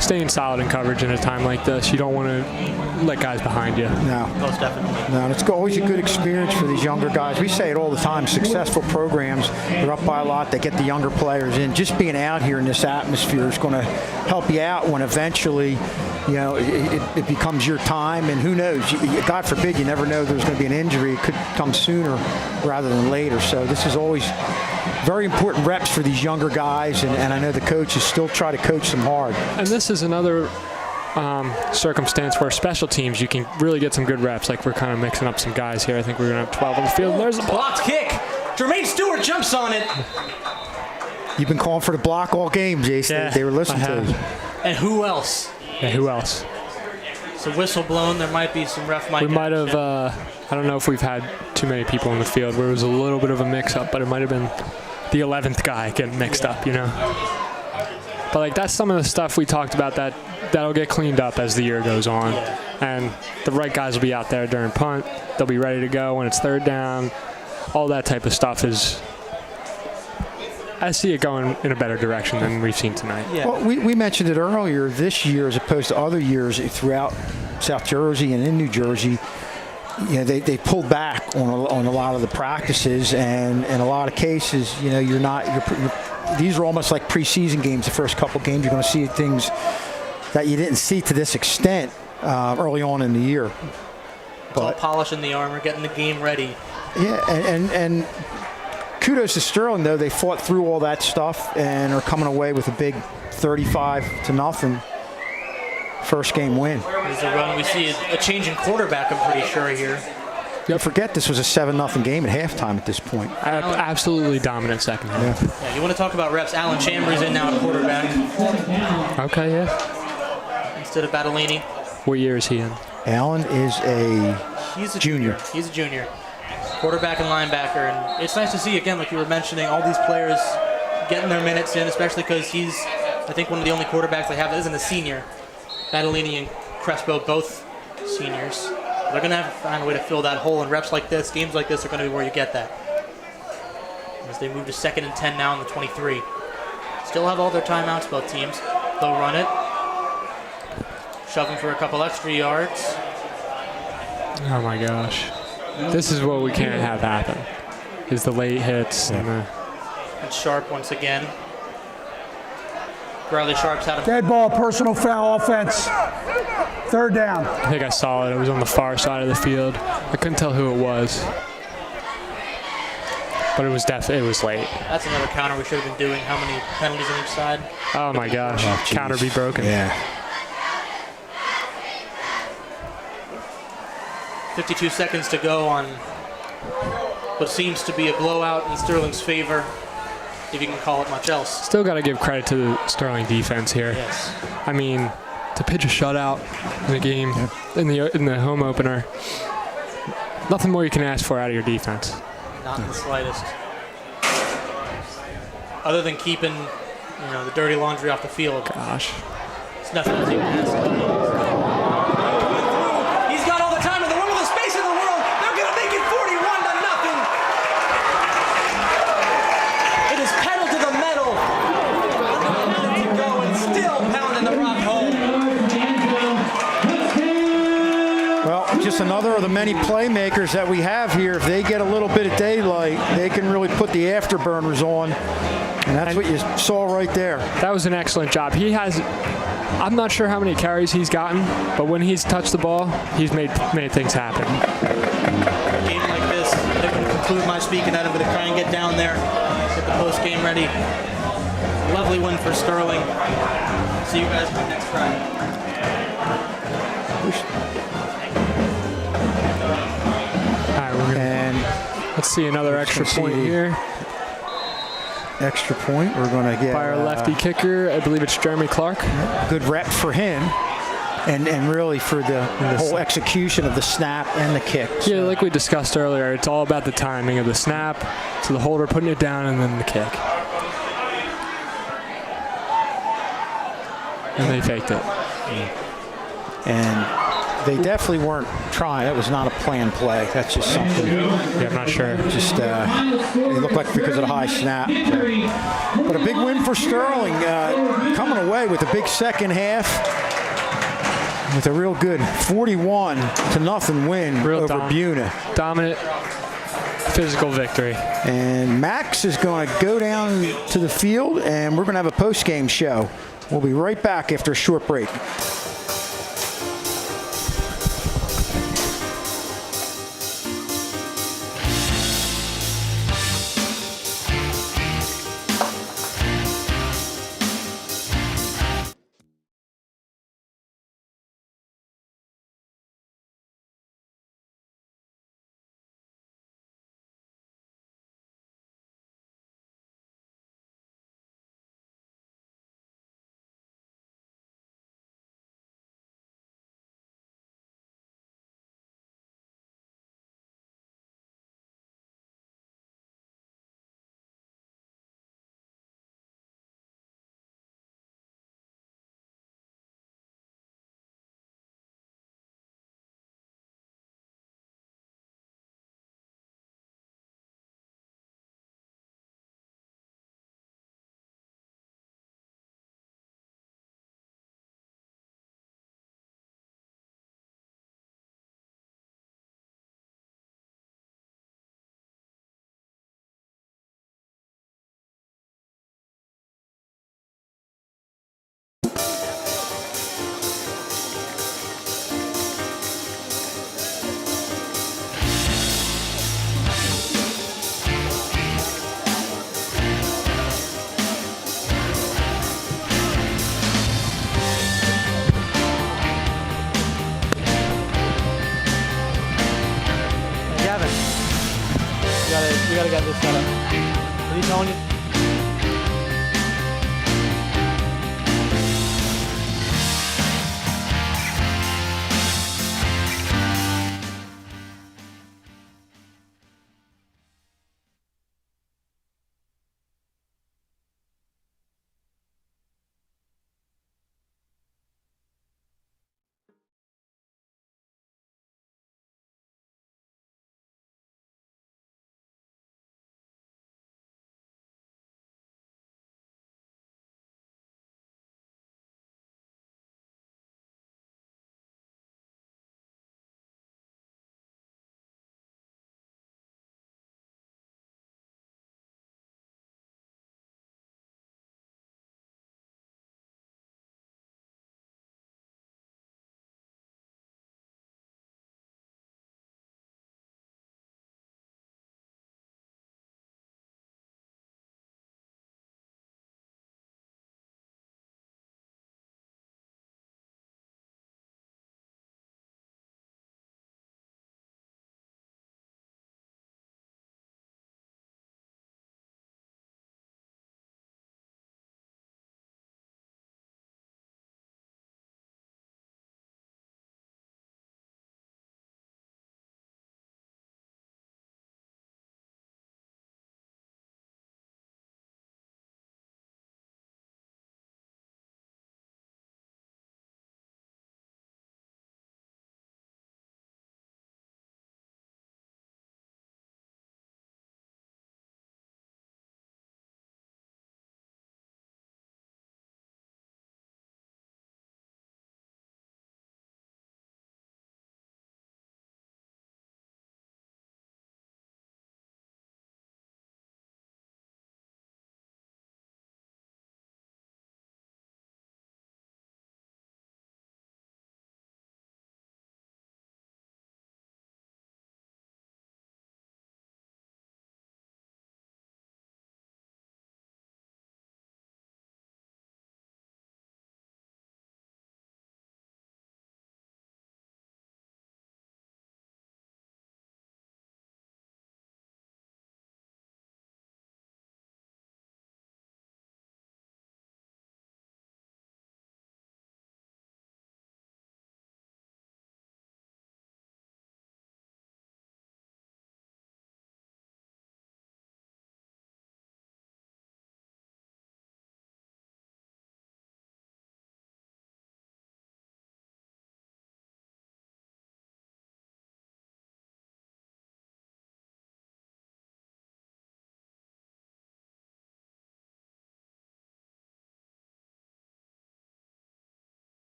Speaker 3: staying solid in coverage in a time like this. You don't want to let guys behind you.
Speaker 2: No.
Speaker 1: Most definitely.
Speaker 2: No, it's always a good experience for these younger guys. We say it all the time, successful programs, they're up by a lot, they get the younger players in. Just being out here in this atmosphere is going to help you out when eventually, you know, it becomes your time. And who knows, God forbid, you never know there's going to be an injury. It could come sooner rather than later. So this is always very important reps for these younger guys, and I know the coaches still try to coach them hard.
Speaker 3: And this is another circumstance where special teams, you can really get some good reps. Like we're kind of mixing up some guys here. I think we're going to have 12 on the field. And there's a
Speaker 1: Blocked kick. Jermaine Stewart jumps on it.
Speaker 2: You've been calling for the block all game, Jason.
Speaker 3: Yeah,
Speaker 2: they were listening
Speaker 3: I
Speaker 2: to
Speaker 3: have.
Speaker 2: you.
Speaker 1: And who else?
Speaker 3: Yeah, who else?
Speaker 1: So whistle blown. There might be some ref mic.
Speaker 3: We might have, I don't know if we've had too many people in the field where it was a little bit of a mix-up, but it might have been the 11th guy getting mixed up, you know? But like that's some of the stuff we talked about that'll get cleaned up as the year goes on. And the right guys will be out there during punt. They'll be ready to go when it's 3rd down. All that type of stuff is I see it going in a better direction than we've seen tonight.
Speaker 1: Yeah.
Speaker 2: Well, we mentioned it earlier. This year, as opposed to other years throughout South Jersey and in New Jersey, you know, they pulled back on a lot of the practices, and in a lot of cases, you know, these are almost like preseason games. The first couple games, you're going to see things that you didn't see to this extent early on in the year.
Speaker 1: It's all polishing the armor, getting the game ready.
Speaker 2: Yeah, and kudos to Sterling, though. They fought through all that stuff and are coming away with a big 35-0 first game win.
Speaker 1: There's a run. We see a change in quarterback, I'm pretty sure, here.
Speaker 2: Don't forget, this was a 7-0 game at halftime at this point.
Speaker 3: Absolutely dominant second half.
Speaker 1: Yeah, you want to talk about reps? Alan Chambers in now at quarterback
Speaker 3: Okay, yeah.
Speaker 1: instead of Battolini.
Speaker 3: What year is he in?
Speaker 2: Allen is
Speaker 1: He's a
Speaker 2: junior.
Speaker 1: He's a junior. Quarterback and linebacker. And it's nice to see, again, like you were mentioning, all these players getting their minutes in, especially because he's, I think, one of the only quarterbacks they have that isn't a senior. Battolini and Crespo, both seniors. They're going to have to find a way to fill that hole, and reps like this, games like this are going to be where you get that. As they move to 2nd and 10 now in the 23. Still have all their timeouts, both teams. They'll run it. Shove them for a couple extra yards.
Speaker 3: Oh my gosh. This is what we can't have happen, is the late hits. And
Speaker 1: Sharp once again. Bradley Sharp's had a
Speaker 7: Dead ball, personal foul, offense. 3rd down.
Speaker 3: I think I saw it. It was on the far side of the field. I couldn't tell who it was. But it was late.
Speaker 1: That's another counter we should have been doing. How many penalties on each side?
Speaker 3: Oh my gosh. Counter be broken.
Speaker 2: Yeah.
Speaker 1: 52 seconds to go on what seems to be a blowout in Sterling's favor, if you can call it much else.
Speaker 3: Still got to give credit to the Sterling defense here.
Speaker 1: Yes.
Speaker 3: I mean, to pitch a shutout in the game, in the home opener, nothing more you can ask for out of your defense.
Speaker 1: Not in the slightest. Other than keeping, the dirty laundry off the field.
Speaker 3: Gosh.
Speaker 1: It's nothing else you can ask. He's got all the time in the world, all the space in the world. They're going to make it 41-0. It is pedal to the metal. To go and still pounding the rock home.
Speaker 2: Well, just another of the many playmakers that we have here. If they get a little bit of daylight, they can really put the afterburners on. And that's what you saw right there.
Speaker 3: That was an excellent job. I'm not sure how many carries he's gotten, but when he's touched the ball, he's made things happen.
Speaker 1: A game like this, I'm going to conclude my speaking at him, but to try and get down there, get the post game ready. Lovely win for Sterling. See you guys next Friday.
Speaker 3: All right,
Speaker 2: And
Speaker 3: let's see another extra point here.
Speaker 2: Extra point, we're going to get
Speaker 3: By our lefty kicker, I believe it's Jeremy Clark.
Speaker 2: good rep for him, and really for the whole execution of the snap and the kick.
Speaker 3: Yeah, like we discussed earlier, it's all about the timing of the snap to the holder putting it down and then the kick. And they faked it.
Speaker 2: And they definitely weren't trying. That was not a planned play. That's just something.
Speaker 3: Yeah, I'm not sure.
Speaker 2: Just it looked like because of the high snap. But a big win for Sterling, coming away with a big second half with a real good 41-0 win over Buena.
Speaker 3: Dominant physical victory.
Speaker 2: And Max is going to go down to the field, and we're going to have a post-game show. We'll be right back after a short break.
Speaker 1: gotta get this set up. What are you telling you?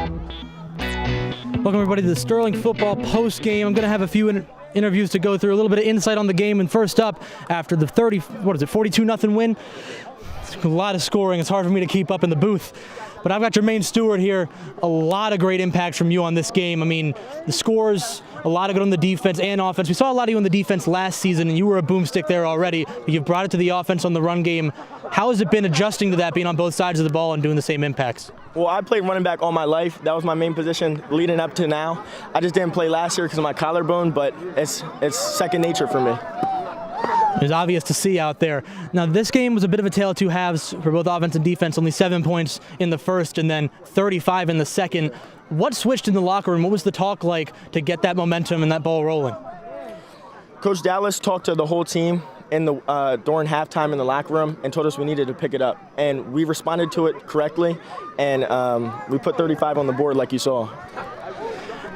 Speaker 1: Welcome everybody to the Sterling football post game. I'm going to have a few interviews to go through, a little bit of insight on the game. And first up, after the 42-0 win, a lot of scoring. It's hard for me to keep up in the booth. But I've got Jermaine Stewart here. A lot of great impact from you on this game. I mean, the scores, a lot of good on the defense and offense. We saw a lot of you on the defense last season, and you were a boomstick there already. But you've brought it to the offense on the run game. How has it been adjusting to that, being on both sides of the ball and doing the same impacts?
Speaker 8: Well, I played running back all my life. That was my main position leading up to now. I just didn't play last year because of my collarbone, but it's second nature for me.
Speaker 1: It was obvious to see out there. Now, this game was a bit of a tale of two halves for both offense and defense. Only 7 points in the first and then 35 in the second. What switched in the locker room? What was the talk like to get that momentum and that ball rolling?
Speaker 8: Coach Dallas talked to the whole team during halftime in the locker room and told us we needed to pick it up. And we responded to it correctly, and we put 35 on the board like you saw.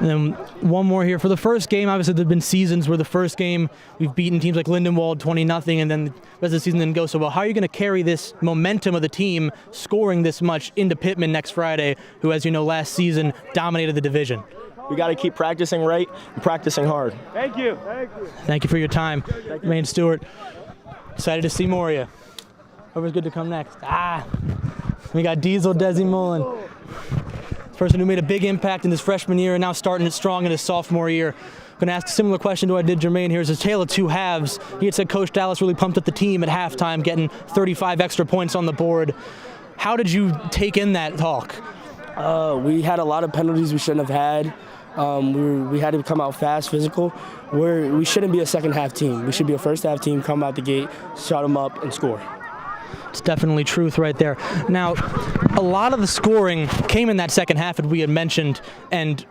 Speaker 1: And then one more here. For the first game, obviously there have been seasons where the first game we've beaten teams like Lindenwold 20-0, and then the rest of the season didn't go so well. How are you going to carry this momentum of the team scoring this much into Pittman next Friday, who, as you know, last season dominated the division?
Speaker 8: We got to keep practicing right and practicing hard.
Speaker 1: Thank you. Thank you for your time, Jermaine Stewart. Excited to see more of you. Whoever's good to come next. We got Diesel Desi Mullen. Person who made a big impact in his freshman year and now starting it strong in his sophomore year. I'm going to ask a similar question to what I did Jermaine here. It's a tale of two halves. He had said Coach Dallas really pumped up the team at halftime, getting 35 extra points on the board. How did you take in that talk?
Speaker 9: We had a lot of penalties we shouldn't have had. We had to come out fast, physical. We shouldn't be a second half team. We should be a first half team, come out the gate, shut them up, and score.
Speaker 1: It's definitely truth right there. Now, a lot of the scoring came in that second half, as we had mentioned, and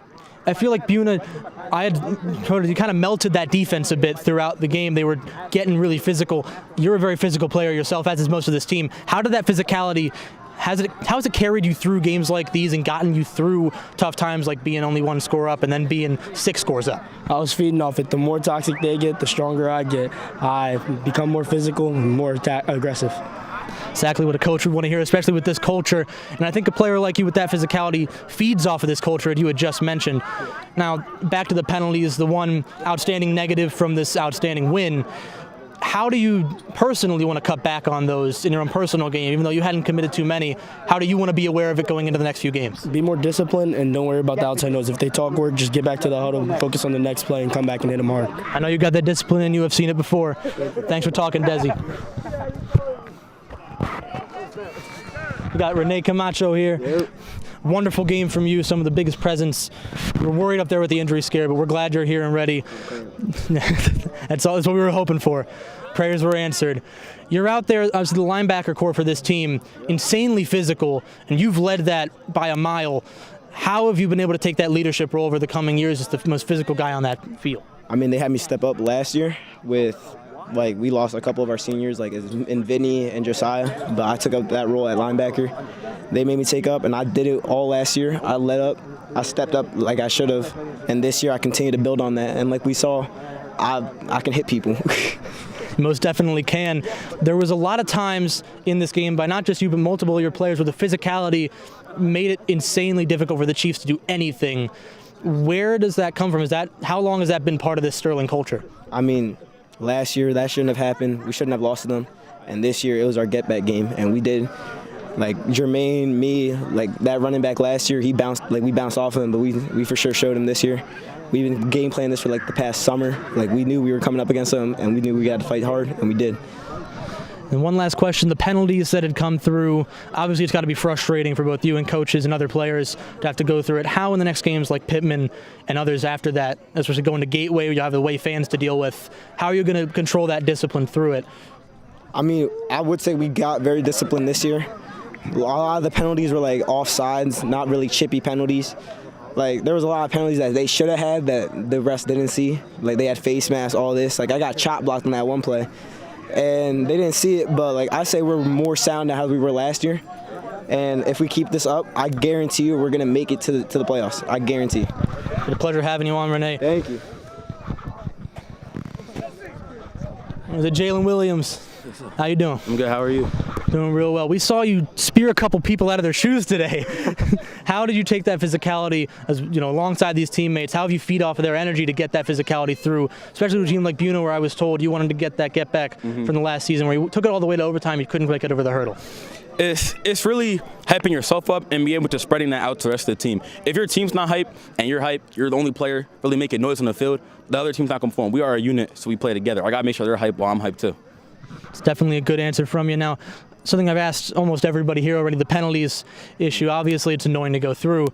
Speaker 1: I feel like Buena, you kind of melted that defense a bit throughout the game. They were getting really physical. You're a very physical player yourself, as is most of this team. How did that physicality, how has it carried you through games like these and gotten you through tough times like being only one score up and then being 6 scores up?
Speaker 9: I was feeding off it. The more toxic they get, the stronger I get. I become more physical and more aggressive.
Speaker 1: Exactly what a coach would want to hear, especially with this culture. And I think a player like you with that physicality feeds off of this culture that you had just mentioned. Now, back to the penalties, the one outstanding negative from this outstanding win. How do you personally want to cut back on those in your own personal game, even though you hadn't committed too many? How do you want to be aware of it going into the next few games?
Speaker 9: Be more disciplined and don't worry about the outside noise. If they talk word, just get back to the huddle, focus on the next play, and come back and hit them hard.
Speaker 1: I know you got that discipline and you have seen it before. Thanks for talking, Desi. We got Renee Camacho here. Yep. Wonderful game from you, some of the biggest presence. We're worried up there with the injury scare, but we're glad you're here and ready. That's what we were hoping for. Prayers were answered. You're out there, obviously the linebacker core for this team, insanely physical, and you've led that by a mile. How have you been able to take that leadership role over the coming years as the most physical guy on that field?
Speaker 10: I mean, they had me step up last year with, we lost a couple of our seniors, in Vinny and Josiah, but I took up that role at linebacker. They made me take up, and I did it all last year. I led up, I stepped up like I should have, and this year I continue to build on that. And like we saw, I can hit people.
Speaker 1: Most definitely can. There was a lot of times in this game by not just you, but multiple of your players where the physicality made it insanely difficult for the Chiefs to do anything. Where does that come from? How long has that been part of this Sterling culture?
Speaker 10: I mean, last year, that shouldn't have happened. We shouldn't have lost to them. And this year, it was our get-back game, and we did. Jermaine, me, that running back last year, we bounced off of him, but we for sure showed him this year. We've been game planning this for the past summer. We knew we were coming up against them, and we knew we got to fight hard, and we did.
Speaker 1: And one last question, the penalties that had come through, obviously it's got to be frustrating for both you and coaches and other players to have to go through it. How in the next games like Pittman and others after that, especially going to Gateway, where you have the away fans to deal with, how are you going to control that discipline through it?
Speaker 10: I mean, I would say we got very disciplined this year. A lot of the penalties were offsides, not really chippy penalties. There was a lot of penalties that they should have had that the rest didn't see. They had face masks, all this. I got chop blocked in that one play. And they didn't see it, but I say we're more sound than how we were last year. And if we keep this up, I guarantee you we're going to make it to the playoffs. I guarantee.
Speaker 1: It's a pleasure having you on, Renee.
Speaker 10: Thank you.
Speaker 1: Is it Jalen Williams? How you doing?
Speaker 11: I'm good. How are you?
Speaker 1: Doing real well. We saw you spear a couple people out of their shoes today. How did you take that physicality as alongside these teammates? How have you feed off of their energy to get that physicality through, especially with a team like Buena, where I was told you wanted to get back from the last season, where you took it all the way to overtime, you couldn't quite get over the hurdle?
Speaker 11: It's really hyping yourself up and be able to spreading that out to the rest of the team. If your team's not hyped and you're hyped, you're the only player really making noise on the field, the other team's not going to perform. We are a unit, so we play together. I got to make sure they're hyped while I'm hyped too.
Speaker 1: It's definitely a good answer from you. Now, something I've asked almost everybody here already, the penalties issue. Obviously, it's annoying to go through,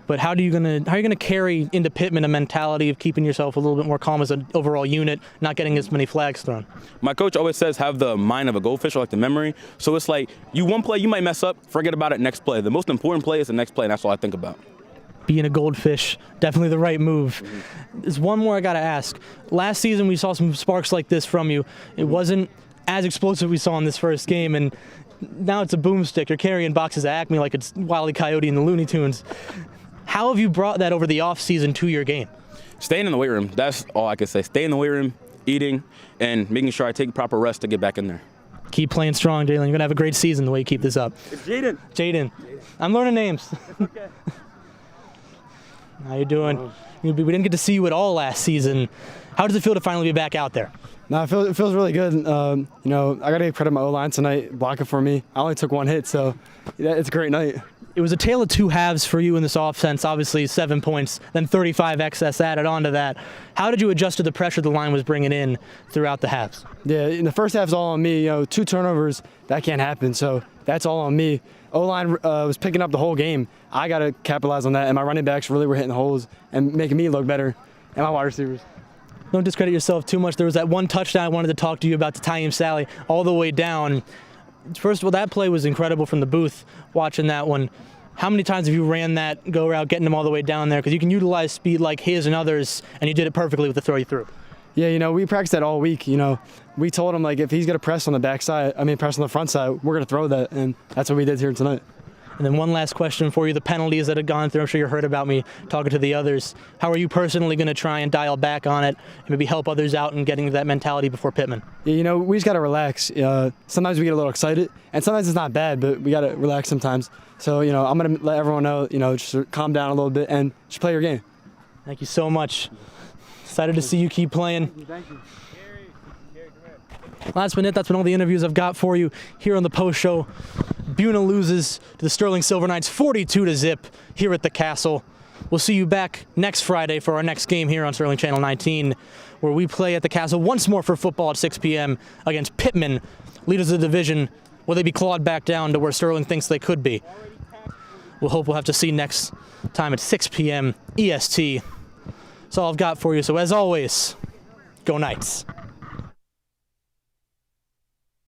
Speaker 1: but how are you gonna carry into Pittman a mentality of keeping yourself a little bit more calm as an overall unit, not getting as many flags thrown?
Speaker 11: My coach always says have the mind of a goldfish, or like the memory. So it's like one play you might mess up, forget about it, next play. The most important play is the next play, and that's all I think about.
Speaker 1: Being a goldfish, definitely the right move. There's one more I gotta ask. Last season we saw some sparks like this from you. It wasn't as explosive we saw in this first game, and now it's a boomstick. You're carrying boxes of Acme like it's Wile E. Coyote in the Looney Tunes. How have you brought that over the offseason to your game?
Speaker 11: Staying in the weight room, that's all I can say. Stay in the weight room, eating, and making sure I take proper rest to get back in there.
Speaker 1: Keep playing strong, Jalen. You're going to have a great season the way you keep this up.
Speaker 11: It's Jaden.
Speaker 1: Jaden. I'm learning names.
Speaker 11: Okay.
Speaker 1: How you doing? We didn't get to see you at all last season. How does it feel to finally be back out there?
Speaker 12: No, it feels really good. I got to give credit to my O-line tonight, blocking for me. I only took one hit, so it's a great night.
Speaker 1: It was a tale of two halves for you in this offense. Obviously, 7 points, then 35 excess added on to that. How did you adjust to the pressure the line was bringing in throughout the halves?
Speaker 12: Yeah, in the first half's all on me. 2 turnovers, that can't happen, so that's all on me. O-line was picking up the whole game. I got to capitalize on that, and my running backs really were hitting holes and making me look better, and my wide receivers.
Speaker 1: Don't discredit yourself too much. There was that one touchdown I wanted to talk to you about to Taim Sally all the way down. First of all, that play was incredible from the booth, watching that one. How many times have you ran that go route, getting them all the way down there? Because you can utilize speed like his and others, and you did it perfectly with the throw you threw.
Speaker 12: Yeah, we practiced that all week. We told him, if he's going to press on the front side, we're going to throw that, and that's what we did here tonight.
Speaker 1: And then one last question for you, the penalties that have gone through. I'm sure you heard about me talking to the others. How are you personally going to try and dial back on it and maybe help others out in getting that mentality before Pittman?
Speaker 12: Yeah, we just got to relax. Sometimes we get a little excited, and sometimes it's not bad, but we got to relax sometimes. So, I'm going to let everyone know, just calm down a little bit and just play your game.
Speaker 1: Thank you so much. Excited to see you keep playing.
Speaker 12: Thank you.
Speaker 1: Last minute, that's been all the interviews I've got for you here on the post show. Buena loses to the Sterling Silver Knights 42-0 here at the Castle. We'll see you back next Friday for our next game here on Sterling Channel 19, where we play at the Castle once more for football at 6 p.m. against Pittman, leaders of the division. Will they be clawed back down to where Sterling thinks they could be? We'll have to see next time at 6 p.m. EST. That's all I've got for you. So as always, go Knights.